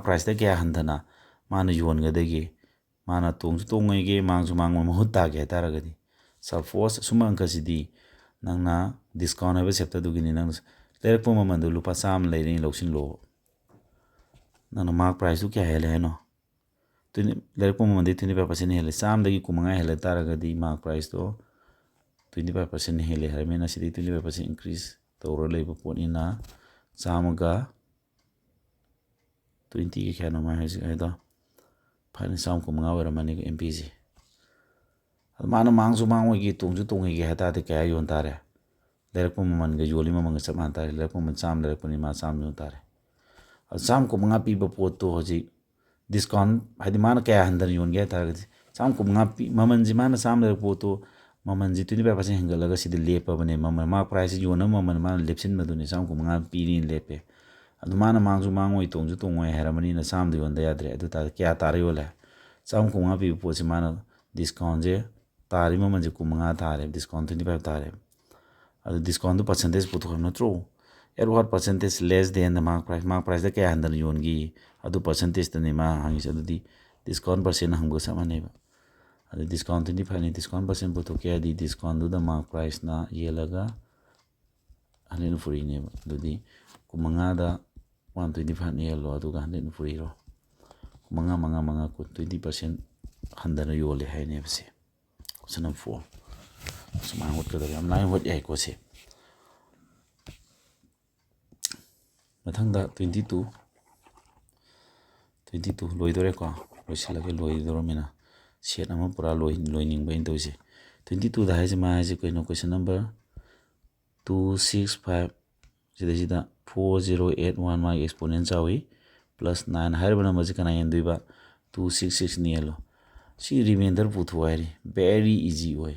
ꯄ꯭ꯔꯥꯏꯁꯇ ꯀꯌꯥ ꯍꯟꯊꯅ ꯃꯥꯅ ꯌꯣꯟꯒꯗꯒꯦ ꯃꯥꯅ ꯇꯣꯡꯁꯨ ꯇꯣꯡꯉꯣꯏꯒꯦ ꯃꯥꯡꯁꯨ ꯃꯥꯡꯉꯣꯏ ꯃꯍꯨꯠ ꯇꯥꯒꯦ ꯍꯥꯏꯇꯥꯔꯒꯗꯤ ꯁꯄꯣꯁ ꯁꯨꯝꯕ ꯑꯪꯀꯁꯤꯗꯤ ꯅꯪꯅ ꯗꯤꯁꯀꯥꯎꯟ ꯍꯥꯏꯕ ꯆꯦꯞꯇꯔꯗꯨꯒꯤꯅꯤ ꯅꯪ ꯂꯩꯔꯛꯄ ꯃꯃꯜꯗꯨ ꯂꯨꯄꯥ 100 ꯂꯩꯔꯦꯅ ꯂꯧꯁꯤꯜꯂꯣꯕ ꯅꯪꯅ ꯃꯥꯔꯛ ꯄ꯭ꯔꯥꯏꯁꯇꯨ ꯀꯌꯥ ꯍꯦꯜꯂꯦ ꯍꯥꯏꯅꯣ ꯂꯩꯔꯛꯄ ꯃꯃꯜꯗꯤ 25% ꯍꯦꯜꯂꯦ 100ꯗꯒꯤ 15 ꯍꯦꯜꯂ ꯇꯥꯔꯒꯗꯤ ꯃꯥꯔꯛ ꯄ꯭ꯔꯥꯏꯁꯇꯣ 25% ꯍꯦꯜꯂꯦ ꯍꯥꯏꯔꯕꯅꯤꯅ ꯁꯤꯗꯤ 25% ꯏꯟꯀ꯭ꯔꯤꯖ ꯇꯧꯔ ꯂꯩꯕ ꯄꯣꯠꯅꯤꯅ 100ꯒ 20ꯒ ꯀꯌꯥꯅꯣ ꯃꯥ ꯍꯧꯖꯤꯛ ꯍꯥꯏꯗꯣ 150 ꯑꯣꯏꯔꯝꯃꯅꯤ MPC ꯑꯗꯨ ꯃꯥꯅ ꯃꯥꯡꯁꯨ ꯃꯥꯡꯉꯣꯏꯒꯦ ꯇꯣꯡꯁꯨ ꯇꯣꯡꯉꯣꯏꯒꯦ ꯍꯥꯏꯇꯥꯔꯗꯤ ꯀꯌꯥ ꯌꯣꯟ ꯇꯥꯔꯦ ꯂꯩꯔꯛꯄ ꯃꯃꯜꯒ ꯌꯣꯜꯂꯤ ꯃꯃꯜꯒ ꯆꯞ ꯃꯥꯟꯅ ꯇꯥꯔꯦ ꯂꯩꯔꯛꯄ ꯃꯃꯜ 100 ꯂꯩꯔꯛꯄꯅꯤ ꯃꯥ 100 ꯌꯣꯟ ꯇꯥꯔꯦ 150 ꯄꯤꯕ ꯄꯣꯠꯇꯣ ꯍꯧꯖꯤꯛ discount hadi mana kaya handan yonge taragadi cham kum ngapi mamanji mana sam le poto mamanji 25% hengalaga sidi lepa bane maman mark price yona maman mana lepsin maduni cham kum ngapi ni lepe adu mana mangju mangoi tongju tongoi haramani na sam de yonda yadre adu ta kya tare yola cham kum ngapi pochi mana discount je tari mamanji kum nga tare discount 25 tare adu discount percentage puto no tro at what percentage less than the mark price da kaya handan yongi adu percentage tane ma hangis adu di discount percent hanggo sama ne ba adu discount 25 ni discount percent puto kaya di discount du da mark price na yelaga hanin free ne ba adu di kumanga da 125 ne yelo adu ga hanin free ro kumanga manga ku 20% handan yole hai ne bse sanam 4 suma hot ka da am nine hot ai ko se mathangda 22 loidore ko loisilage loidoromena set ama pura loining bain toise 22 da haise ma haise koino question number 265 sida 4081 ma exponent chawi plus 9 hair bana maji kana yenduiba 266 ni elo si remainder puthu airi very easy way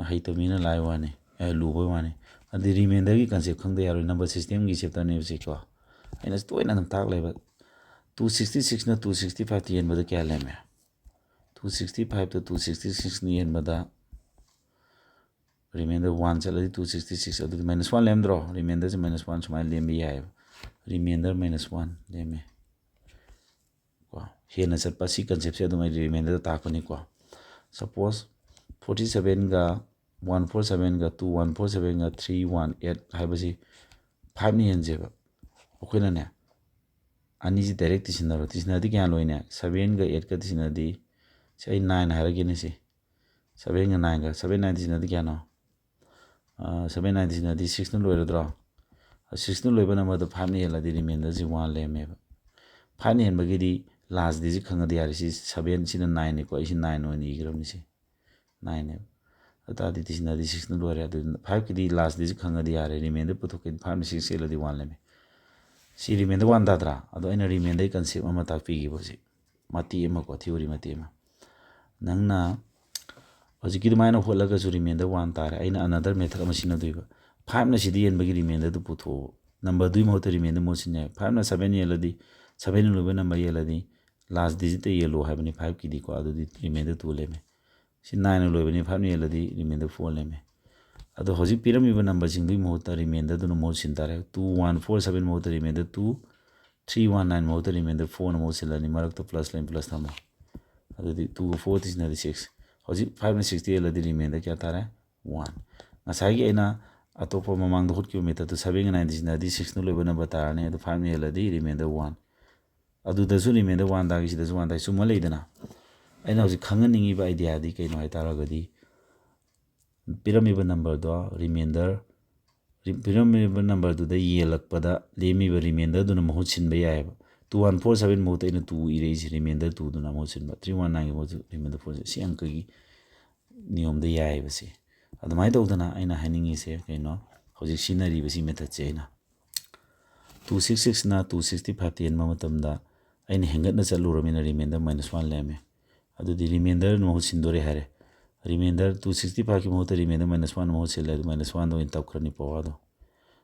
haitamina lai wane lu boy wane adi remainder ki concept khangde yaro number system ki chapter ne se ko aina toina nam tak leba 266 na 265 yen bada kya leme 265 to 266 ni yen bada remainder 1 chala 266 adu minus 1 lem draw remainder se minus 1 smile lem bi hai remainder minus 1 leme ko hena chat pa si concept se adu mai remainder ta ko ni ko suppose 47 ga 147 ga 2147 ga 318 hai basi 5 ni yen je ba okina ne ani ji direct tisinaro tisinadi kya loina 7 ga 8 ka tisinadi sai 9 harage ne se 7 ga 9 ga 7 9 tisinadi kya no 7 9 tisinadi 6 no loira dra 6 no loiba number the 5 ni hela di remainder ji 1 le me 5 ni hen bagi di last digit khanga di ari si 7 sina 9 ni ko isi 9 oni igram ni se 9 ne ata di tisinadi 6 no loira adu 5 ki di last digit khanga di ari remainder puthok 5 ni 6 hela di 1 le me si remainder 1 dadra ado ina remainder concept ama tak pi gi bosi mati ema ko theory mati ema nangna hojiki du maina holaga su remainder 1 tare aina another method ama sina duiba 5 na sidi yen bagi remainder du putho number 2 mo to remainder mo sinne 5 na 7 yeladi 7 no be number yeladi last digit yellow habani 5 ki di ko adu di remainder 2 leme si 9 no be ni 5 ni yeladi remainder 4 leme ado hojik piram iba number sing dui mo ta remainder du no mo sin tare 2147 mo ta remainder 2 319 mo ta remainder 4 no mo silani marak to plus line plus thamo ado di 2 4 is 96 hojik 5 na 60 yeladi remainder kya tare 1 ngasai gi ina atopo mamang do hut ki meta to 7 9 is 96 no leba number tarane ado 5 ni yeladi remainder 1 adu da su remainder 1 da gi da su 1 da su ma leidana aina hojik khanganingi ba idea di kaino hai taragadi pyramid number do remainder pyramid number do da yelakpada lemi ba remainder do na mahut sin ba yai 2147 mo ta ina 2 erase remainder 2 do na mahut sin ba 319 mo remainder 4 si angka gi niyom da yai ba si adamai dawdana aina haningi se kaino hojik sinari ba si method che aina 266 na 265 ten ma matamda aina hengat na chaluramina remainder -1 leme adu di remainder no mahut sin dore hare remainder 265 ki mohta remainder -1 mo sele -1 do in tap khrani pawado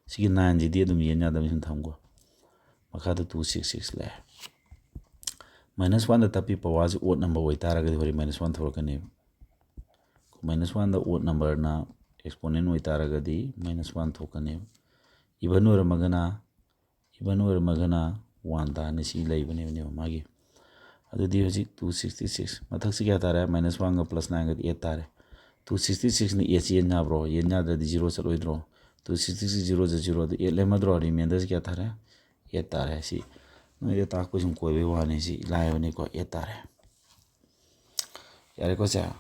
sigi 9 ji di adum yenya dam hin thamgo makha da 266 le -1 da tapi pawazi odd number wai tara ga hori -1 thorkane -1 da odd number na exponent wai tara ga di -1 thokane even or magana 1 da ne si lai bane ne magi adu di hoji 266 mathak si kya tare -1 ga +9 ga 8 tare 266 ni 8 yen na bro yen na da 0 chaloi dro 266 0 0 da 8 lema dro remainder kya tare 8 tare si no ye ta ko sum ko be wa ne si lai ne ko 8 tare yare ko cha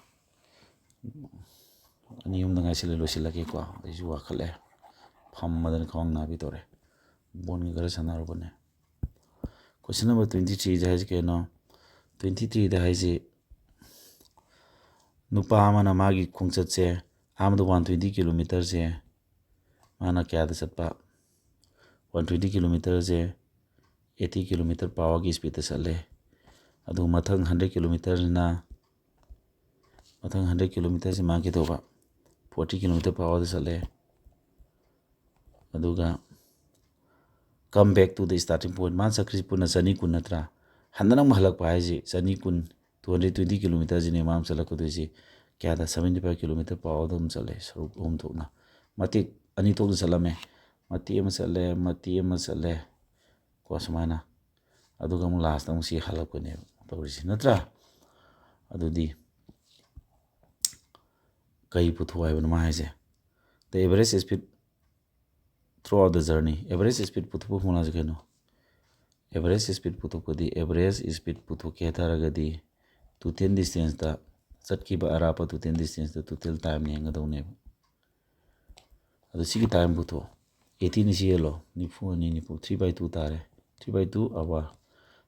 ani yum da ngai lo sila ke ko ai wa khale pham madan khong na bi tore bon ga sana ro bane question number 23 jahaj ke no 23 da haise nupa amana magi khungchat se amdu 120 km se mana kya da satpa 120 km se 80 kilometer per hour की स्पीड चले अदु मथंग 100 kilometer ना मथंग 100 kilometer से मांगे तो 40 kilometer per hour चले अदुगा come back to the starting point मान सक्रिय पुनः सनी कुन नत्रा हंदना महलक पाए जी सनी कुन 220 kilometer जिने माम चला को दूसरी क्या था 75 kilometer per hour हम चले सरुप हम तो ना मती अनि तो चला में मती मसले को समाना अदुगा मु लास्ट मु सी हलक को ने तो रिसी नत्रा अदुदी कई पुथुआ बन मा है जे the average speed throughout the journey average speed putu होना जगह नो average speed putu को दी average speed putu कहता रगा दी total distance ता चट की बारा पर total distance ता total time ने अंगा दोने अदु सी की time पुtu 18 इसी येलो निफु अनि निफु 3/2 तारे 3/2 hour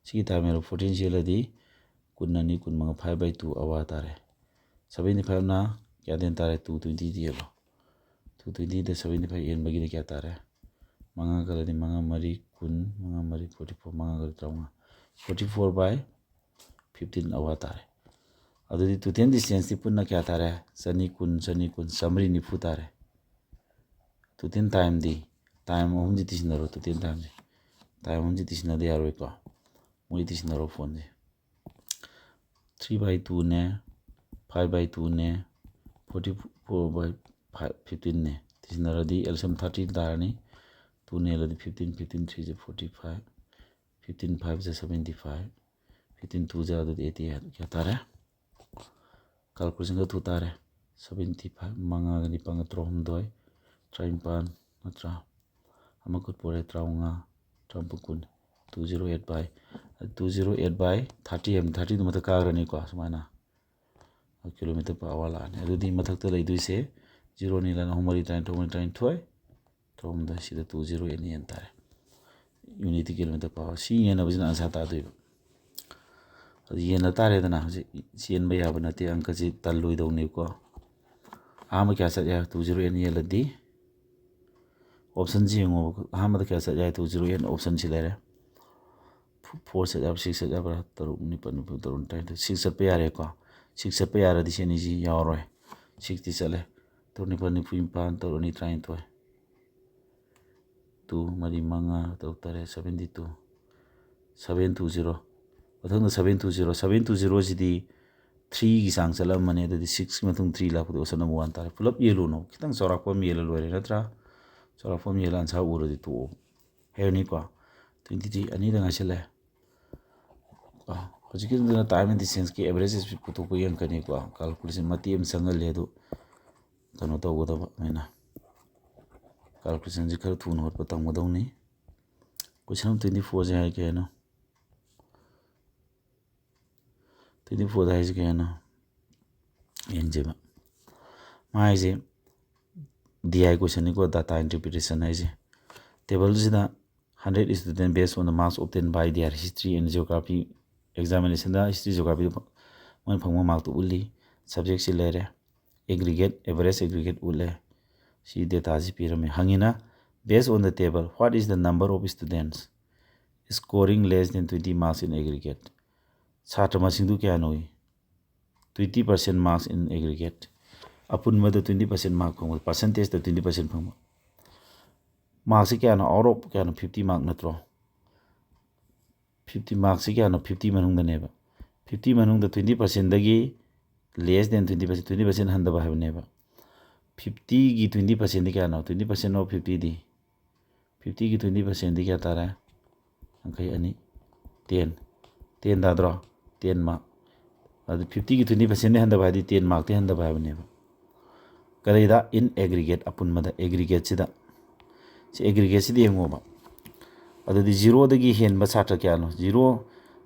सी की time येलो 14 इसी येलो दी कुन्ना नि कुन मंगा 5/2 hour तारे 75 ना क्या दिन तारे 220 दी येलो 220 दा 75 एन बगी क्या तारे मंगा कर दी मंगा मरी कुन मंगा मरी 44 मंगा कर त्राउंगा 44/15 hour तारे अदु दी total distance दी पुन्ना क्या तारे सनी कुन समरी निफु तारे total time दी time हम जी तिसना रो total time हम जी तिसना दे यारो को मुई तिसना रो फोन जी 3/2 ने 5/2 ने 44/15 ने तिसना रो दी एल्सियम 13 तारनी 2 ने लो दी 15 3 से 45 15 5 से 75 15 2 जा दी 80 क्या तारे calculation का 2 तारे 75 मंगा गनी पंग त्रोम दोय ट्राइम्पान नत्रा हम कुछ पोरे त्राउंगा ट्राम्पुकुन 208 by 30 हम 30 तो मतलब काग रनी को समाना किलोमीटर पर आवर लाने अदुदी मथक तो लई दुई से 0 नि लाना हमरी टाइम थोय त्रोम द सिदा 208 नि अंतारे यूनिट किलोमीटर पर आवर सी येना बजना आसा ता दुई ये न तारे दना चेन बया बनते अंक जी तल्लुई दौने को आम क्या सज 208 ये लदी ऑप्शन जी ngo हम क्या सज 208 ऑप्शन से ले 4 से 6 से तरु नि पन तरु टाइम 6 से पे यारे को 6 से पे यारे दिसे नि जी यारो 6 ती चले तो नि पन नि पान तो नि ट्राइन तो 2 मरी मंगा तो तरे 72 720 मथंग 720 सिदी 3 की सांग चला मने द 6 की मथंग 3 लाख दो सन 1 तारे पुलप येलो नो खितंग सौरापम येलो लोरे नत्रा सौरापम येला आंसा उरो दि तो हेरनी को 23 अनि दंगा चले हजिके दिन टाइम एंड डिस्टेंस की एवरेज स्पीड पुतो को यंग कने को कैलकुलेशन मती एम संगल ले दो कनो तो गो दबा मैना कैलकुलेशन जी खर थून होत पतंग मदौ नि क्वेश्चन 24 जे है के ना 24 da is gana yenjeba mai je di question ko data interpretation is table jida 100 student based on the marks obtained by their history and geography examination da history geography man phangma mark to uli subject si lere aggregate average aggregate ule si data ji pirame hangina based on the table what is the number of students scoring less than 20 marks in aggregate छात्र मसिंदु क्या नोई 20% marks in aggregate अपुन मद 20% mark फंग percentage तो 20% फंग marks से क्या ना out of क्या ना 50 mark नत्रो 50 marks से क्या ना 50 मनहुंग दनेबा 50 मनहुंग द 20% दगी less than 20% हंदा बाहब नेबा 50 की 20% दी क्या ना 20% of 50 दी 50 की 20% दी क्या तारा है अंकई अनि 10 दादरो 10 mark अद 50 की 20% ने हंदा बादी 10 mark ते हंदा बाहब नेबा करेदा in aggregate अपुन मद aggregate सिदा से aggregate सिदे यंगोबा अदि 0 दगी हेन बा छात्र क्या नो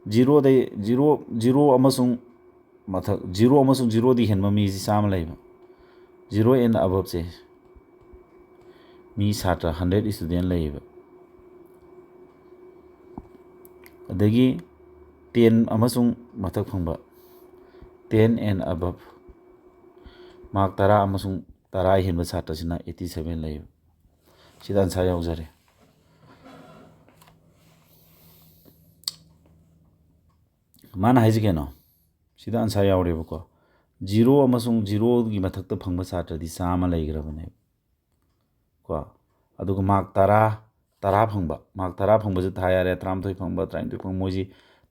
0 दे 0 अमसुंग मथक 0 अमसुंग 0 दी हेन ममी जी साम लाइबा 0 and above से मी छात्र 100 student Laiba अदगी 10 अमसुंग मथक फंगबा 10 and above mark tara amasung tara henba chatra sina 87 lay sidan sa yaw jare ꯃꯥꯅ ꯍꯥꯏꯁꯤ ꯀꯩꯅꯣ ꯁꯤꯗ ꯑꯟꯁꯔ ꯌꯥꯎꯔꯦꯕꯀꯣ 0 ꯑꯃꯁꯨꯡ 0ꯒꯤ ꯃꯊꯛꯇ ꯐꯪꯕ ꯁꯥꯇ꯭ꯔꯗꯤ 100 ꯂꯩꯈ꯭ꯔꯕꯅꯦꯕ ꯀꯣ ꯑꯗꯨꯒ ꯃꯥꯔꯛ 10 ꯐꯪꯕ ꯃꯥꯔꯛ 10 ꯐꯪꯕꯁꯨ ꯊꯥ ꯌꯥꯔꯦ 13 ꯐꯪꯕ 39 ꯐꯪꯕ ꯃꯣꯏꯁꯤ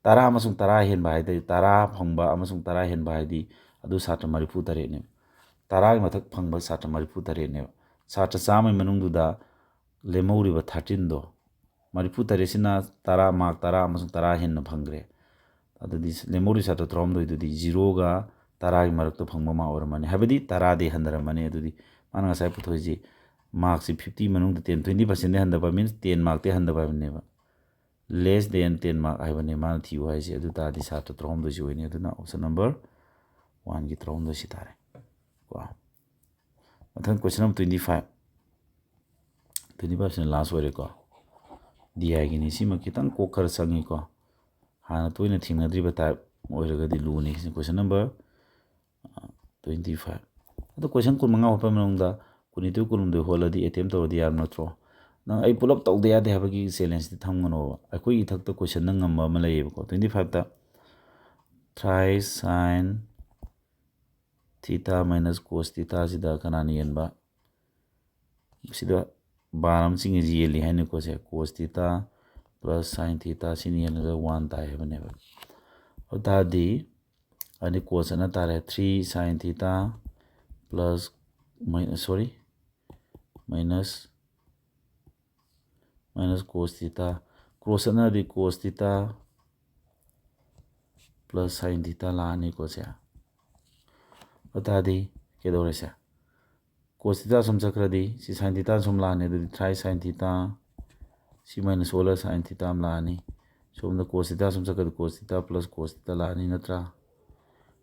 10 ꯑꯃꯁꯨꯡ 10 ꯍꯦꯟꯕ ꯍꯥꯏꯗꯤ 10 ꯐꯪꯕ ꯑꯃꯁꯨꯡ 10 ꯍꯦꯟꯕ ꯍꯥꯏꯗꯤ ꯑꯗꯨ ꯁꯥꯇ꯭ꯔ 38ꯅꯦꯕ 10ꯒꯤ ꯃꯊꯛ ꯐꯪꯕ ꯁꯥꯇ꯭ꯔ 38ꯅꯦꯕ ꯁꯥꯇ꯭ꯔ 100ꯒꯤ ꯃꯅꯨꯡꯗꯨꯗ ꯂꯦꯝꯍꯧꯔꯤꯕ 13ꯗꯣ 38ꯁꯤꯅ 10 ꯃꯥꯔꯛ 10 ꯑꯃꯁꯨꯡ 10 ꯍꯦꯟꯅ ꯐꯪꯈ꯭ꯔꯦ ꯑꯗꯨꯗꯤ ꯂꯦꯝꯍꯧꯔꯤꯕ ꯁꯥꯇ꯭ꯔ 39ꯗꯨꯗꯤ 0ꯒ 10ꯒꯤ ꯃꯔꯛꯇ ꯐꯪꯕ ꯃꯥꯔꯛ ꯑꯣꯏꯔꯝꯃꯅꯤ ꯍꯥꯏꯕꯗꯤ 10ꯗꯤ ꯍꯟꯊꯔꯝꯃꯅꯤ ꯑꯗꯨꯗꯤ ꯃꯥꯅ ꯉꯁꯥꯏ ꯄꯨꯊꯣꯛꯏꯁꯤ ꯃꯥꯔꯛꯁꯤ 50 ꯃꯅꯨꯡꯗ 20% ꯍꯟꯊꯕ ꯃꯤꯟꯁ 10 ꯃꯥꯔꯛꯇꯤ ꯍꯟꯊꯕ ꯍꯥꯏꯕꯅꯦꯕ less than 10 ꯃꯥꯔꯛ ꯍꯥꯏꯕꯅꯦ ꯃꯥꯅ ꯊꯤꯌꯨ ꯍꯥꯏꯁꯤ ꯑꯗꯨ ꯇꯥꯔꯗꯤ ꯁꯥꯇ꯭ꯔ 39ꯁꯤ ꯑꯣꯏꯅꯤ ꯑꯗꯨꯅ ꯑꯣꯞꯁꯟ ꯅꯝꯕꯔ 1ꯒꯤ 39ꯁꯤ ꯇꯥꯔꯦ ꯀꯣ ꯃꯊꯪ ꯀ꯭ꯋꯦꯁꯟ ꯅꯝꯕꯔ 25 ꯂꯥꯁ ꯑꯣꯏꯔꯦꯀꯣ DIꯒꯤꯅꯤ ꯁꯤꯃ ꯈꯤꯇꯪ ꯀꯣꯛ ꯈꯔ ꯆꯪꯉꯤꯀꯣ ꯍꯥꯟꯅ ꯇꯣꯏꯅ ꯊꯦꯡꯅꯗ꯭ꯔꯤꯕ ꯇꯥꯏꯞ ꯑꯣꯏꯔꯒꯗꯤ ꯂꯨꯅꯤ ꯀ꯭ꯋꯦꯁꯟ ꯅꯝꯕꯔ 25 ꯑꯗꯣ ꯀ꯭ꯋꯦꯁꯟ 15 ꯍꯣꯠꯄ ꯃꯅꯨꯡꯗ 22 23 ꯍꯣꯠꯂꯗꯤ ꯑꯦꯇꯦꯝ ꯇꯧꯔꯗꯤ ꯌꯥꯕ ꯅꯠꯇ꯭ꯔꯣ ꯅꯪ ꯑꯩ ꯄꯨꯂꯞ ꯇꯧꯗ ꯌꯥꯗꯦ ꯍꯥꯏꯕꯒꯤ ꯆꯦꯂꯦꯟꯖꯇꯤ ꯊꯝꯒꯅꯣꯕ ꯑꯩꯈꯣꯏꯒꯤ ꯏꯊꯛꯇ ꯀ꯭ꯋꯦꯁꯟꯅ ꯉꯝꯕ ꯑꯃ ꯂꯩꯌꯦꯕꯀꯣ 25ꯇ try sin theta minus cos theta ꯁꯤꯗ ꯀꯅꯥꯅ ꯌꯦꯟꯕ ꯁꯤꯗ ꯕꯥꯔ ꯑꯃ ꯆꯤꯡꯉꯤꯁꯤ ꯌꯦꯜꯂꯤ ꯍꯥꯏꯅꯤꯀꯣ ꯁꯦ cos theta plus sin theta ꯁꯤꯅ ꯌꯦꯜꯂꯒ 1 ꯇꯥꯏ ꯍꯥꯏꯕꯅꯦꯕ ꯑꯗꯨ ꯇꯥꯔꯗꯤ ꯑꯗꯤ cos ꯑꯅ ꯇꯥꯔꯦ 3 sin theta plus minus cos theta cross ꯑꯅꯗꯤ cos theta plus sin theta ꯂꯥꯛꯑꯅꯤꯀꯣ ꯁꯦ ꯑꯗꯨ ꯇꯥꯔꯗꯤ ꯀꯩꯗꯧꯔꯦꯁꯦ cos theta ꯁꯨꯝ ꯆꯠꯈ꯭ꯔꯗꯤ ꯁꯤ sin theta ꯁꯨꯝ ꯂꯥꯛꯑꯅꯤ ꯑꯗꯨꯗꯤ 3 sin theta ꯁꯤ minus ꯑꯣꯜꯂꯒ sin theta ꯑꯃ ꯂꯥꯛꯑꯅꯤ ꯁꯣꯝꯗ cos theta ꯁꯨꯝ ꯆꯠꯈ꯭ꯔꯗꯤ cos theta plus cos theta ꯂꯥꯛꯑꯅꯤ ꯅꯠꯇ꯭ꯔꯥ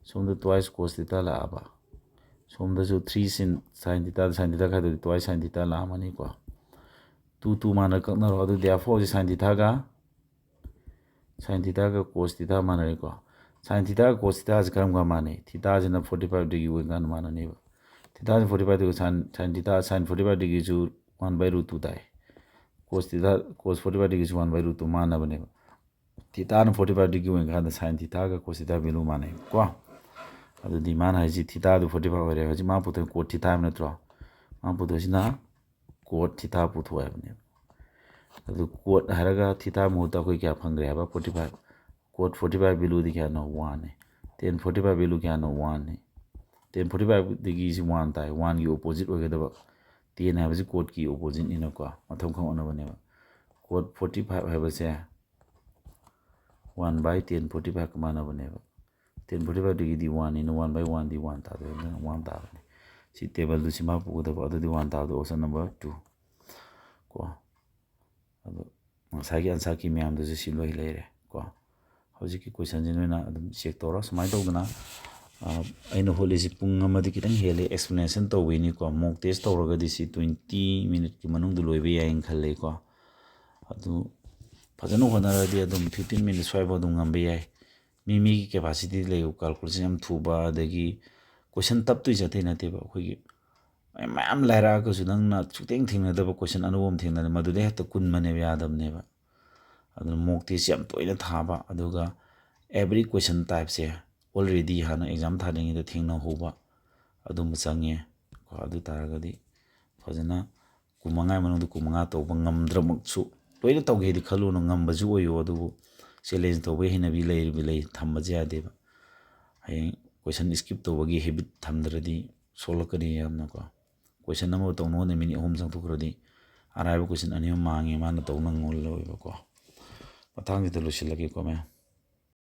ꯁꯣꯝꯗ twice cos theta ꯂꯥꯛꯑꯕ ꯁꯣꯝꯗꯁꯨ 3 sin theta ꯈꯥꯏꯗꯣꯛꯑꯗꯤ twice sin theta ꯂꯥꯛꯑꯃꯅꯤꯀꯣ 2 ꯃꯥꯟꯅ ꯀꯛꯅꯔꯣ ꯑꯗꯨꯗꯤ ꯍꯧꯖꯤꯛ sin theta ꯒ cos theta ꯃꯥꯟꯅꯔꯦꯀꯣ sin theta ꯒ cos theta ꯁꯤ ꯀꯔꯝ ꯃꯥꯟꯅꯩ ꯊꯤꯇꯥꯁꯤꯅ 45 ꯗꯤꯒ꯭ꯔꯤ ꯑꯣꯏꯀꯥꯟꯗ ꯃꯥꯟꯅꯅꯦꯕ ꯊꯤꯇꯥꯁꯤ 45 ꯗꯤꯒ꯭ꯔꯤ sin theta sin 45 ꯗꯤꯒ꯭ꯔꯤꯁꯨ 1/√2 ꯇꯥꯏ cos 45 ꯗꯤꯒ꯭ꯔꯤꯁꯨ 1/√2 ꯃꯥꯟꯅꯕꯅꯦꯕ ꯊꯤꯇꯥꯅ 45 ꯗꯤꯒ꯭ꯔꯤ ꯑꯣꯏꯀꯥꯟꯗ sin theta ꯒ cos theta ꯚꯦꯂꯨ ꯃꯥꯟꯅꯩ ꯀꯣ ꯑꯗꯨꯗꯤ ꯃꯥꯅ ꯍꯥꯏꯁꯤ ꯊꯤꯇꯥꯗꯨ 45 ꯑꯣꯏꯔꯦ ꯍꯧꯖꯤꯛ ꯃꯥ ꯄꯨꯊꯣꯛꯏ cot theta ꯍꯥꯏꯕ ꯅꯠꯇ꯭ꯔꯣ ꯃꯥ ꯄꯨꯊꯣꯛꯏꯁꯤꯅ cot theta ꯄꯨꯊꯣꯛ ꯍꯥꯏꯕꯅꯦꯕ ꯑꯗꯨ cot ꯍꯥꯏꯔꯒ theta ꯃꯍꯨꯠꯇ ꯑꯩꯈꯣꯏ ꯀꯌꯥ ꯐꯪꯈ꯭ꯔꯦ ꯍꯥꯏꯕ 45 cot 45 ꯚꯦꯂꯨꯗꯤ ꯀꯌꯥꯅꯣ 1ꯅꯦ tan 45 ꯚꯦꯂꯨ ꯀꯌꯥꯅꯣ 1ꯅꯦ tan 45 ꯗꯒꯤꯁꯤ 1 ꯇꯥꯏ 1ꯒꯤ ꯑꯣꯄꯣꯖꯤꯠ ꯑꯣꯏꯒꯗꯕ tan ꯍꯥꯏꯕꯁꯤ ꯀꯣꯠꯀꯤ ꯑꯣꯄꯣꯖꯤꯠꯅꯤꯅꯀꯣ ꯃꯊꯪ ꯈꯪꯍꯣꯠꯅꯕꯅꯦꯕ cot 45 ꯍꯥꯏꯕꯁꯦ 1/tan 45 ꯃꯥꯟꯅꯕꯅꯦꯕ tan 45 ꯗꯒꯤꯗꯤ 1ꯅꯤꯅ 1/1ꯗꯤ 1 ꯇꯥꯗꯣꯏꯅꯤꯅ 1 ꯇꯥꯕꯅꯤ ꯁꯤ ꯇꯦꯕꯜꯗꯨ ꯁꯤꯃ ꯄꯨꯒꯗꯕ ꯑꯗꯨꯗꯤ 1 ꯇꯥꯕꯗꯣ ꯑꯣꯞꯁꯟ ꯅꯝꯕꯔ 2 ꯀꯣ ꯑꯗꯣ ꯉꯁꯥꯏꯒꯤ ꯑꯟꯁꯔ ꯀꯤ ꯃꯌꯥꯝꯗꯨꯁꯨ ꯁꯤ ꯂꯣꯏ ꯂꯩꯔꯦ ꯀꯣ ꯍꯧꯖꯤꯛꯀꯤ ꯀꯣꯏꯁꯟꯁꯤ ꯅꯣꯏꯅ ꯑꯗꯨꯝ ꯆꯦꯛ ꯇꯧꯔꯣ ꯁꯨꯃꯥꯏꯅ ꯇꯧꯗꯅ ꯑꯩꯅ ꯍꯣꯠꯂꯤꯁꯤ ꯄꯨꯡ ꯑꯃꯗꯤ ꯈꯤꯇꯪ ꯍꯦꯜꯂꯦ ꯑꯦꯛꯁꯄ꯭ꯂꯦꯅꯦꯁꯟ ꯇꯧꯕꯩꯅꯤꯀꯣ ꯃꯣꯛ ꯇꯦꯁ ꯇꯧꯔꯒꯗꯤ ꯁꯤ 20 ꯃꯤꯅꯤꯠꯀꯤ ꯃꯅꯨꯡꯗ ꯂꯣꯏꯕ ꯌꯥꯏꯅ ꯈꯜꯂꯦꯀꯣ ꯑꯗꯨ ꯐꯖꯅ ꯍꯣꯠꯅꯔꯗꯤ ꯑꯗꯨꯝ 15 ꯃꯤꯅꯤꯠ ꯁ꯭ꯋꯥꯏꯐꯥꯎ ꯑꯗꯨꯝ ꯉꯝꯕ ꯌꯥꯏ ꯃꯤꯒꯤ ꯀꯦꯄꯥꯁꯤꯇꯤ ꯂꯩꯌꯨ ꯀꯥꯜꯀꯨꯂꯦꯁꯟ ꯌꯥꯝ ꯊꯨꯕ ꯑꯗꯒꯤ ꯀꯣꯏꯁꯟ ꯇꯞꯇꯣꯏꯁꯦ ꯑꯇꯩ ꯅꯠꯇꯦꯕ ꯑꯩꯈꯣꯏꯒꯤ ꯃꯌꯥꯝ ꯂꯥꯏꯔꯛꯑꯒꯁꯨ ꯅꯪꯅ ꯁꯨꯛꯊꯦꯡ ꯊꯦꯡꯅꯗꯕ ꯀꯣꯏꯁꯟ ꯑꯅꯧꯕ ꯑꯃ ꯊꯦꯡꯅꯔꯦ ꯃꯗꯨꯗ ꯍꯦꯛꯇ ꯀꯨꯟꯕꯅꯦꯕ ꯌꯥꯗꯕꯅꯦꯕ ꯑꯗꯨꯅ ꯃꯣꯛ ꯇꯦꯁ ꯌꯥꯝ ꯇꯣꯏꯅ ꯊꯥꯕ ꯑꯗꯨꯒ ꯑꯦꯕ꯭ꯔꯤ ꯀꯣꯏꯁꯟ ꯇꯥꯏꯞꯁꯦ ꯑꯣꯜꯔꯦꯗꯤ ꯍꯥꯟꯅ ꯑꯦꯛꯖꯥꯝ ꯊꯥꯗ꯭ꯔꯤꯉꯩꯗ ꯊꯦꯡꯅꯍꯧꯕ ꯑꯗꯨꯝꯕ ꯆꯪꯉꯦ ꯀꯣ ꯑꯗꯨ ꯇꯥꯔꯒꯗꯤ ꯐꯖꯅ 15 ꯃꯅꯨꯡꯗ 15 ꯇꯧꯕ ꯉꯝꯗ꯭ꯔꯃꯛꯁꯨ ꯂꯣꯏꯅ ꯇꯧꯒꯦꯗꯤ ꯈꯜꯂꯨꯅꯨ ꯉꯝꯕꯁꯨ ꯑꯣꯏꯌꯣ ꯑꯗꯨꯕꯨ ꯆꯦꯂꯦꯟꯖ ꯇꯧꯕꯒꯤ ꯍꯩꯅꯕꯤ ꯂꯩ ꯊꯝꯕꯁꯦ ꯌꯥꯗꯦꯕ ꯍꯌꯦꯡ ꯀꯣꯏꯁꯟ ꯁ꯭ꯀꯤꯞ ꯇꯧꯕꯒꯤ ꯍꯦꯕꯤꯠ ꯊꯝꯗ꯭ꯔꯗꯤ ꯁꯣꯛꯂꯛꯀꯅꯤ ꯌꯥꯝꯅꯀꯣ ꯀꯣꯏꯁꯟ ꯑꯃ ꯇꯧꯅꯕꯗ ꯃꯤꯅꯤꯠ 3 ꯆꯪꯊꯣꯛꯈ꯭ꯔꯗꯤ ꯑꯔꯥꯏꯕ ꯀꯣꯏꯁꯟ 2 ꯑꯃ ꯃꯥꯡꯉꯦ ꯃꯥꯅ ꯇꯧ ꯅꯪꯉꯣꯏꯕꯀꯣ ꯃꯊꯪꯁꯤꯗ ꯂꯣꯏꯁꯤꯜꯂꯒꯦꯀꯣ ꯃꯌꯥꯝ